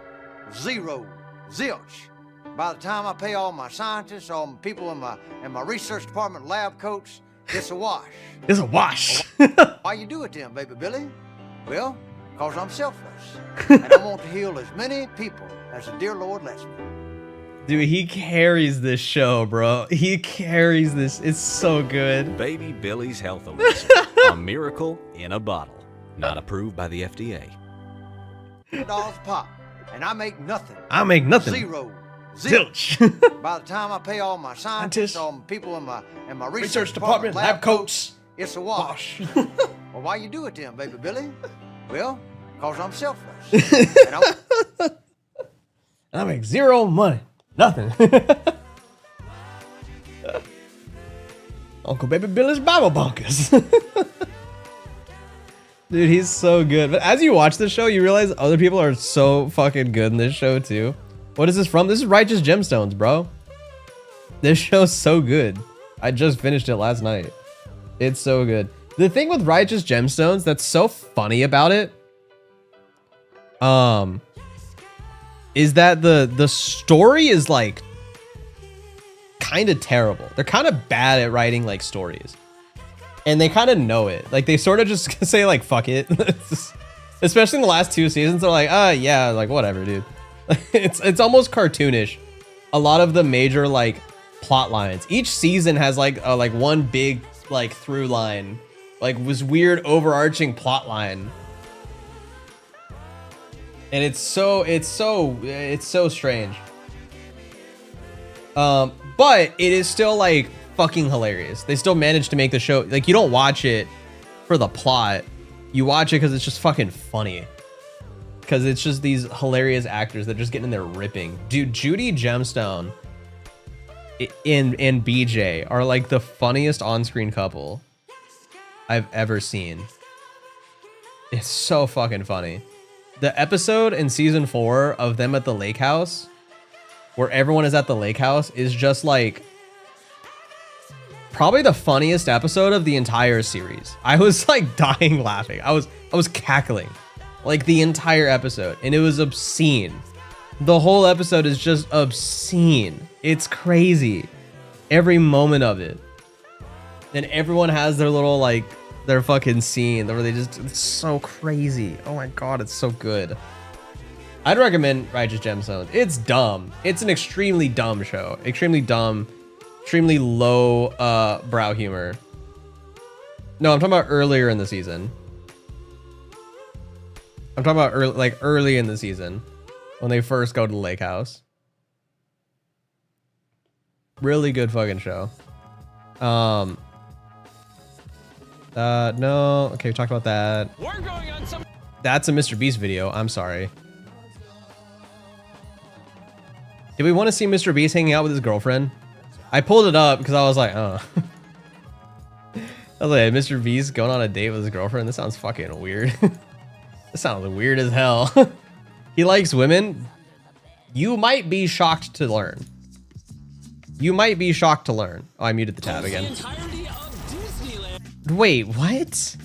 Zero. Zilch. By the time I pay all my scientists, all my people in my research department lab coats, it's a wash. It's a wash. Why you do it then, baby Billy? Well, because I'm selfless. And I want to heal as many people as the dear Lord lets me. Dude, he carries this show, bro. He carries this. It's so good. Baby Billy's Health Elixir. A miracle in a bottle. Not approved by the FDA. $1 a pop. And I make nothing. I make nothing. Zero. Zilch. By the time I pay all my scientists, all my people in my research department lab coats, it's a wash. Well, why you do it then, baby Billy? Well, because I'm selfless. And I make zero money. Nothing. Uncle Baby Billy's Bible Bonkers. Dude, he's so good. But as you watch the show, you realize other people are so fucking good in this show too. What is this from? This is Righteous Gemstones, bro. This show's so good. I just finished it last night. It's so good. The thing with Righteous Gemstones that's so funny about it, is that the story is like kind of terrible. They're kind of bad at writing like stories. And they kind of know it. Like they sort of just say like, fuck it. Especially in the last 2 seasons, they're like, yeah, like whatever, dude. It's almost cartoonish. A lot of the major like plot lines. Each season has like one big like through line, like this weird overarching plot line. And it's so strange. But it is still like fucking hilarious. They still manage to make the show like you don't watch it for the plot. You watch it because it's just fucking funny. Because it's just these hilarious actors that just get in there ripping. Dude, Judy Gemstone and BJ are like the funniest on-screen couple I've ever seen. It's so fucking funny. The episode in season 4 of them at the lake house, where everyone is at the lake house, is just like probably the funniest episode of the entire series. I was like dying laughing. I was cackling like the entire episode, and it was obscene. The whole episode is just obscene. It's crazy. Every moment of it. And everyone has their little like their fucking scene where they just, it's so crazy. Oh my god, it's so good. I'd recommend Righteous Gemstones. It's dumb. It's an extremely dumb show. Extremely dumb. Extremely low brow humor. No, I'm talking about earlier in the season. I'm talking about early in the season when they first go to the lake house. Really good fucking show. No. Okay, we talked about that. We're going on some. That's a Mr. Beast video. I'm sorry. Did we want to see Mr. Beast hanging out with his girlfriend? I pulled it up because I was like, oh. I was like, Mr. Beast going on a date with his girlfriend? This sounds fucking weird. This sounds weird as hell. He likes women. You might be shocked to learn. You might be shocked to learn. Oh, I muted the tab again. Wait, what? Some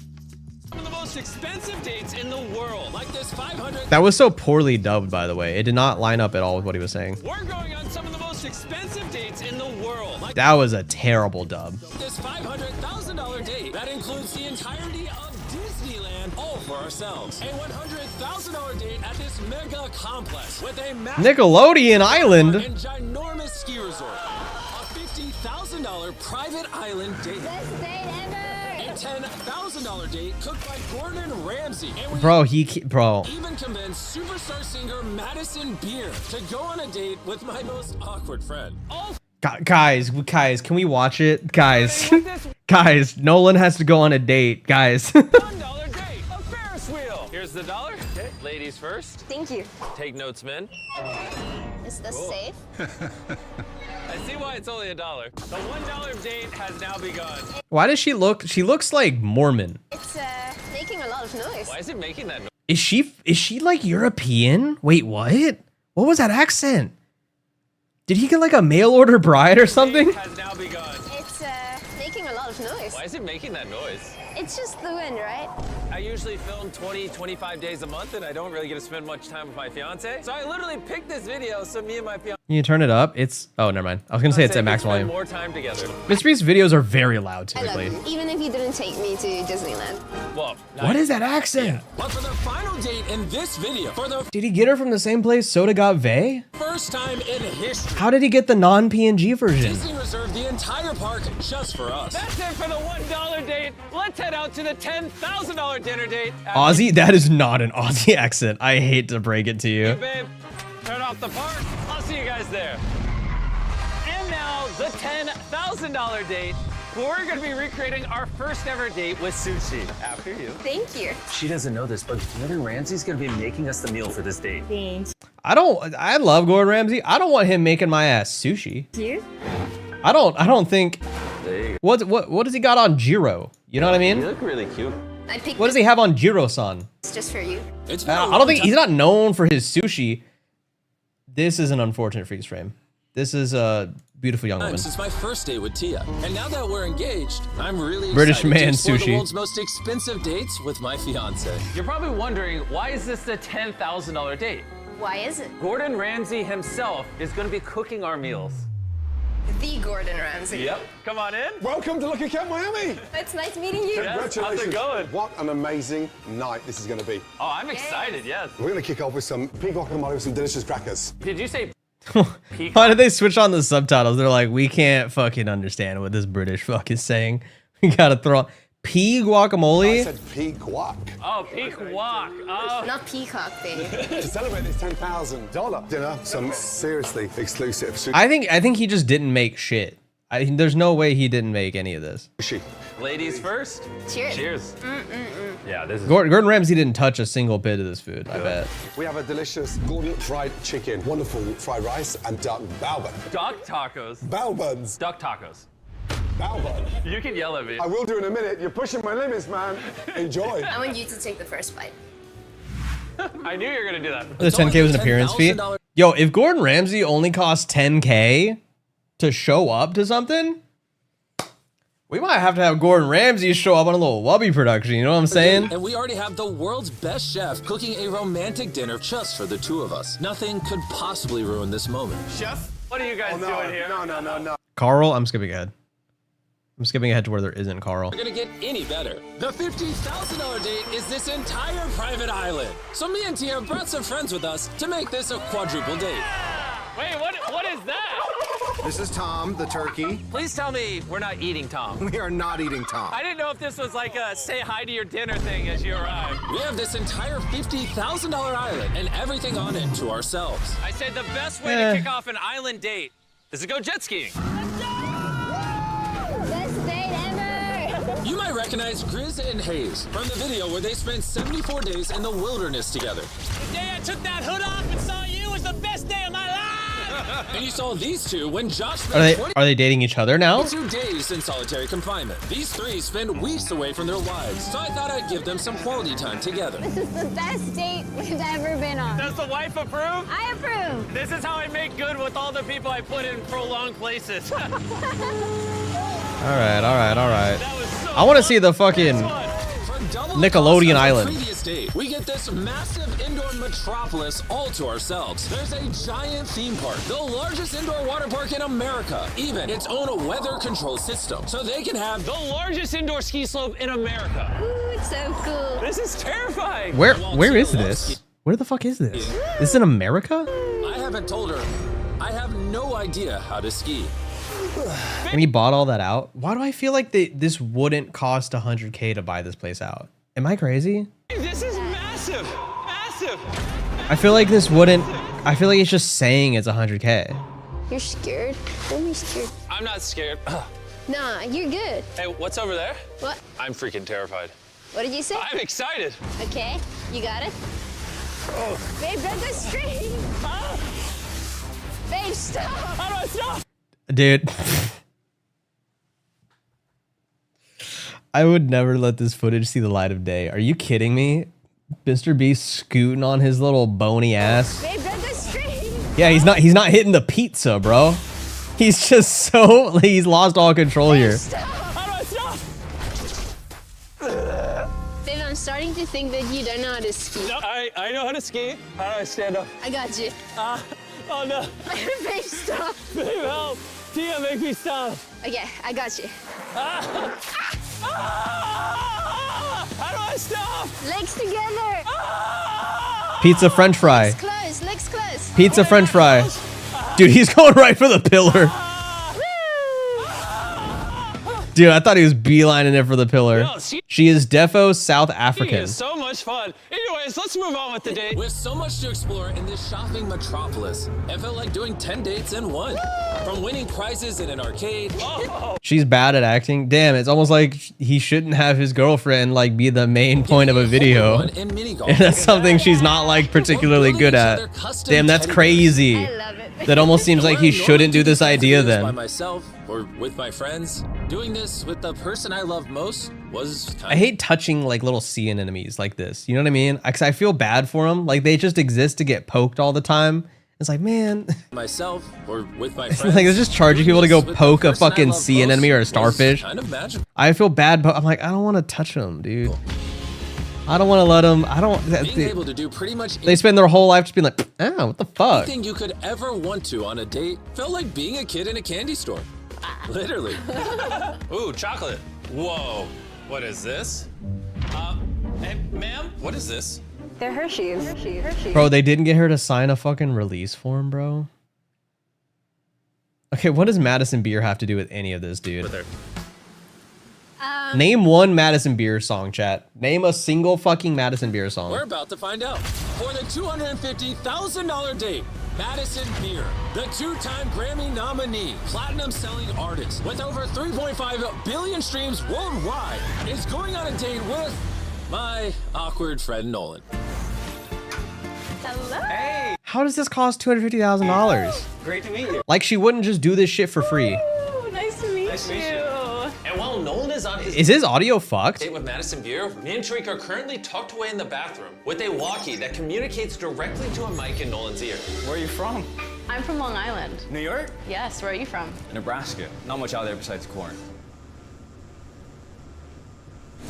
of the most expensive dates in the world, like this 500. That was so poorly dubbed, by the way. It did not line up at all with what he was saying. We're going on some of the most expensive dates in the world, like That was a terrible dub. this $500,000 date that includes the entirety of Disneyland, all for ourselves. A $100,000 date at this mega complex with a massive Nickelodeon Island. and ginormous ski resort. A $50,000 private island date. Best date ever. A $10,000 date cooked by Gordon Ramsay. And we Bro, bro. even convinced superstar singer Madison Beer to go on a date with my most awkward friend. All Guys, can we watch it? Guys, guys, Nolan has to go on a date, guys. $1 date, a Ferris wheel. Here's the dollar. Okay, ladies first. Thank you. Take notes, men. Is this safe? I see why it's only $1. The $1 date has now begun. Why does she look? She looks like Mormon. It's making a lot of noise. Why is it making that noise? Is she like European? Wait, what? What was that accent? Did he get like a mail order bride or something? Has now begun. It's making a lot of noise. Why is it making that noise? It's just the wind, right? I usually film 25 days a month, and I don't really get to spend much time with my fiance. So I literally picked this video so me and my fiance Can you turn it up? It's, oh, never mind. I was gonna say it's at max spend volume. more time together. Mr. Beast's videos are very loud I love typically. you. Even if you didn't take me to Disneyland. Well, What is that accent? But for the final date in this video, for the Did he get her from the same place Soda got Vey? first time in history, How did he get the non-PNG version? Disney reserved the entire park just for us. That's it for the $1 date. Let's head out to the $10,000 dinner date. Aussie? That is not an Aussie accent. I hate to break it to Hey, you. babe, turn off the park. I'll see you guys there. And now the $10,000 date. We're gonna be recreating our first ever date with sushi. After you. Thank you. She doesn't know this, but Gordon Ramsay's gonna be making us the meal for this date. Thanks. I love Gordon Ramsay. I don't want him making my ass sushi. You? I don't think, There you what does he got on Jiro? You know what I mean? look really cute. I picked What does he have on Jiro-san? It's just for you. It's been a I don't long think, time. he's not known for his sushi. This is an unfortunate freeze frame. This is a beautiful young woman. Since my first date with Tia. And now that we're engaged, I'm really British excited to man explore sushi. the world's most expensive dates with my fiance. You're probably wondering, why is this the $10,000 date? Why is it? Gordon Ramsay himself is gonna be cooking our meals. The Gordon Ramsay. Yep. Come on in. Welcome to Lucky Cat Miami. It's nice meeting you. Yes, how's it going? What an amazing night this is going to be. Oh, I'm excited, yes. We're going to kick off with some pea guacamole with some delicious crackers. Did you say Why did they switch on the subtitles? They're like, we can't fucking understand what this British fuck is saying. We gotta throw on pea guacamole. I said pea guac. Oh, peak walk. Oh. Not peacock, baby. To celebrate this $10,000 dinner, some seriously exclusive sushi. I think he just didn't make shit. There's no way he didn't make any of this. Ladies first. Cheers. Cheers. Yeah, this is. Gordon Ramsay didn't touch a single bit of this food, I bet. We have a delicious Gordon fried chicken, wonderful fried rice, and duck bao bun. Duck tacos. Bao buns. Duck tacos. Bao bun. You can yell at me. I will do in a minute. You're pushing my limits, man. Enjoy. I want you to take the first bite. I knew you were gonna do that. The 10K was an appearance fee. Yo, if Gordon Ramsay only costs 10K to show up to something, we might have to have Gordon Ramsay show up on a little Wubby production, you know what I'm saying? And we already have the world's best chef cooking a romantic dinner just for the two of us. Nothing could possibly ruin this moment. Chef? What are you guys doing here? No. Carl, I'm skipping ahead. I'm skipping ahead to where there isn't Carl. We're gonna get any better. The $50,000 date is this entire private island. So me and Tia brought some friends with us to make this a quadruple date. Wait, what is that? This is Tom, the turkey. Please tell me we're not eating Tom. We are not eating Tom. I didn't know if this was like a say hi to your dinner thing as you arrive. We have this entire $50,000 island and everything on it to ourselves. I said the best way to kick off an island date is to go jet skiing. recognize Grizz and Hayes from the video where they spent 74 days in the wilderness together. The day I took that hood off and saw you was the best day of my life! And you saw these two when Josh spent Are they dating each other now? 22 days in solitary confinement. These three spend weeks away from their wives, so I thought I'd give them some quality time together. This is the best date we've ever been on. Does the wife approve? I approve. This is how I make good with all the people I put in prolonged places. All right. I want to see the fucking Nickelodeon Island. Previous date, we get this massive indoor metropolis all to ourselves. There's a giant theme park, the largest indoor water park in America, even its own weather control system, so they can have the largest indoor ski slope in America. Ooh, it's so cool. This is terrifying. Where is this? Where the fuck is this? Is it in America? I haven't told her. I have no idea how to ski. And he bought all that out? Why do I feel like this wouldn't cost 100K to buy this place out? Am I crazy? This is massive. Massive. I feel like this wouldn't. I feel like it's just saying it's 100K. You're scared? Don't be scared. I'm not scared. Nah, you're good. Hey, what's over there? What? I'm freaking terrified. What did you say? I'm excited. Okay, you got it. Oh. Babe, don't go straight. Babe, stop. How do I stop? Dude. I would never let this footage see the light of day. Are you kidding me? Mr. Beast scooting on his little bony ass. Babe, don't go straight. Yeah, he's not hitting the pizza, bro. He's just so he's lost all control here. Stop. How do I stop? Babe, I'm starting to think that you don't know how to ski. No, I know how to ski. How do I stand up? I got you. Oh no. Babe, stop. Babe, help. Tia, make me stop. Okay, I got you. How do I stop? Legs together. Pizza French fry. Legs close, legs close. Pizza French fry. Dude, he's going right for the pillar. Dude, I thought he was beelining it for the pillar. No, She is defo South African. It's so much fun. Anyways, let's move on with the date. With so much to explore in this shopping metropolis, it felt like doing 10 dates in one. From winning prizes in an arcade. She's bad at acting. Damn, it's almost like he shouldn't have his girlfriend like be the main point of a video. And that's something she's not like particularly good at. Damn, that's crazy. I love it. That almost seems like he shouldn't do this idea By then. myself or with my friends. Doing this with the person I love most was kind I hate touching like little sea anemones like this. You know what I mean? Because I feel bad for them. Like they just exist to get poked all the time. It's like, man. myself or with my It's friends. like it's just charging people to go Doing this with poke the a person I fucking love sea most anemone or a was starfish. Kind of magical. I feel bad, but I'm like, I don't want to touch them, dude. I don't want to let them. I don't. Being able to do pretty much They spend their whole life just being like, oh, what the fuck? anything you could ever want to on a date felt like being a kid in a candy store. Literally. Ooh, chocolate. Whoa. What is this? Hey, ma'am, what is this? They're Hershey's. Hershey's. Bro, they didn't get her to sign a fucking release form, bro. Okay, what does Madison Beer have to do with any of this, dude? Name one Madison Beer song, chat. Name a single fucking Madison Beer song. We're about to find out. For the $250,000 date, Madison Beer, the two-time Grammy nominee, platinum-selling artist with over 3.5 billion streams worldwide, is going on a date with my awkward friend Nolan. Hello. Hey. How does this cost $250,000? Great to meet you. Like she wouldn't just do this shit for free. Ooh, nice to meet you. And while Nolan is on Is his audio fucked? date with Madison Beer, me and Tariq are currently tucked away in the bathroom with a walkie that communicates directly to a mic in Nolan's ear. Where are you from? I'm from Long Island. New York? Yes, where are you from? Nebraska. Not much out there besides corn.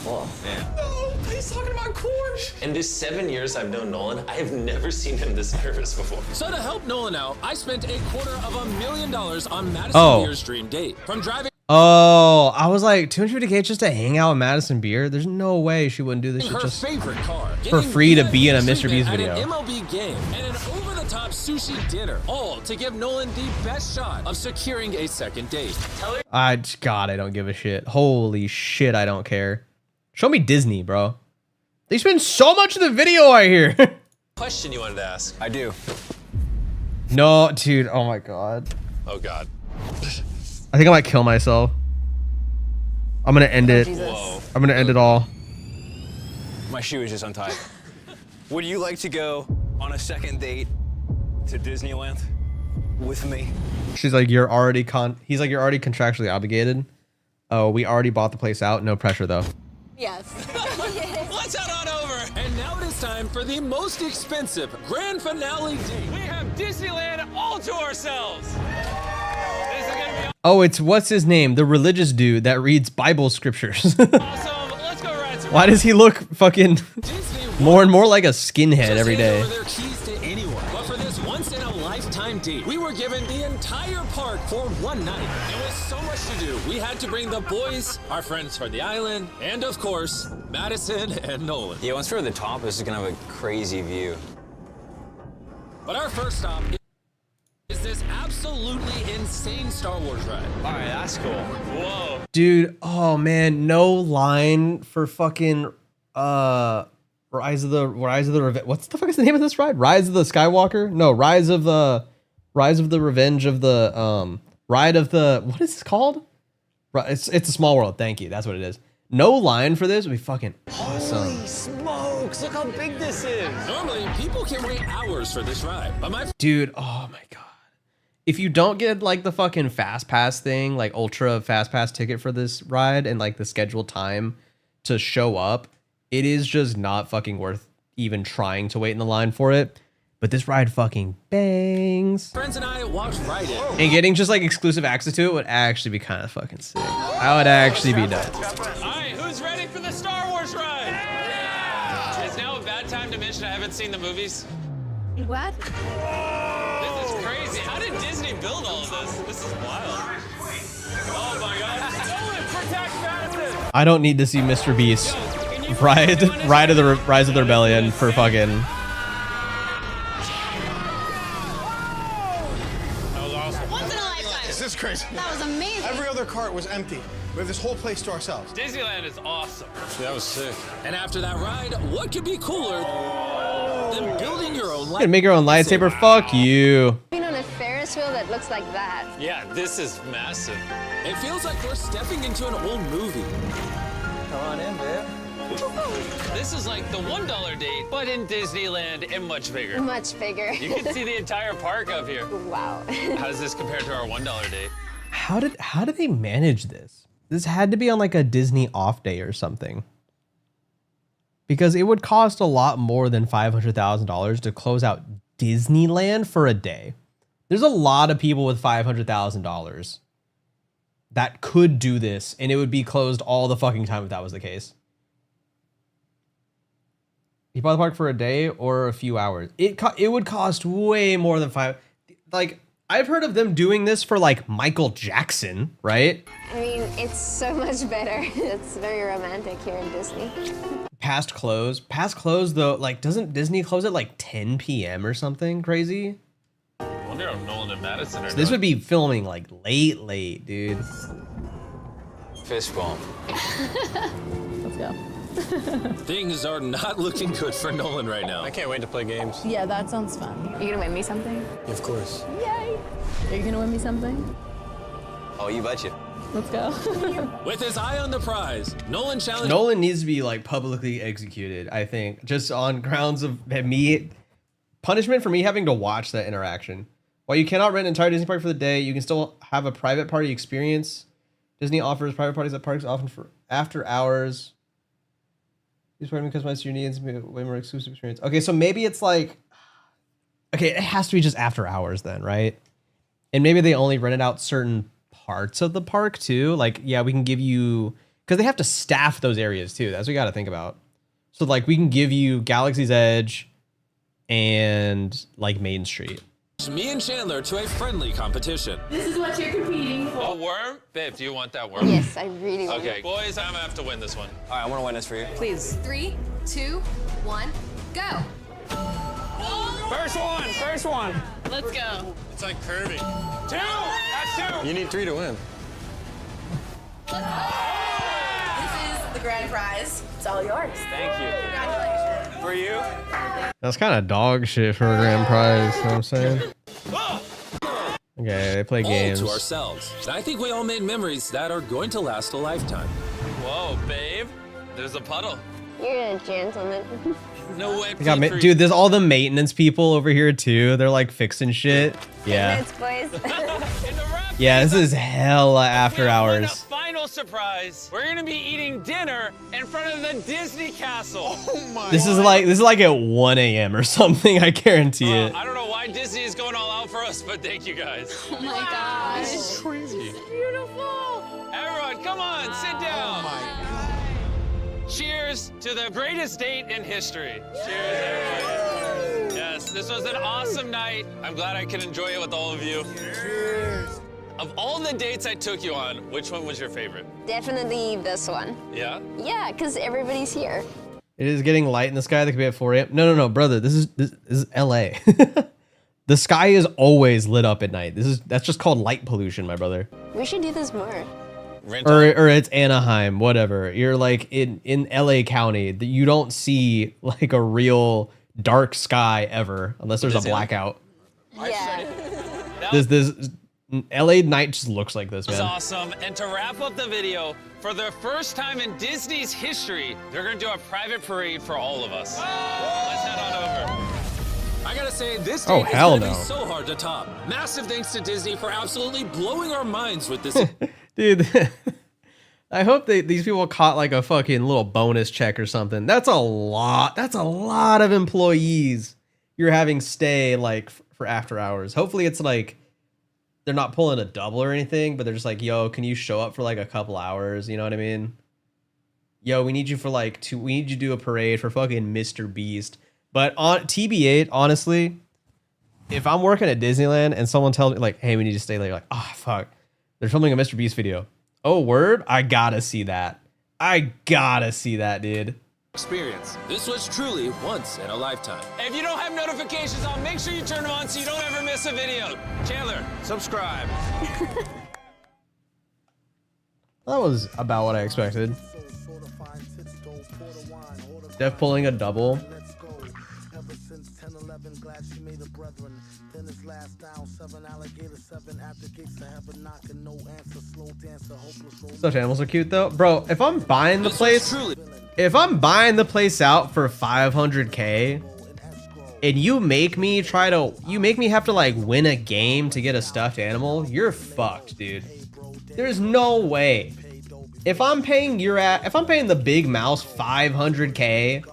Cool. Yeah. Oh, he's talking about corn. In the 7 years I've known Nolan, I have never seen him this nervous before. So to help Nolan out, I spent $250,000 on Madison Beer's dream date. From driving Oh, I was like, 250K just to hang out with Madison Beer? There's no way she wouldn't do this shit her just favorite car, for free to be in a Mr. Beast at video. an MLB game, and an over-the-top sushi dinner, all to give Nolan the best shot of securing a second date. God, I don't give a shit. Holy shit, I don't care. Show me Disney, bro. They spend so much of the video right here. Question you wanted to ask. I do. No, dude. Oh my god. Oh god. I think I might kill myself. I'm gonna end it. Jesus. I'm gonna end it all. My shoe is just untied. Would you like to go on a second date to Disneyland with me? She's like, you're already he's like, you're already contractually obligated. Oh, we already bought the place out. No pressure though. Yes. Let's head on over. And now it is time for the most expensive grand finale date. We have Disneyland all to ourselves. This is gonna be Oh, it's what's his name? The religious dude that reads Bible scriptures. awesome. Let's go ride some. Why does he look fucking more and more like a skinhead every day? Over their keys to anyone. But for this once-in-a-lifetime date, we were given the entire park for one night. And with so much to do, we had to bring the boys, our friends from the island, and of course, Madison and Nolan. Yeah, once we're at the top, this is gonna have a crazy view. But our first stop is this absolutely insane Star Wars ride. All right, that's cool. Whoa. Dude, oh man, no line for fucking Rise of the what's the fuck is the name of this ride? Rise of the Skywalker? No, Rise of the Revenge of the Ride of the, what is this called? It's a Small World. Thank you. That's what it is. No line for this would be fucking awesome. Holy smokes, look how big this is. Normally, people can wait hours for this ride, but my Dude, oh my god. If you don't get like the fucking fast pass thing, like ultra fast pass ticket for this ride and like the scheduled time to show up, it is just not fucking worth even trying to wait in the line for it. But this ride fucking bangs. friends and I walked right in. And getting just like exclusive access to it would actually be kind of fucking sick. I would actually be nuts. All right, who's ready for the Star Wars ride? Yeah! Is now a bad time to mention I haven't seen the movies? What? This is crazy. How did Disney build all of this? This is wild. Oh my god. Nolan, protect Madison! I don't need to see Mr. Beast Rise of the Rebellion for fucking. This is crazy. That was amazing. Every other cart was empty. We have this whole place to ourselves. Disneyland is awesome. That was sick. And after that ride, what could be cooler than building your own You can make your own lightsaber. Fuck you. Been on a Ferris wheel that looks like that. Yeah, this is massive. It feels like we're stepping into an old movie. Come on in, babe. This is like the $1 date, but in Disneyland and much bigger. Much bigger. You can see the entire park up here. Wow. How does this compare to our $1 date? How did they manage this? This had to be on like a Disney off day or something. Because it would cost a lot more than $500,000 to close out Disneyland for a day. There's a lot of people with $500,000 that could do this, and it would be closed all the fucking time if that was the case. You bought the park for a day or a few hours. It would cost way more than like, I've heard of them doing this for like Michael Jackson, right? I mean, it's so much better. It's very romantic here in Disney. Past close though, like doesn't Disney close at like 10 p.m. or something crazy? I wonder if Nolan and Madison are So this would be filming like late, dude. Fist bump. Let's go. Things are not looking good for Nolan right now. I can't wait to play games. Yeah, that sounds fun. You gonna win me something? Of course. Yay! Are you gonna win me something? Oh, you betcha. Let's go. With his eye on the prize, Nolan challenged. Nolan needs to be like publicly executed, I think, just on grounds of punishment for me having to watch that interaction. While you cannot rent an entire Disney park for the day, you can still have a private party experience. Disney offers private parties at parks often for after hours. Use program customized to your needs, way more exclusive experience. Okay, so maybe it's like, okay, it has to be just after hours then, right? And maybe they only rented out certain parts of the park too. Like, yeah, we can give you, because they have to staff those areas too. That's what we got to think about. So like, we can give you Galaxy's Edge and like Main Street. Me and Chandler to a friendly competition. This is what you're competing for. A worm? Babe, do you want that worm? Yes, I really want Okay, it. boys, I'm gonna have to win this one. All right, I want to win this for you. Please. 3, 2, 1, go. First one. Let's go. It's like curving. 2, that's 2. You need 3 to win. This is the grand prize. It's all yours. Thank you. Congratulations. For you? That's kind of dog shit for a grand prize, you know what I'm saying? Okay, they play games. All to ourselves. I think we all made memories that are going to last a lifetime. Whoa, babe. There's a puddle. You're a gentleman. No way. Dude, there's all the maintenance people over here too. They're like fixing shit. Yeah. Boys. Yeah, this is hella after hours. Final surprise. We're gonna be eating dinner in front of the Disney Castle. Oh my. This is like at 1 a.m. or something. I guarantee it. I don't know why Disney is going all out for us, but thank you guys. Oh my gosh. This is crazy. Beautiful. Everyone, come on, sit down. Oh my God. Cheers to the greatest date in history. Cheers, everyone. Yes, this was an awesome night. I'm glad I could enjoy it with all of you. Cheers. Of all the dates I took you on, which one was your favorite? Definitely this one. Yeah? Yeah, because everybody's here. It is getting light in the sky. That could be at 4 a.m. No, brother. This is LA. The sky is always lit up at night. That's just called light pollution, my brother. We should do this more. Or it's Anaheim, whatever. You're like in LA County, you don't see like a real dark sky ever unless there's a blackout. Yeah. This LA night just looks like this, man. That was awesome. And to wrap up the video, for the first time in Disney's history, they're gonna do a private parade for all of us. Let's head on over. I gotta say, this date is gonna be so hard to top. Massive thanks to Disney for absolutely blowing our minds with this. Dude, I hope these people caught like a fucking little bonus check or something. That's a lot. That's a lot of employees you're having stay like for after hours. Hopefully it's like they're not pulling a double or anything, but they're just like, yo, can you show up for like a couple hours? You know what I mean? Yo, we need you for like we need you to do a parade for fucking Mr. Beast. But on TB8, honestly, if I'm working at Disneyland and someone tells me like, hey, we need to stay late, like, oh fuck, they're filming a Mr. Beast video. Oh, word? I gotta see that. I gotta see that, dude. Experience. This was truly once in a lifetime. If you don't have notifications on, make sure you turn them on so you don't ever miss a video. Chandler, subscribe. That was about what I expected. Def pulling a double. Such animals are cute though, bro. If I'm buying the place, out for 500K, and you make me have to like win a game to get a stuffed animal, you're fucked, dude. There's no way. If I'm paying the big mouse 500K.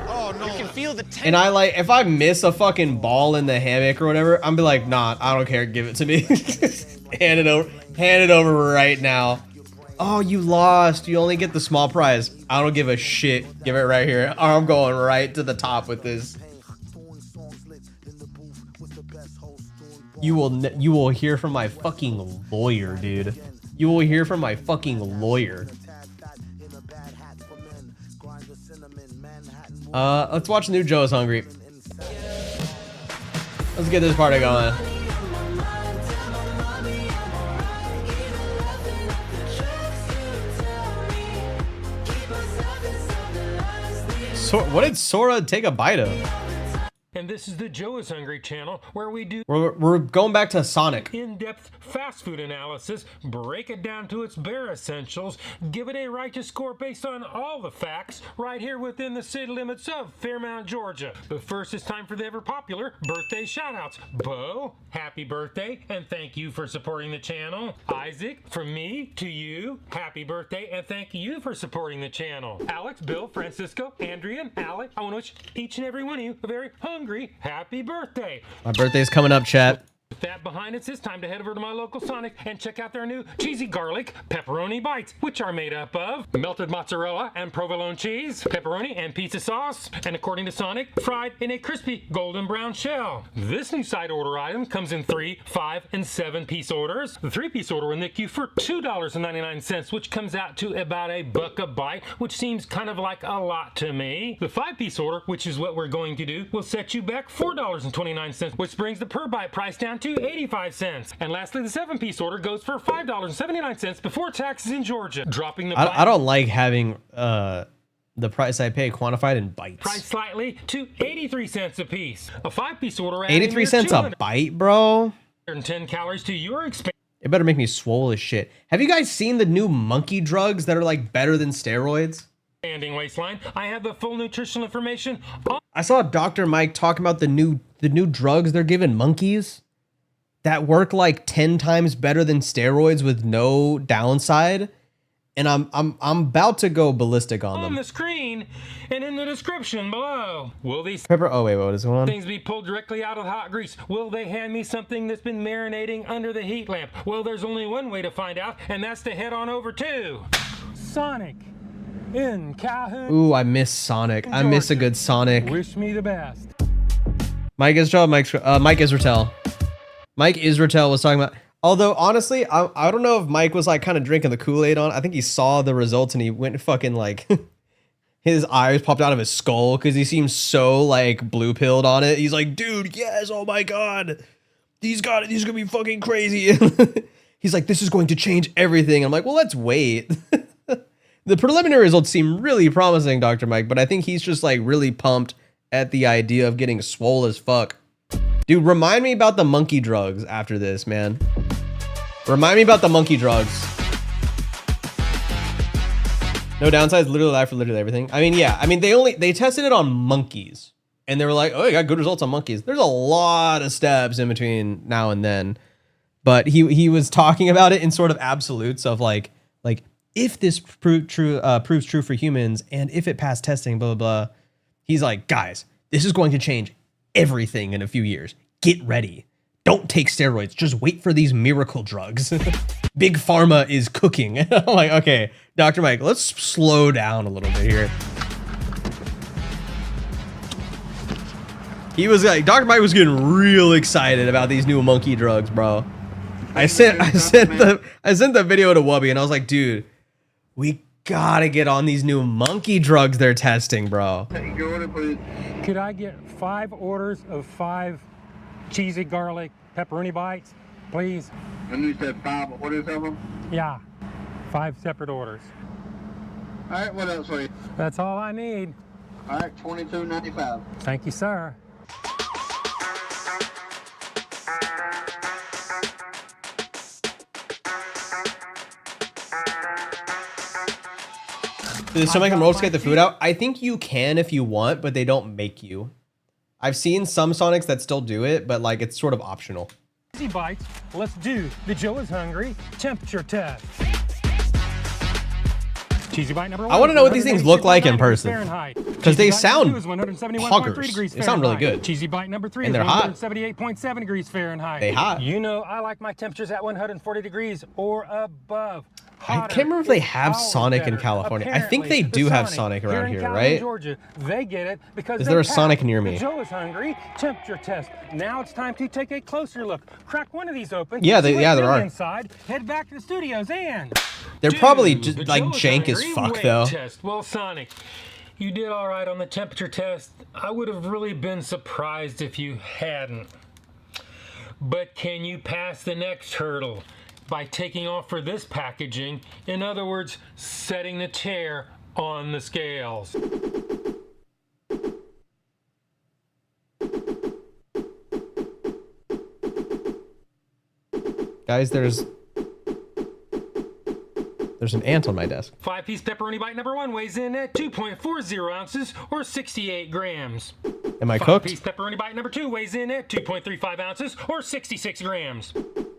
Oh no! You can feel the tension. And if I miss a fucking ball in the hammock or whatever, I'm be like, nah, I don't care, give it to me. Hand it over right now. Oh, you lost. You only get the small prize. I don't give a shit. Give it right here. I'm going right to the top with this. You will hear from my fucking lawyer, dude. You will hear from my fucking lawyer. Let's watch new Joe is Hungry. Let's get this party going. So, what did Sora take a bite of? And this is the Joe is Hungry channel, where we do we're going back to Sonic. In-depth fast food analysis, break it down to its bare essentials, give it a righteous score based on all the facts, right here within the city limits of Fairmount, Georgia. But first, it's time for the ever-popular birthday shoutouts. Bo, happy birthday, and thank you for supporting the channel. Isaac, from me to you, happy birthday, and thank you for supporting the channel. Alex, Bill, Francisco, Andrea, and Alec, I want to wish each and every one of you a very hungry happy birthday. My birthday's coming up, chat. With that behind us, it's time to head over to my local Sonic and check out their new cheesy garlic pepperoni bites, which are made up of melted mozzarella and provolone cheese, pepperoni and pizza sauce, and according to Sonic, fried in a crispy golden brown shell. This new side order item comes in 3, 5, and 7-piece orders. The 3-piece order will nick you for $2.99, which comes out to about $1 a bite, which seems kind of like a lot to me. The 5-piece order, which is what we're going to do, will set you back $4.29, which brings the per bite price down to 85 cents. And lastly, the 7-piece order goes for $5.79 before taxes in Georgia, dropping the I don't like having the price I pay quantified in bites. Price slightly to 83 cents a piece. A 5-piece order 83 cents a bite, bro. 110 calories to your expense. It better make me swole as shit. Have you guys seen the new monkey drugs that are like better than steroids? Standing waistline. I have the full nutritional information. I saw Dr. Mike talking about the new drugs they're giving monkeys that work like 10 times better than steroids with no downside. And I'm about to go ballistic on them. On the screen and in the description below. Will these Pepper, oh wait, what is going on? things be pulled directly out of the hot grease? Will they hand me something that's been marinating under the heat lamp? Well, there's only one way to find out, and that's to head on over to Sonic in Calhoun. Ooh, I miss Sonic. I miss a good Sonic. Wish me the best. Mike Israel, Mike Israel. Mike Israel was talking about. Although honestly, I don't know if Mike was like kind of drinking the Kool-Aid on. I think he saw the results and he went fucking like his eyes popped out of his skull because he seems so like blue pilled on it. He's like, dude, yes, oh my god, these gonna be fucking crazy. He's like, this is going to change everything. I'm like, well, let's wait. The preliminary results seem really promising, Dr. Mike, but I think he's just like really pumped at the idea of getting swole as fuck. Dude, remind me about the monkey drugs after this, man. Remind me about the monkey drugs. No downsides, literally live for literally everything. I mean, yeah. I mean, they tested it on monkeys. And they were like, oh, you got good results on monkeys. There's a lot of steps in between now and then. But he was talking about it in sort of absolutes of like if this proves true for humans and if it passed testing, blah, blah, blah. He's like, guys, this is going to change everything in a few years. Get ready. Don't take steroids. Just wait for these miracle drugs. Big Pharma is cooking. I'm like, okay, Dr. Mike, let's slow down a little bit here. He was like, Dr. Mike was getting real excited about these new monkey drugs, bro. I sent the video to Wubby and I was like, dude, we gotta get on these new monkey drugs they're testing, bro. Could I get 5 orders of 5 cheesy garlic pepperoni bites, please? And you said 5 orders of them? Yeah, 5 separate orders. All right, what else for you? That's all I need. All right, $22.95. Thank you, sir. Do they still make them roll skate the food out? I think you can if you want, but they don't make you. I've seen some Sonics that still do it, but like it's sort of optional. Easy bites. Let's do the Joe is hungry temperature test. Cheesy bite number 1. I want to know what these things look like in person because they sound poggers. They sound really good. Cheesy bite number 3 and is they're hot. 178.7 degrees Fahrenheit. They hot. You know I like my temperatures at 140 degrees or above. I can't remember if they have Sonic in California. I think they do have Sonic around here, right? Georgia, they get it because is there a Sonic near me? Joe is hungry. Temperature test. Now it's time to take a closer look. Crack one of these open. Yeah, there are. Inside. Head back to the studios and. They're probably just like jank as fuck though. Test. Well, Sonic, you did all right on the temperature test. I would have really been surprised if you hadn't. But can you pass the next hurdle? By taking off for this packaging, in other words, setting the chair on the scales. Guys, there's an ant on my desk. 5-piece pepperoni bite number 1 weighs in at 2.40 ounces or 68 grams. Am I cooked? 5-piece pepperoni bite number 2 weighs in at 2.35 ounces or 66 grams.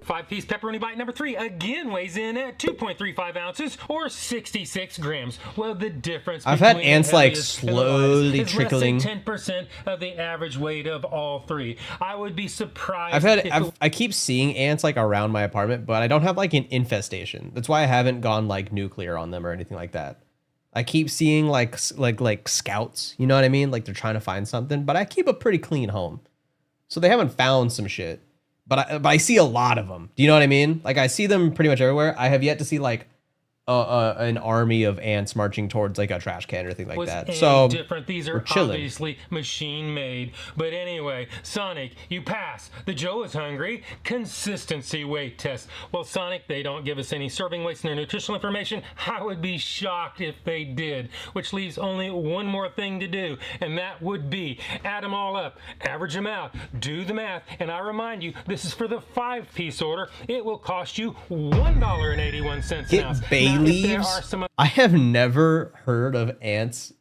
5-piece pepperoni bite number 3 again weighs in at 2.35 ounces or 66 grams. Well, the difference I've had ants like slowly trickling. Less than 10% of the average weight of all 3. I would be surprised. I keep seeing ants like around my apartment, but I don't have like an infestation. That's why I haven't gone like nuclear on them or anything like that. I keep seeing like scouts, you know what I mean? Like they're trying to find something, but I keep a pretty clean home. So they haven't found some shit. But I see a lot of them. Do you know what I mean? Like I see them pretty much everywhere. I have yet to see like an army of ants marching towards like a trash can or anything like was that. any So different. These we're are chilling. obviously machine made. But anyway, Sonic, you pass the Joe is Hungry consistency weight test. Well, Sonic, they don't give us any serving weights in their nutritional information. I would be shocked if they did, which leaves only one more thing to do, and that would be add them all up, average them out, do the math, and I remind you, this is for the 5-piece order. It will cost you $1.81 an Get ounce. bay Now, if there leaves. are some I have never heard of ants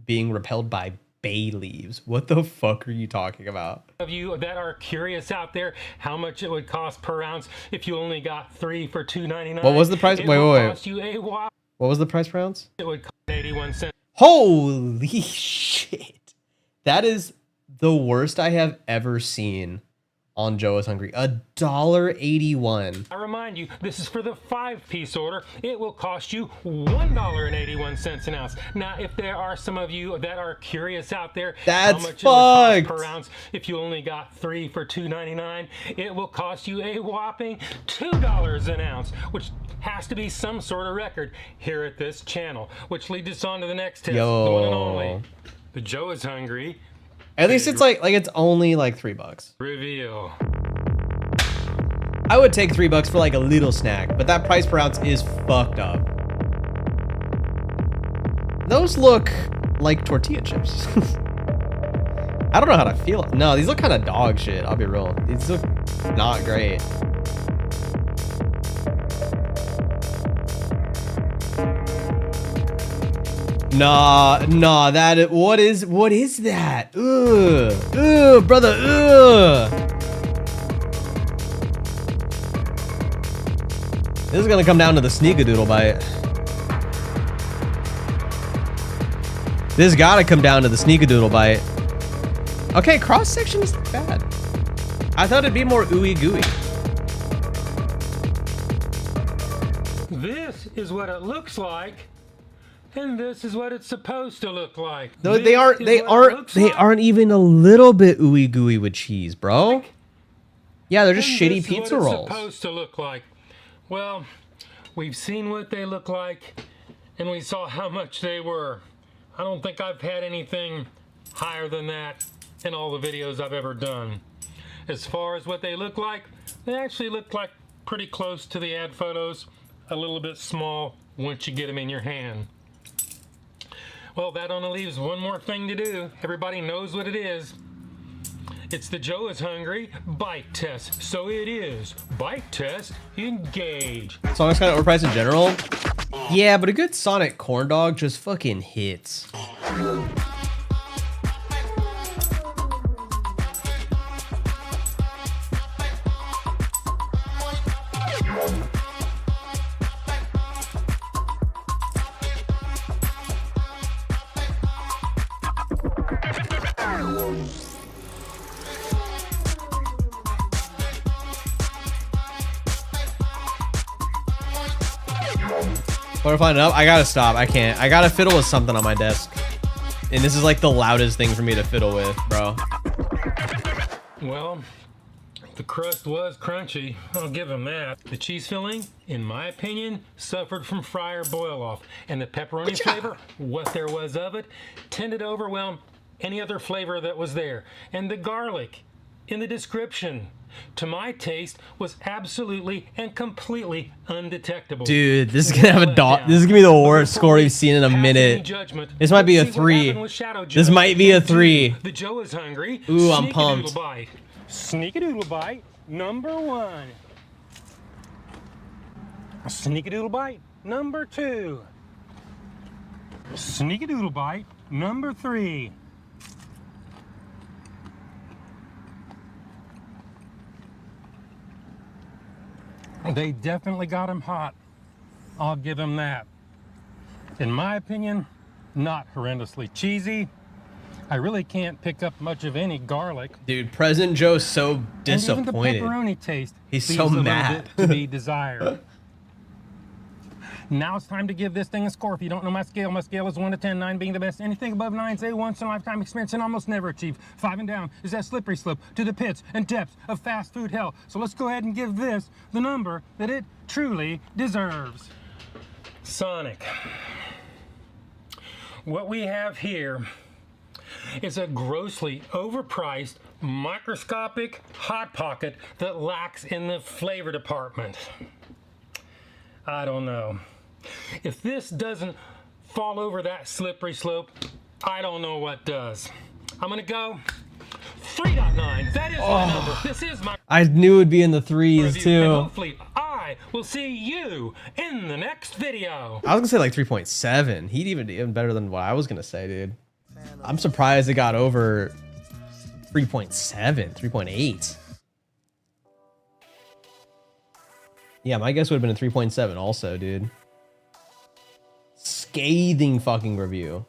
being repelled by bay leaves. What the fuck are you talking about? of you that are curious out there how much it would cost per ounce if you only got 3 for $2.99. What was the price? It Wait, will wait, cost you a whop. What was the price per ounce? It would cost 81 cents. Holy shit. That is the worst I have ever seen on Joe is Hungry. $1.81. I remind you, this is for the 5-piece order. It will cost you $1.81 an ounce. Now, if there are some of you that are curious out there, That's how much it would cost fucked. per ounce if you only got 3 for $2.99, it will cost you a whopping $2 an ounce, which has to be some sort of record here at this channel. Which leads us on to the next test, the one and only. The Joe is Hungry. At least it's like it's only like $3. Reveal. I would take $3 for like a little snack, but that price per ounce is fucked up. Those look like tortilla chips. I don't know how to feel. No, these look kind of dog shit. I'll be real. These look not great. Nah, what is that? Ugh, brother, ugh. This is gonna come down to the sneakadoodle bite. This gotta come down to the sneakadoodle bite. Okay, cross section isn't bad. I thought it'd be more ooey gooey. This is what it looks like, and this is what it's supposed to look like. No, they aren't even a little bit ooey gooey with cheese, bro. Yeah, they're just shitty pizza rolls. Supposed to look like. Well, we've seen what they look like, and we saw how much they were. I don't think I've had anything higher than that in all the videos I've ever done. As far as what they look like, they actually look like pretty close to the ad photos, a little bit small once you get them in your hand. Well, that only leaves one more thing to do. Everybody knows what it is. It's the Joe is Hungry bite test. So it is bite test, engage. Sonic's kind of overpriced in general. Yeah, but a good Sonic corn dog just fucking hits. Butterfly up. I gotta stop. I can't. I gotta fiddle with something on my desk. And this is like the loudest thing for me to fiddle with, bro. Well, the crust was crunchy. I'll give him that. The cheese filling, in my opinion, suffered from fryer boil off. And the pepperoni flavor, what there was of it, tended to overwhelm any other flavor that was there. And the garlic in the description, to my taste, was absolutely and completely undetectable. Dude, this is gonna have a dog. This is gonna be the worst score we've seen in a minute. This might be a 3. This might be a 3. The Joe is Hungry. Ooh, I'm pumped. Sneakadoodle bite number 1. Sneakadoodle bite number 2. Sneakadoodle bite number 3. They definitely got him hot. I'll give him that. In my opinion, not horrendously cheesy. I really can't pick up much of any garlic. Dude, President Joe's so disappointed. And even the pepperoni taste He's leaves so a little mad. bit to be desired. Now it's time to give this thing a score. If you don't know my scale is 1 to 10, 9 being the best. Anything above 9 say once in a lifetime experience and almost never achieved. 5 and down is that slippery slope to the pits and depths of fast food hell. So let's go ahead and give this the number that it truly deserves. Sonic. What we have here is a grossly overpriced, microscopic Hot Pocket that lacks in the flavor department. I don't know. If this doesn't fall over that slippery slope, I don't know what does. I'm gonna go 3.9. That is my number. This is my I knew it would be in the threes review, too. and hopefully I will see you in the next video. I was gonna say like 3.7. He'd even better than what I was gonna say, dude. I'm surprised it got over 3.7, 3.8. Yeah, my guess would have been a 3.7 also, dude. Scathing fucking review.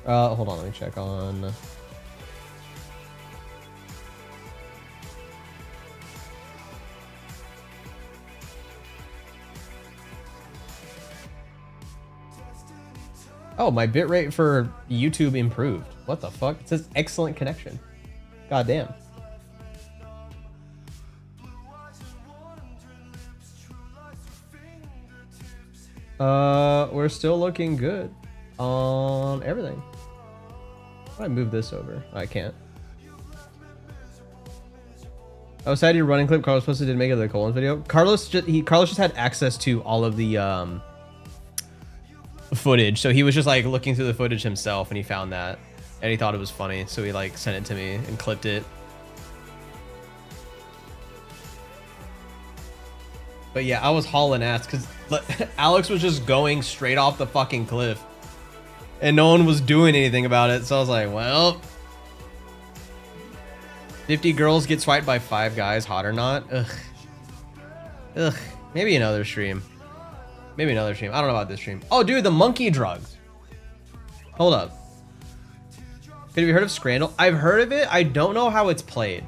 Hold on, let me check on. Oh, my bitrate for YouTube improved. What the fuck? It says excellent connection. God damn. We're still looking good on everything. How do I move this over? Oh, I can't. I was sad your running clip Carlos posted didn't make it to the Colons video. Carlos just had access to all of the footage, so he was just like looking through the footage himself and he found that and he thought it was funny, so he like sent it to me and clipped it. But yeah, I was hauling ass because Alex was just going straight off the fucking cliff and no one was doing anything about it, so I was like, well, 50 girls get swiped by 5 guys, hot or not. Ugh. Maybe another stream. I don't know about this stream. Oh, dude, the monkey drugs. Hold up. Have you heard of Scrandal? I've heard of it. I don't know how it's played.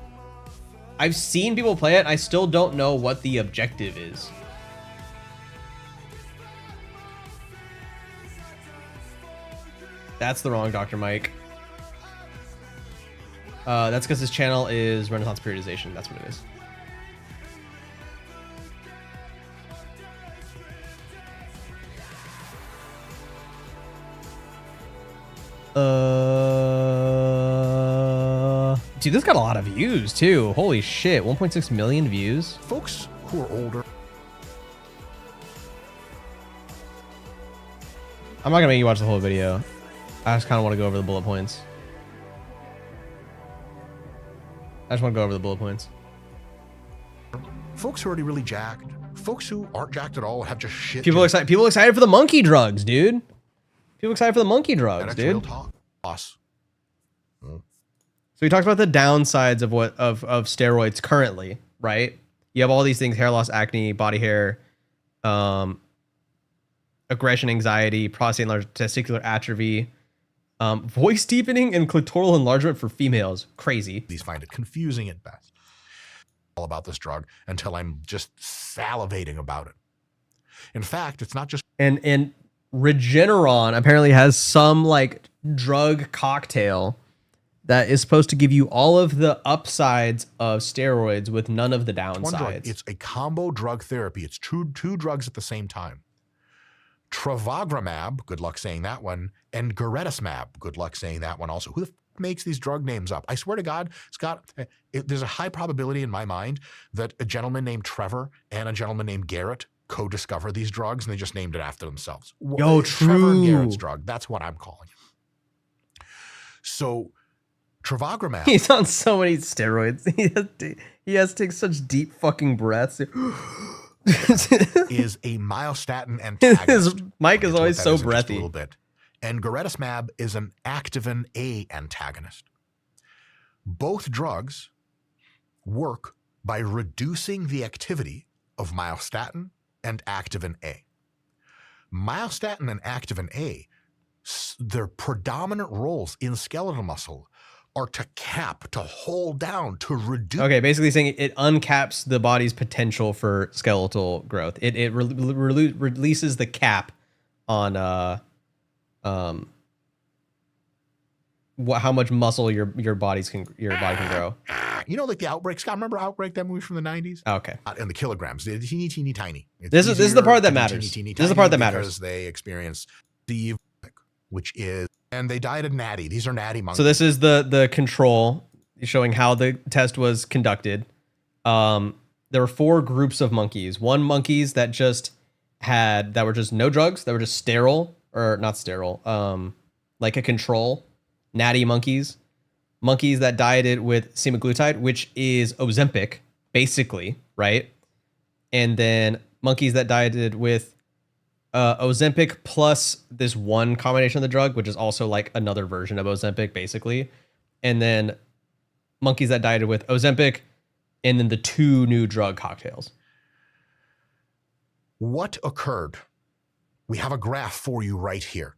I've seen people play it. I still don't know what the objective is. That's the wrong Dr. Mike. That's because his channel is Renaissance Periodization. That's what it is. Dude, this got a lot of views too. Holy shit, 1.6 million views. Folks who are older. I'm not gonna make you watch the whole video. I just kind of want to go over the bullet points. Folks who are already really jacked. Folks who aren't jacked at all have just shit. People excited for the monkey drugs, dude. People excited for the monkey drugs, dude. So we talked about the downsides of steroids currently, right? You have all these things: hair loss, acne, body hair, aggression, anxiety, prostate enlargement, testicular atrophy, voice deepening, and clitoral enlargement for females. Crazy. These find it confusing at best. All about this drug until I'm just salivating about it. In fact, it's not just and Regeneron apparently has some like drug cocktail that is supposed to give you all of the upsides of steroids with none of the downsides. one drug. It's a combo drug therapy. It's two drugs at the same time. Travagramab, good luck saying that one, and garetosmab, good luck saying that one also. Who the makes these drug names up? I swear to God, there's a high probability in my mind that a gentleman named Trevor and a gentleman named Garrett co-discovered these drugs and they just named it after themselves. Yo, true. Trevor and Garrett's drug. That's what I'm calling it. So Travagramab. He's on so many steroids. He has to take such deep fucking breaths. Is a myostatin antagonist. His mic is always so A breathy. little bit. And garetosmab is an activin A antagonist. Both drugs work by reducing the activity of myostatin and activin A. Myostatin and activin A, their predominant roles in skeletal muscle are to cap, to hold down, to reduce. Okay, basically saying it uncaps the body's potential for skeletal growth. It releases the cap on how much muscle your body can grow. You know, like the Outbreak. Scott, remember Outbreak, that movie from the 90s? Okay. And the kilograms, they're teeny tiny. This is the part that matters. This is the part that matters. Because they experience the, which is, and they died of natty. These are natty monkeys. So this is the control showing how the test was conducted. There were 4 groups of monkeys. One monkeys that were just no drugs, that were just sterile, or not sterile, like a control. Natty monkeys that dieted with semaglutide, which is Ozempic, basically, right? And then monkeys that dieted with Ozempic plus this one combination of the drug, which is also like another version of Ozempic, basically. And then monkeys that dieted with Ozempic, and then the 2 new drug cocktails. What occurred? We have a graph for you right here.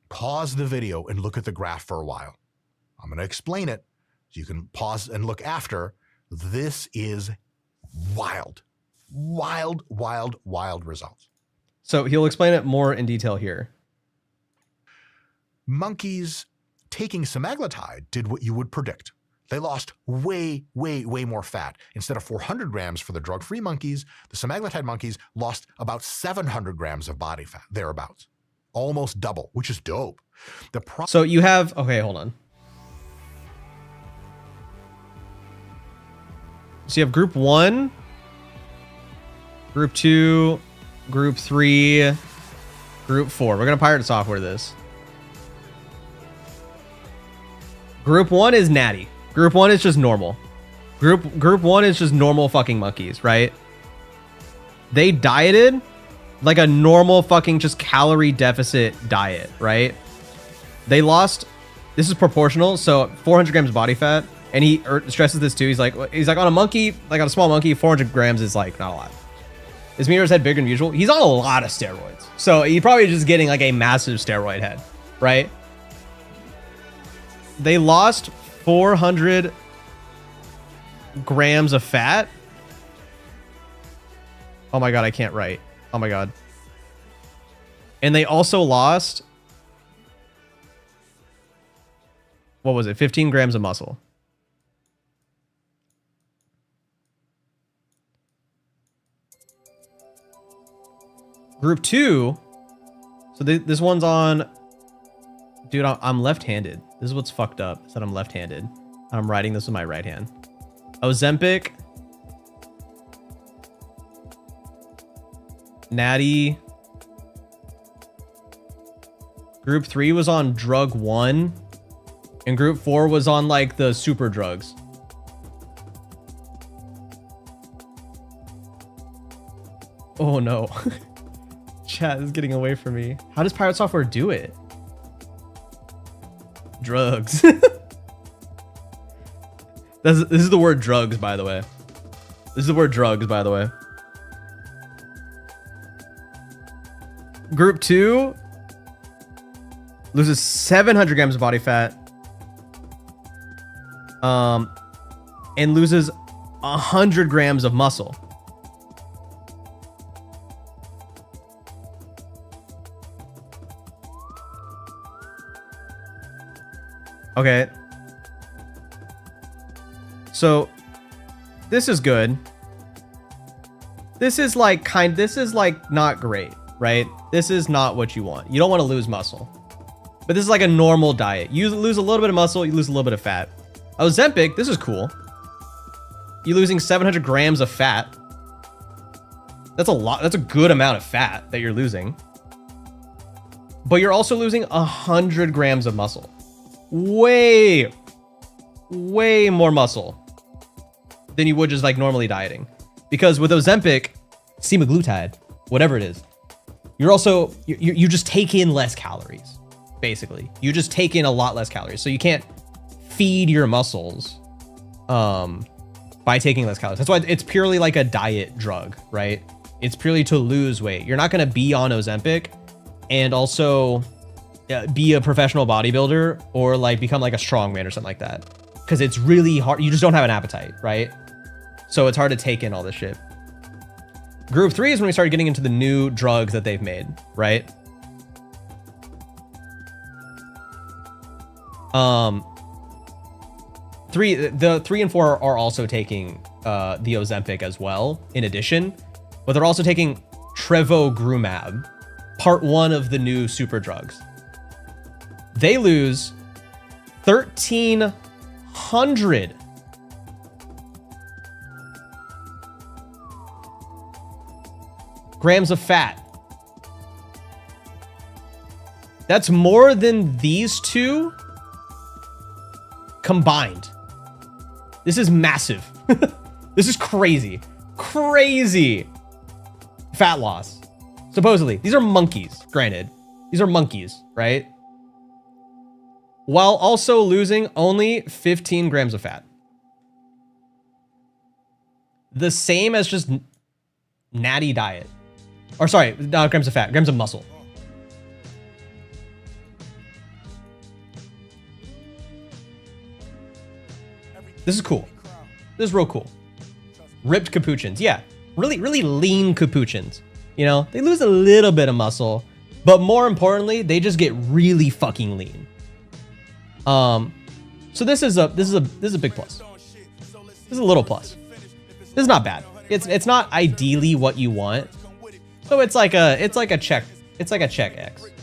Pause the video and look at the graph for a while. I'm going to explain it so you can pause and look after. This is wild, wild, wild, wild results. So he'll explain it more in detail here. Monkeys taking semaglutide did what you would predict. They lost way, way, way more fat. Instead of 400 grams for the drug-free monkeys, the semaglutide monkeys lost about 700 grams of body fat, thereabouts. Almost double, which is dope. So you have, okay, hold on. So you have group 1, group 2, group 3, group 4. We're going to pirate software this. Group 1 is natty. Group 1 is just normal. Group 1 is just normal fucking monkeys, right? They dieted like a normal fucking just calorie deficit diet, right? They lost, this is proportional, so 400 grams of body fat, and he stresses this too. He's like on a monkey, like on a small monkey, 400 grams is like not a lot. His meter's head bigger than usual. He's on a lot of steroids, so he probably just getting like a massive steroid head, right? They lost 400 grams of fat. Oh my god, I can't write. Oh my god. And they also lost, what was it? 15 grams of muscle. Group 2. So this one's on, dude, I'm left-handed. This is what's fucked up, is that I'm left-handed. I'm writing this with my right hand. Ozempic, natty. Group 3 was on drug 1, and group 4 was on like the super drugs. Oh no. Chat is getting away from me. How does pirate software do it? Drugs. This is the word drugs, by the way. This is the word drugs, by the way. Group 2 loses 700 grams of body fat. And loses 100 grams of muscle. Okay. So this is good. This is like not great, right? This is not what you want. You don't want to lose muscle. But this is like a normal diet. You lose a little bit of muscle, you lose a little bit of fat. Ozempic, this is cool. You're losing 700 grams of fat. That's a lot. That's a good amount of fat that you're losing. But you're also losing 100 grams of muscle. Way more muscle than you would just like normally dieting. Because with Ozempic, semaglutide, whatever it is, you're also, you just take in less calories, basically. You just take in a lot less calories. So you can't feed your muscles by taking less calories. That's why it's purely like a diet drug, right? It's purely to lose weight. You're not going to be on Ozempic and also be a professional bodybuilder or like become like a strongman or something like that. Because it's really hard. You just don't have an appetite, right? So it's hard to take in all this shit. Group 3 is when we started getting into the new drugs that they've made, right? The 3 and 4 are also taking the Ozempic as well, in addition, but they're also taking Trevogrumab, part 1 of the new super drugs. They lose 1,300 grams of fat. That's more than these two combined. This is massive. This is crazy. Crazy fat loss. Supposedly. These are monkeys, granted. These are monkeys, right? While also losing only 15 grams of fat. The same as just natty diet. Or sorry, not grams of fat, grams of muscle. This is cool. This is real cool. Ripped capuchins. Yeah, really, really lean capuchins. You know, they lose a little bit of muscle, but more importantly, they just get really fucking lean. So this is a big plus. This is a little plus. This is not bad. It's not ideally what you want. So it's like a check X,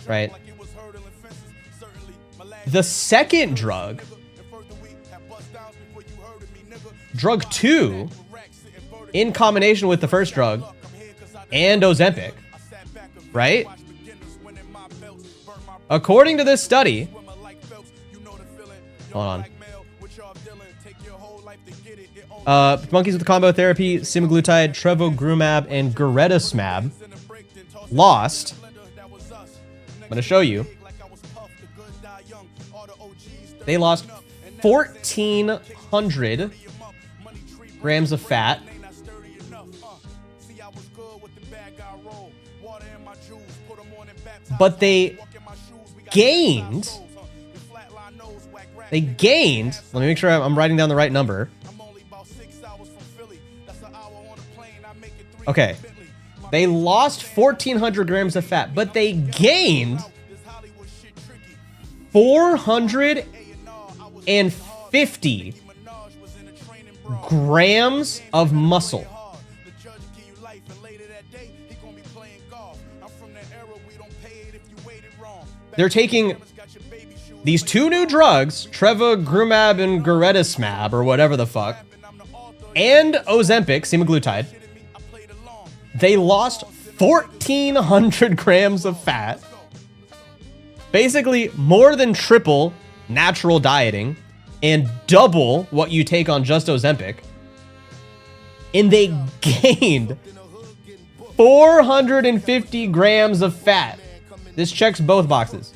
right? The second drug, drug 2, in combination with the first drug and Ozempic, right? According to this study, hold on. Monkeys with combo therapy, semaglutide, trevogrumab, and garetosmab lost. I'm going to show you. They lost 1,400 grams of fat. But they gained, let me make sure I'm writing down the right number. Okay. They lost 1,400 grams of fat, but they gained 450 grams of muscle. They're taking these two new drugs, trevogrumab and garetosmab, or whatever the fuck, and Ozempic, semaglutide. They lost 1,400 grams of fat, basically more than triple natural dieting and double what you take on just Ozempic. And they gained 450 grams of fat. This checks both boxes.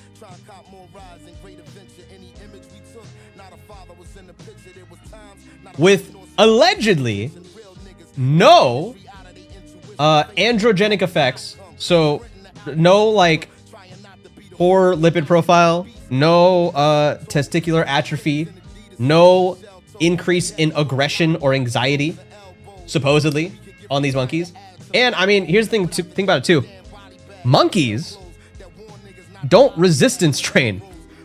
With allegedly no androgenic effects, so no like poor lipid profile, no testicular atrophy, no increase in aggression or anxiety, supposedly, on these monkeys. And I mean, here's the thing to think about it too. Monkeys don't resistance train,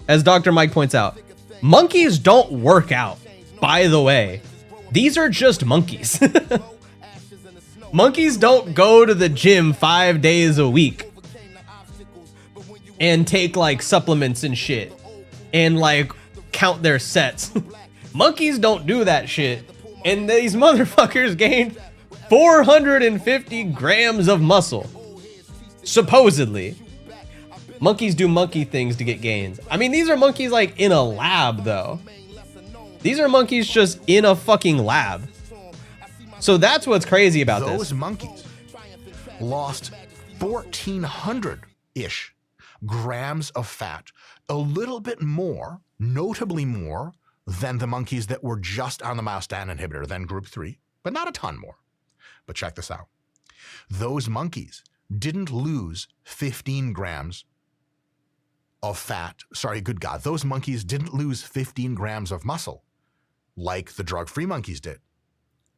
as Dr. Mike points out. Monkeys don't work out, by the way. These are just monkeys. Monkeys don't go to the gym 5 days a week and take like supplements and shit and like count their sets. Monkeys don't do that shit. And these motherfuckers gained 450 grams of muscle. Supposedly. Monkeys do monkey things to get gains. I mean, these are monkeys like in a lab though. These are monkeys just in a fucking lab. So that's what's crazy about this. Those monkeys lost 1,400-ish grams of fat, a little bit more, notably more, than the monkeys that were just on the myostatin inhibitor, than group 3, but not a ton more. But check this out. Those monkeys didn't lose 15 grams of fat. Sorry, good God. Those monkeys didn't lose 15 grams of muscle like the drug-free monkeys did,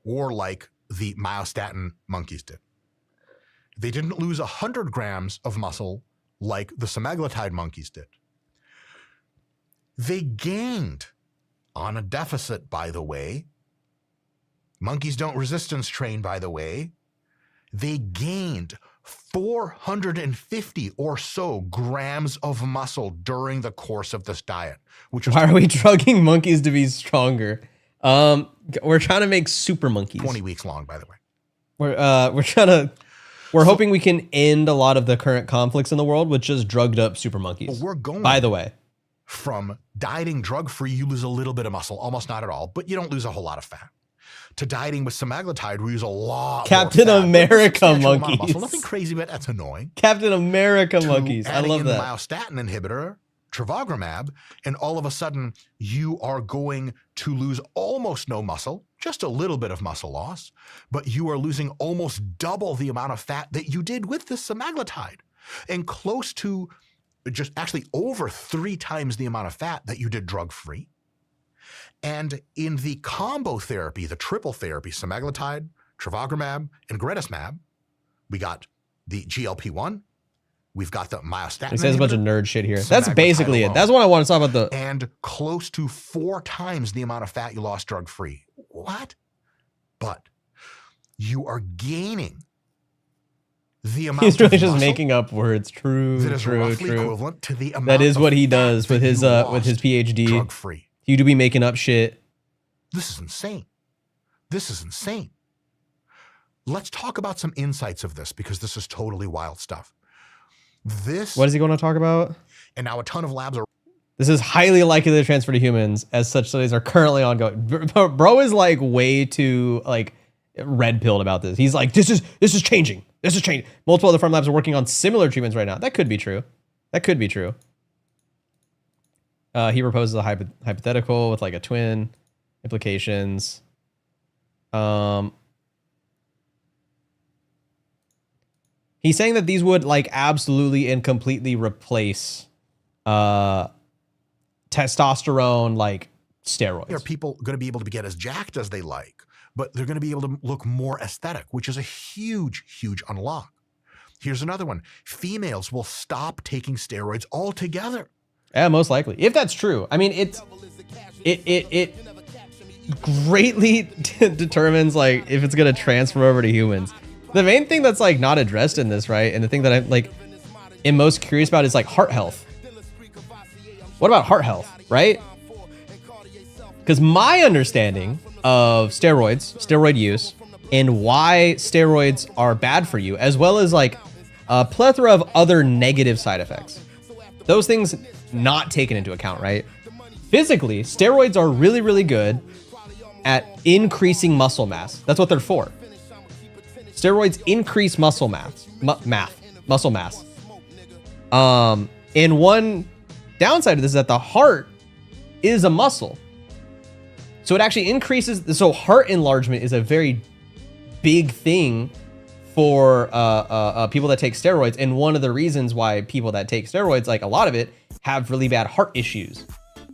or like the myostatin monkeys did. They didn't lose 100 grams of muscle like the semaglutide monkeys did. They gained on a deficit, by the way. Monkeys don't resistance train, by the way. They gained 450 or so grams of muscle during the course of this diet. Which was Why are we drugging monkeys to be stronger? We're trying to make super monkeys. 20 weeks long, by the way. We're hoping we can end a lot of the current conflicts in the world with just drugged up super monkeys. Well, we're going, by the way, from dieting drug-free, you lose a little bit of muscle, almost not at all, but you don't lose a whole lot of fat. To dieting with semaglutide, we use a lot Captain more fat, America monkeys. Nothing crazy, but that's annoying. Captain America monkeys. I love in that. The myostatin inhibitor, trevogrumab, and all of a sudden you are going to lose almost no muscle, just a little bit of muscle loss, but you are losing almost double the amount of fat that you did with the semaglutide, and close to just actually over 3 times the amount of fat that you did drug-free. And in the combo therapy, the triple therapy, semaglutide, trevogrumab, and gretismab, we got the GLP-1, we've got the myostatin. He says a bunch of nerd shit here. That's basically it. That's what I want to talk about. And close to 4 times the amount of fat you lost drug-free. What? But you are gaining the amount He's really of just muscle making up words. True, that is true, roughly true. equivalent to the amount That is what he of does fat with that his you lost PhD. drug-free. He do be making up shit. This is insane. This is insane. Let's talk about some insights of this, because this is totally wild stuff. What is he going to talk about? And now a ton of labs are. This is highly likely to transfer to humans, as such studies are currently ongoing. Bro is like way too like red pilled about this. He's like, this is changing. This is changing. Multiple other pharma labs are working on similar treatments right now. That could be true. That could be true. He proposes a hypothetical with like a twin implications. He's saying that these would like absolutely and completely replace testosterone like steroids. Are people going to be able to get as jacked as they like, but they're going to be able to look more aesthetic, which is a huge, huge unlock. Here's another one. Females will stop taking steroids altogether. Yeah, most likely. If that's true. I mean, it greatly determines like if it's going to transfer over to humans. The main thing that's like not addressed in this, right? And the thing that I'm like am most curious about is like heart health. What about heart health, right? Because my understanding of steroid use, and why steroids are bad for you, as well as like a plethora of other negative side effects. Those things not taken into account, right? Physically, steroids are really, really good at increasing muscle mass. That's what they're for. Steroids increase muscle mass. Muscle mass. And one downside of this is that the heart is a muscle. So it actually increases. So heart enlargement is a very big thing for people that take steroids. And one of the reasons why people that take steroids, like a lot of it, have really bad heart issues.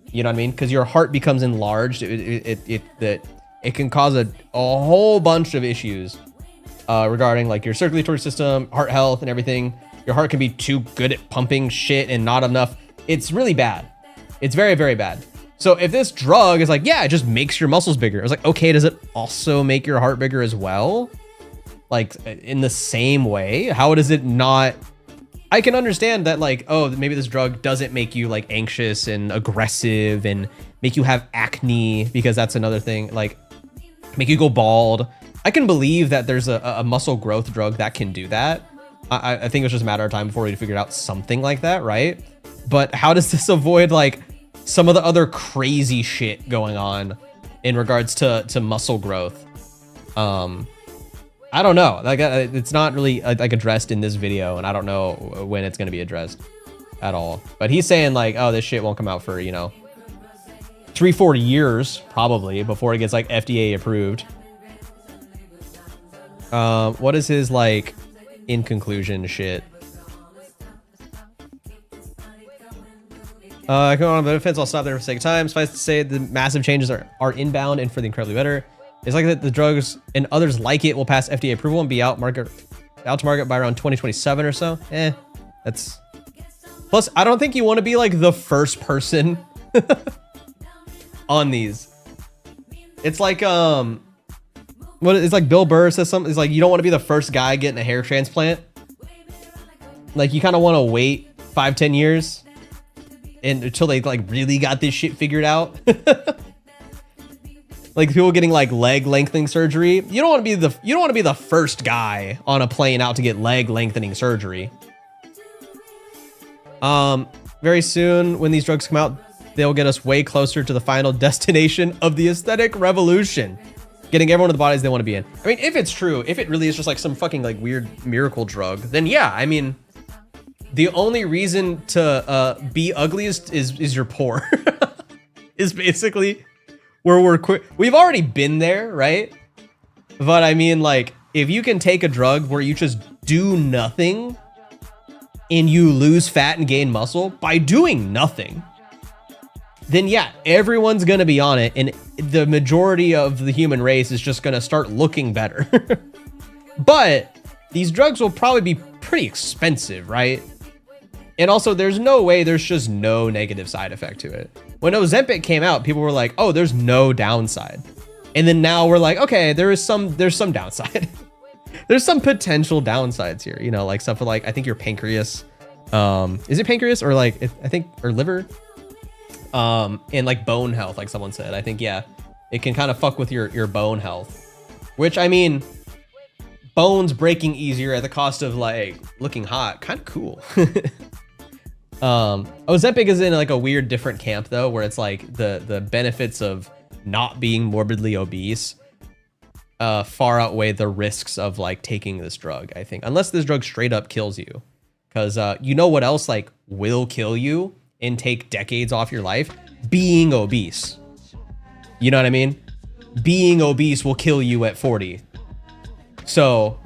You know what I mean? Because your heart becomes enlarged. It can cause a whole bunch of issues regarding like your circulatory system, heart health, and everything. Your heart can be too good at pumping shit and not enough. It's really bad. It's very, very bad. So if this drug is like, yeah, it just makes your muscles bigger. I was like, okay, does it also make your heart bigger as well? Like in the same way? How does it not? I can understand that like, oh, maybe this drug doesn't make you like anxious and aggressive and make you have acne, because that's another thing, like make you go bald. I can believe that there's a muscle growth drug that can do that. I think it's just a matter of time before we figure out something like that, right? But how does this avoid like some of the other crazy shit going on in regards to muscle growth? I don't know. Like it's not really like addressed in this video, and I don't know when it's going to be addressed at all. But he's saying like, oh, this shit won't come out for, 3-4 years probably before it gets like FDA approved. What is his like in conclusion shit? Going on benefits, I'll stop there for the sake of time. Suffice to say, the massive changes are inbound and for the incredibly better. It's like that the drugs and others like it will pass FDA approval and be out to market by around 2027 or so. That's... Plus, I don't think you want to be like the first person on these. It's like, it's like Bill Burr says something. It's like, you don't want to be the first guy getting a hair transplant. Like, you kind of want to wait 5-10 years and until they like really got this shit figured out. Like people getting like leg lengthening surgery. You don't want to be the first guy on a plane out to get leg lengthening surgery. Very soon when these drugs come out, they'll get us way closer to the final destination of the aesthetic revolution. Getting everyone to the bodies they want to be in. I mean, if it's true, if it really is just like some fucking like weird miracle drug, then yeah, I mean, the only reason to be ugliest is you're poor. Is basically where we've already been there, right? But I mean, like, if you can take a drug where you just do nothing and you lose fat and gain muscle by doing nothing, then yeah, everyone's gonna be on it and the majority of the human race is just gonna start looking better. But these drugs will probably be pretty expensive, right? And also there's just no negative side effect to it. When Ozempic came out, people were like, oh, there's no downside. And then now we're like, okay, there's some downside. There's some potential downsides here, you know, like stuff with like, I think your pancreas, is it pancreas or like, or liver? And like bone health, like someone said, I think, yeah, it can kind of fuck with your bone health, which I mean, bones breaking easier at the cost of like looking hot, kind of cool. Ozempic is in like a weird different camp though, where it's like the benefits of not being morbidly obese far outweigh the risks of like taking this drug, I think, unless this drug straight up kills you. Because you know what else like will kill you and take decades off your life? Being obese. You know what I mean? Being obese will kill you at 40. So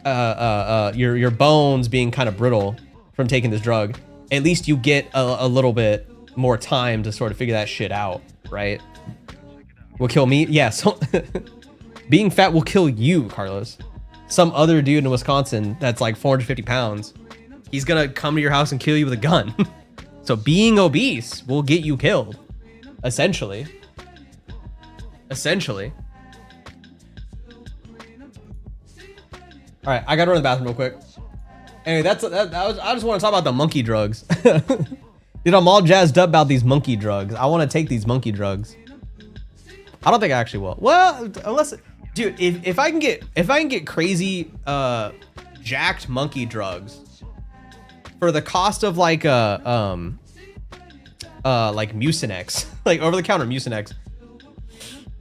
your bones being kind of brittle from taking this drug, at least you get a little bit more time to sort of figure that shit out, right? Will kill me? Yeah, so being fat will kill you, Carlos. Some other dude in Wisconsin that's like 450 pounds, he's gonna come to your house and kill you with a gun. So being obese will get you killed, essentially. Essentially. All right, I gotta run to the bathroom real quick. Anyway, I just want to talk about the monkey drugs. Dude, I'm all jazzed up about these monkey drugs. I want to take these monkey drugs. I don't think I actually will. Well, unless, dude, if I can get crazy jacked monkey drugs for the cost of like Mucinex, like over the counter Mucinex,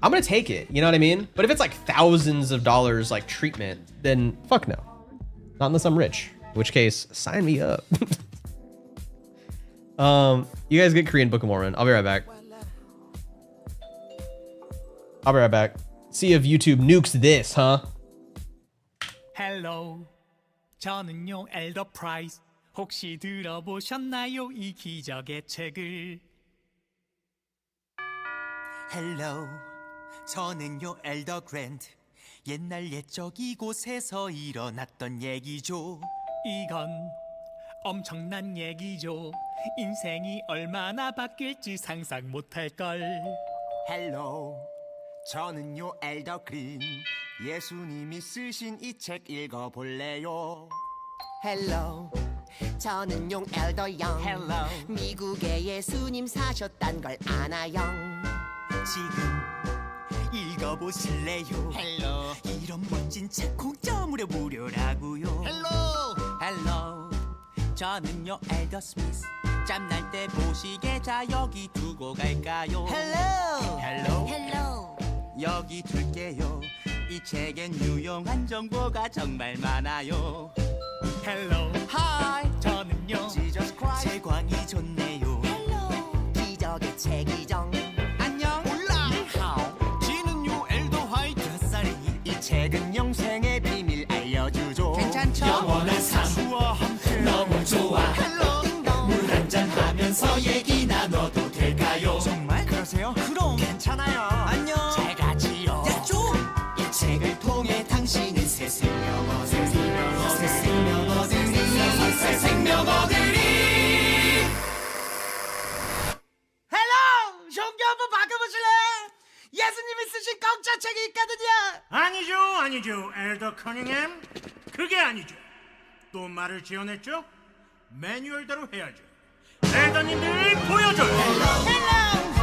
I'm gonna take it. You know what I mean? But if it's like thousands of dollars like treatment, then fuck no. Not unless I'm rich. In which case, sign me up. You guys get Korean Book of Mormon. I'll be right back. See if YouTube nukes this, huh? Hello. 저는요 엘더 프라이스. 혹시 들어보셨나요 이 기적의 책을? Hello. 저는요 엘더 그랜트. 옛날 옛적 이곳에서 일어났던 얘기죠. 이건 엄청난 얘기죠. 인생이 얼마나 바뀔지 상상 못할걸. Hello. 저는요 엘더 그린. 예수님이 쓰신 이 책 읽어볼래요. Hello. 저는요 엘더 영. Hello. 미국에 예수님 사셨단 걸 아나요. 지금 읽어보실래요? 헬로. 이런 멋진 책 공짜무료 무료라고요. 헬로. 저는요 엘더 스미스. 짬날 때 보시게 자 여기 두고 갈까요? 헬로. 여기 둘게요. 이 책엔 유용한 정보가 정말 많아요. 헬로. 하이. 저는요 지저스 크라이스트. 세광이 좋네요. 헬로. 기적의 책이정. 책은 영생의 비밀 알려주죠. 괜찮죠? 영원한 삶과 함께 너무 좋아. 물 한잔 하면서 얘기 책이 있거든요. 아니죠, 아니죠, 엘더 커닝햄. 그게 아니죠. 또 말을 지어냈죠? 매뉴얼대로 해야죠. 엘더님들 보여줘요. 헬로,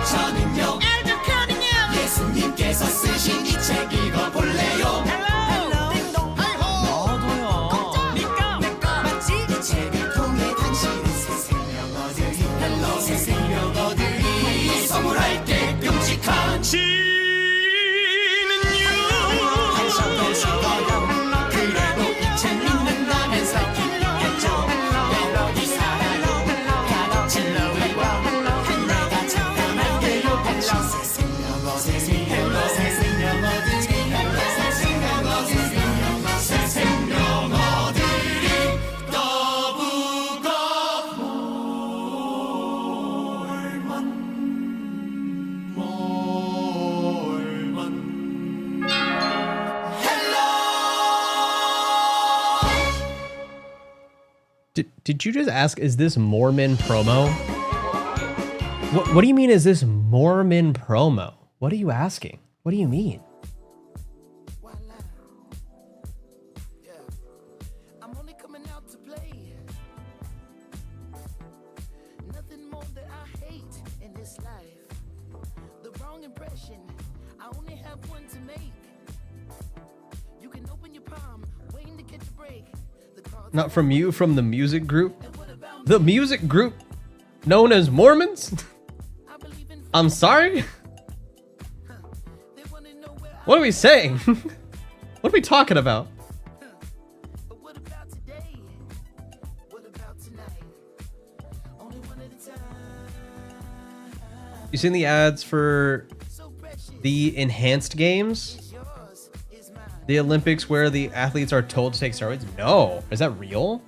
저는요, 엘더 커닝햄. 예수님께서 쓰신 이 책 읽어볼래요. 헬로, 띵동, 아이호. 너도요. 내꺼, 마치 이 책을 통해 당신은 새 생명 얻으리. 헬로, 새 생명 얻으리. 선물할 때 끔찍한 한석도 쉬어요. 그래도 이 책 믿는다면 살기겠죠. 멜로디 살아요. 가로질 너희와 내가 착함할게요. 같이 새 생명 얻으리. 헬로 새 생명 얻으리. 헬로 새 생명 얻으리. 새 생명 얻으리. 더부가 Did you just ask, is this Mormon promo? What do you mean, is this Mormon promo? What are you asking? What do you mean? I'm only coming out to play. Nothing more that I hate in this life. The wrong impression, I only have one to make. You can open your palm, waiting to catch a break. Not from you, from the music group? The music group known as Mormons? I'm sorry? What are we saying? What are we talking about? You seen the ads for the enhanced games? The Olympics where the athletes are told to take steroids? No. Is that real?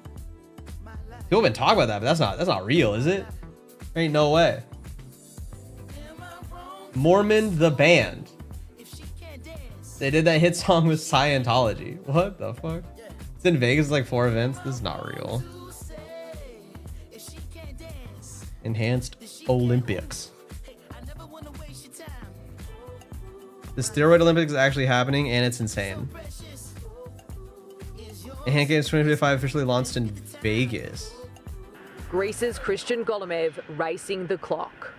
People have been talking about that, but that's not real, is it? There ain't no way. Mormon the band. They did that hit song with Scientology. What the fuck? It's in Vegas, like 4 events. This is not real. Enhanced Olympics. The steroid Olympics is actually happening, and it's insane. Enhanced Games 2025 officially launched in Vegas. Greece's Christian Golomev racing the clock.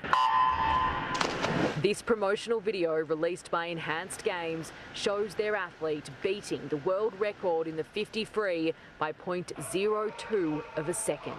This promotional video released by Enhanced Games shows their athlete beating the world record in the 50 free by 0.02 of a second.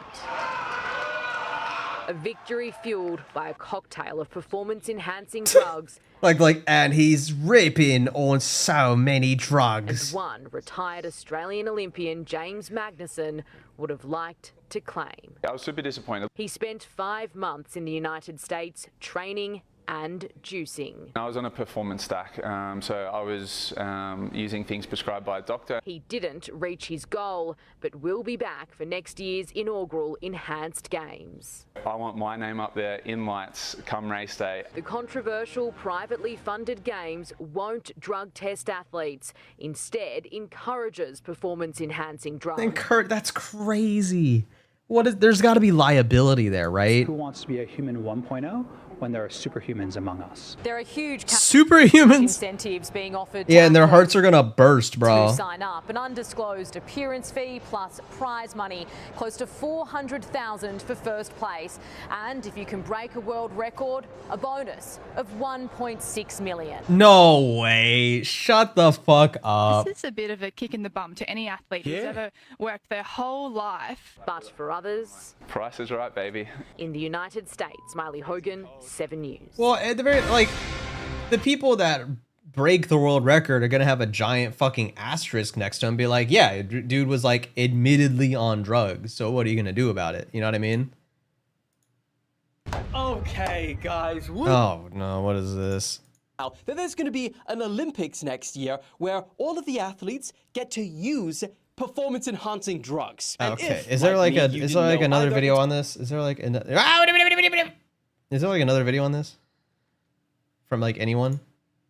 A victory fueled by a cocktail of performance-enhancing drugs. And he's raping on so many drugs. And one retired Australian Olympian, James Magnussen, would have liked to claim. I was super disappointed. He spent 5 months in the United States training and juicing. I was on a performance stack, so I was using things prescribed by a doctor. He didn't reach his goal, but will be back for next year's inaugural Enhanced Games. I want my name up there in lights come race day. The controversial privately funded games won't drug test athletes, instead encourages performance-enhancing drugs. That's crazy. There's got to be liability there, right? Who wants to be a human 1.0 when there are superhumans among us? There are huge Superhumans incentives being offered. Yeah, and their hearts are gonna burst, bro. To sign up, an undisclosed appearance fee plus prize money, close to $400,000 for first place, and if you can break a world record, a bonus of $1.6 million. No way! Shut the fuck up. This is a bit of a kick in the bum to any athlete who's ever worked their whole life. But for others, Price is right, baby. in the United States, Miley Hogan, 7 News. Well, at the very the people that break the world record are gonna have a giant fucking asterisk next to them, be like, yeah, dude was admittedly on drugs. So what are you gonna do about it? You know what I mean? Okay, guys. Oh no, what is this? That there's going to be an Olympics next year where all of the athletes get to use performance-enhancing drugs. And Okay, is there another video on this? Is there another video on this from anyone?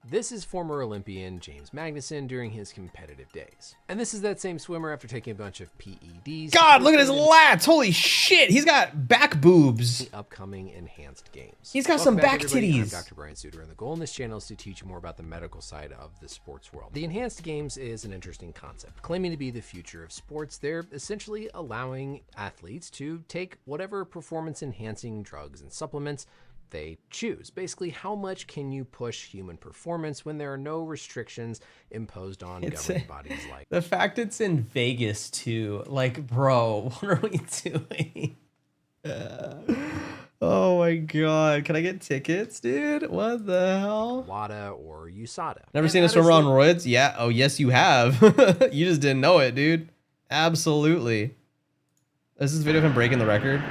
This is former Olympian James Magnuson during his competitive days. And this is that same swimmer after taking a bunch of PEDs. God, look at his lats. Holy shit. He's got back boobs. The upcoming enhanced games. He's got Welcome some back, back everybody. I'm titties. Dr. Brian Suter, and the goal in this channel is to teach you more about the medical side of the sports world. The enhanced games is an interesting concept. Claiming to be the future of sports, they're essentially allowing athletes to take whatever performance-enhancing drugs and supplements they choose. Basically, how much can you push human performance when there are no restrictions imposed on governing bodies like the fact it's in Vegas too. Like, bro, what are we doing? Oh my god, can I get tickets, dude? What the hell? WADA or USADA. Never seen a swimmer on roids? Yeah. Oh yes, you have. You just didn't know it, dude. Absolutely. Is this video of him breaking the record?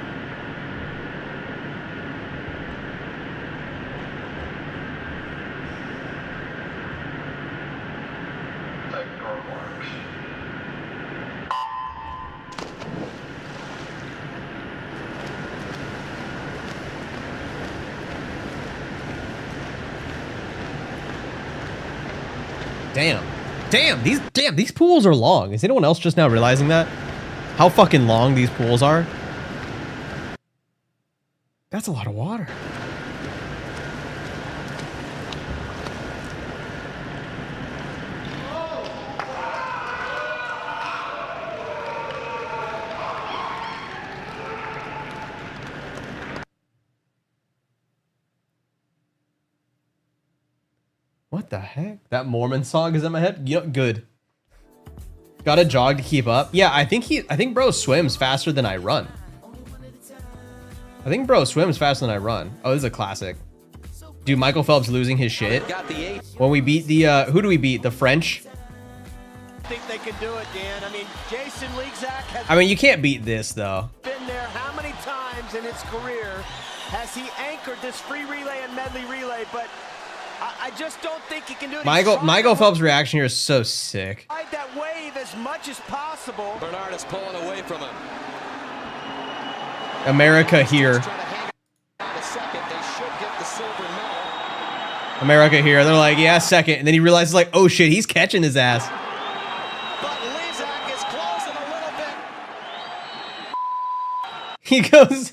Damn, these pools are long. Is anyone else just now realizing that? How fucking long these pools are? That's a lot of water. What the heck? That Mormon song is in my head? You know, good. Gotta jog to keep up. Yeah, I think bro swims faster than I run. I think bro swims faster than I run. Oh, this is a classic. Dude, Michael Phelps losing his shit. When we beat the, who do we beat? The French? I think they can do it, Dan. I mean, Jason Leigzak has I mean, you can't beat this, though. been there how many times in his career has he anchored this free relay and medley relay, but I just don't think he can do it. Michael Phelps' reaction here is so sick. Ride that wave as much as possible. Bernard is pulling away from him. America here. America here. They're like, yeah, second. And then he realizes, like, oh shit, he's catching his ass. But Leigzak is closing a little bit. He goes,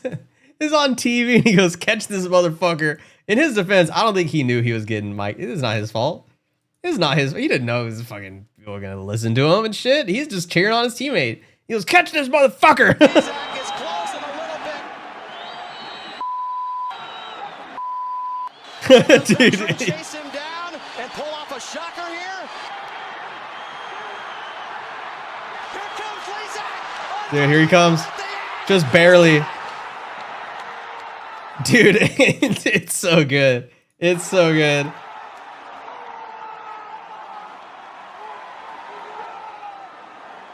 is on TV and he goes, catch this motherfucker. In his defense, I don't think he knew he was getting Mike. It is not his fault. It's not his. He didn't know his fucking people were gonna listen to him and shit. He's just cheering on his teammate. He goes, catch this motherfucker. Leigzak is closing a little bit. Dude. Chase him down and pull off a shocker here. Here comes Leigzak. Dude, here he comes. Just barely. Dude, it's so good. It's so good.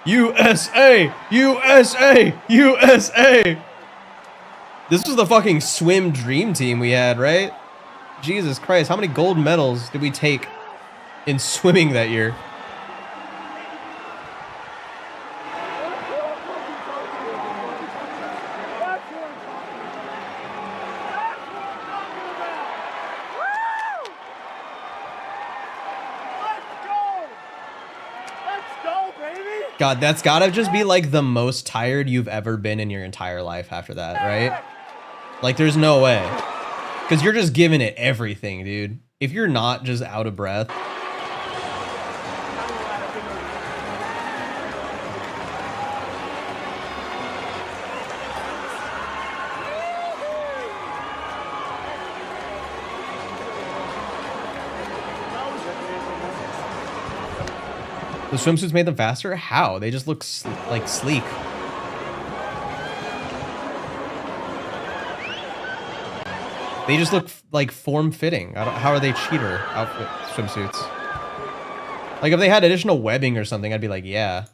USA! USA! USA! This was the fucking swim dream team we had, right? Jesus Christ, how many gold medals did we take in swimming that year? God, that's gotta just be like the most tired you've ever been in your entire life after that, right? Like, there's no way. Because you're just giving it everything, dude. If you're not just out of breath. The swimsuits made them faster? How? They just look like sleek. They just look like form-fitting. How are they cheater outfit swimsuits? Like if they had additional webbing or something, I'd be like, yeah.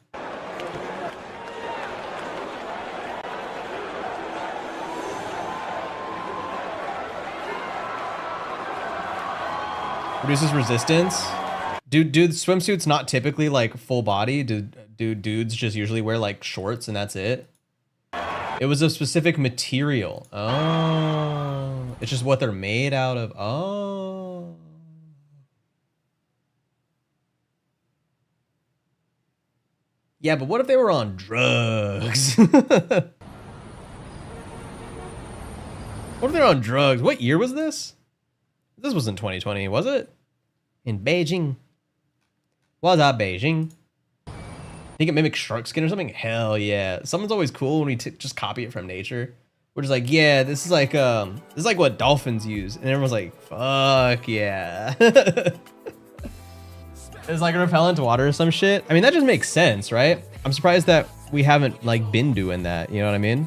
Reduces resistance. Dude, swimsuits not typically like full body. Dudes just usually wear like shorts and that's it. It was a specific material. Oh, it's just what they're made out of. Oh, Yeah, but what if they were on drugs? What if they're on drugs? What year was this? This wasn't 2020, was it? In Beijing. Was that Beijing? Think it mimics shark skin or something? Hell yeah. Something's always cool when we just copy it from nature. We're just like, yeah, this is like what dolphins use. And everyone's like, fuck yeah. It's like a repellent to water or some shit. I mean, that just makes sense, right? I'm surprised that we haven't like been doing that. You know what I mean?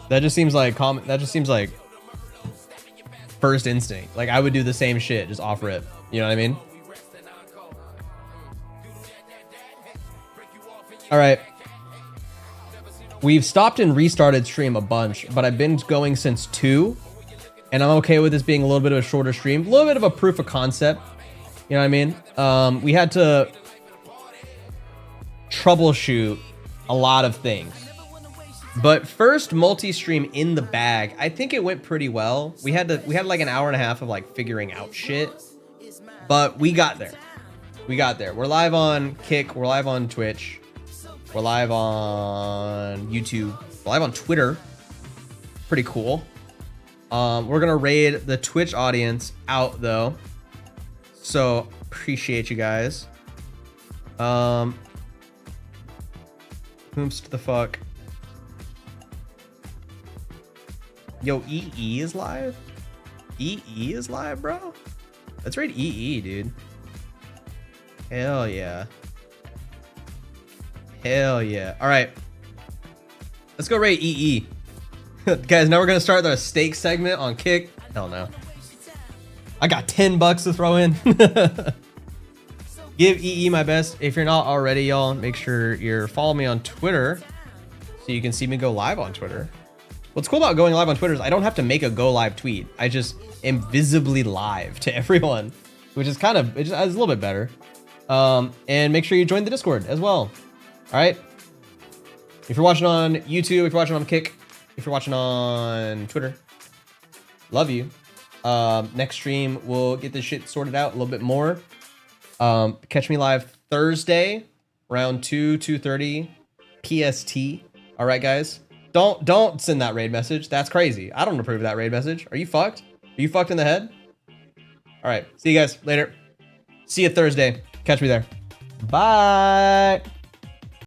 That just seems like that just seems like first instinct. Like I would do the same shit, just offer it. You know what I mean? All right. We've stopped and restarted stream a bunch, but I've been going since 2, and I'm okay with this being a little bit of a shorter stream, a little bit of a proof of concept. You know what I mean? We had to troubleshoot a lot of things. But first multi-stream in the bag, I think it went pretty well. We had like an hour and a half of like figuring out shit, but we got there. We got there. We're live on Kick. We're live on Twitch. We're live on YouTube. We're live on Twitter. Pretty cool. We're gonna raid the Twitch audience out though, so appreciate you guys. Whomst the fuck? Yo, EE is live? EE is live, bro? Let's raid EE, dude. Hell yeah. Hell yeah. All right. Let's go raid EE. Guys, now we're going to start the steak segment on Kick. Hell no. I got $10 to throw in. Give EE my best. If you're not already, y'all, make sure you're following me on Twitter so you can see me go live on Twitter. What's cool about going live on Twitter is I don't have to make a go live tweet. I just am visibly live to everyone, which is kind of, it's a little bit better. And make sure you join the Discord as well. All right. If you're watching on YouTube, if you're watching on Kick, if you're watching on Twitter, love you. Next stream, we'll get this shit sorted out a little bit more. Catch me live Thursday around 2:30 PST. All right, guys. Don't send that raid message. That's crazy. I don't approve of that raid message. Are you fucked? Are you fucked in the head? All right. See you guys later. See you Thursday. Catch me there. Bye.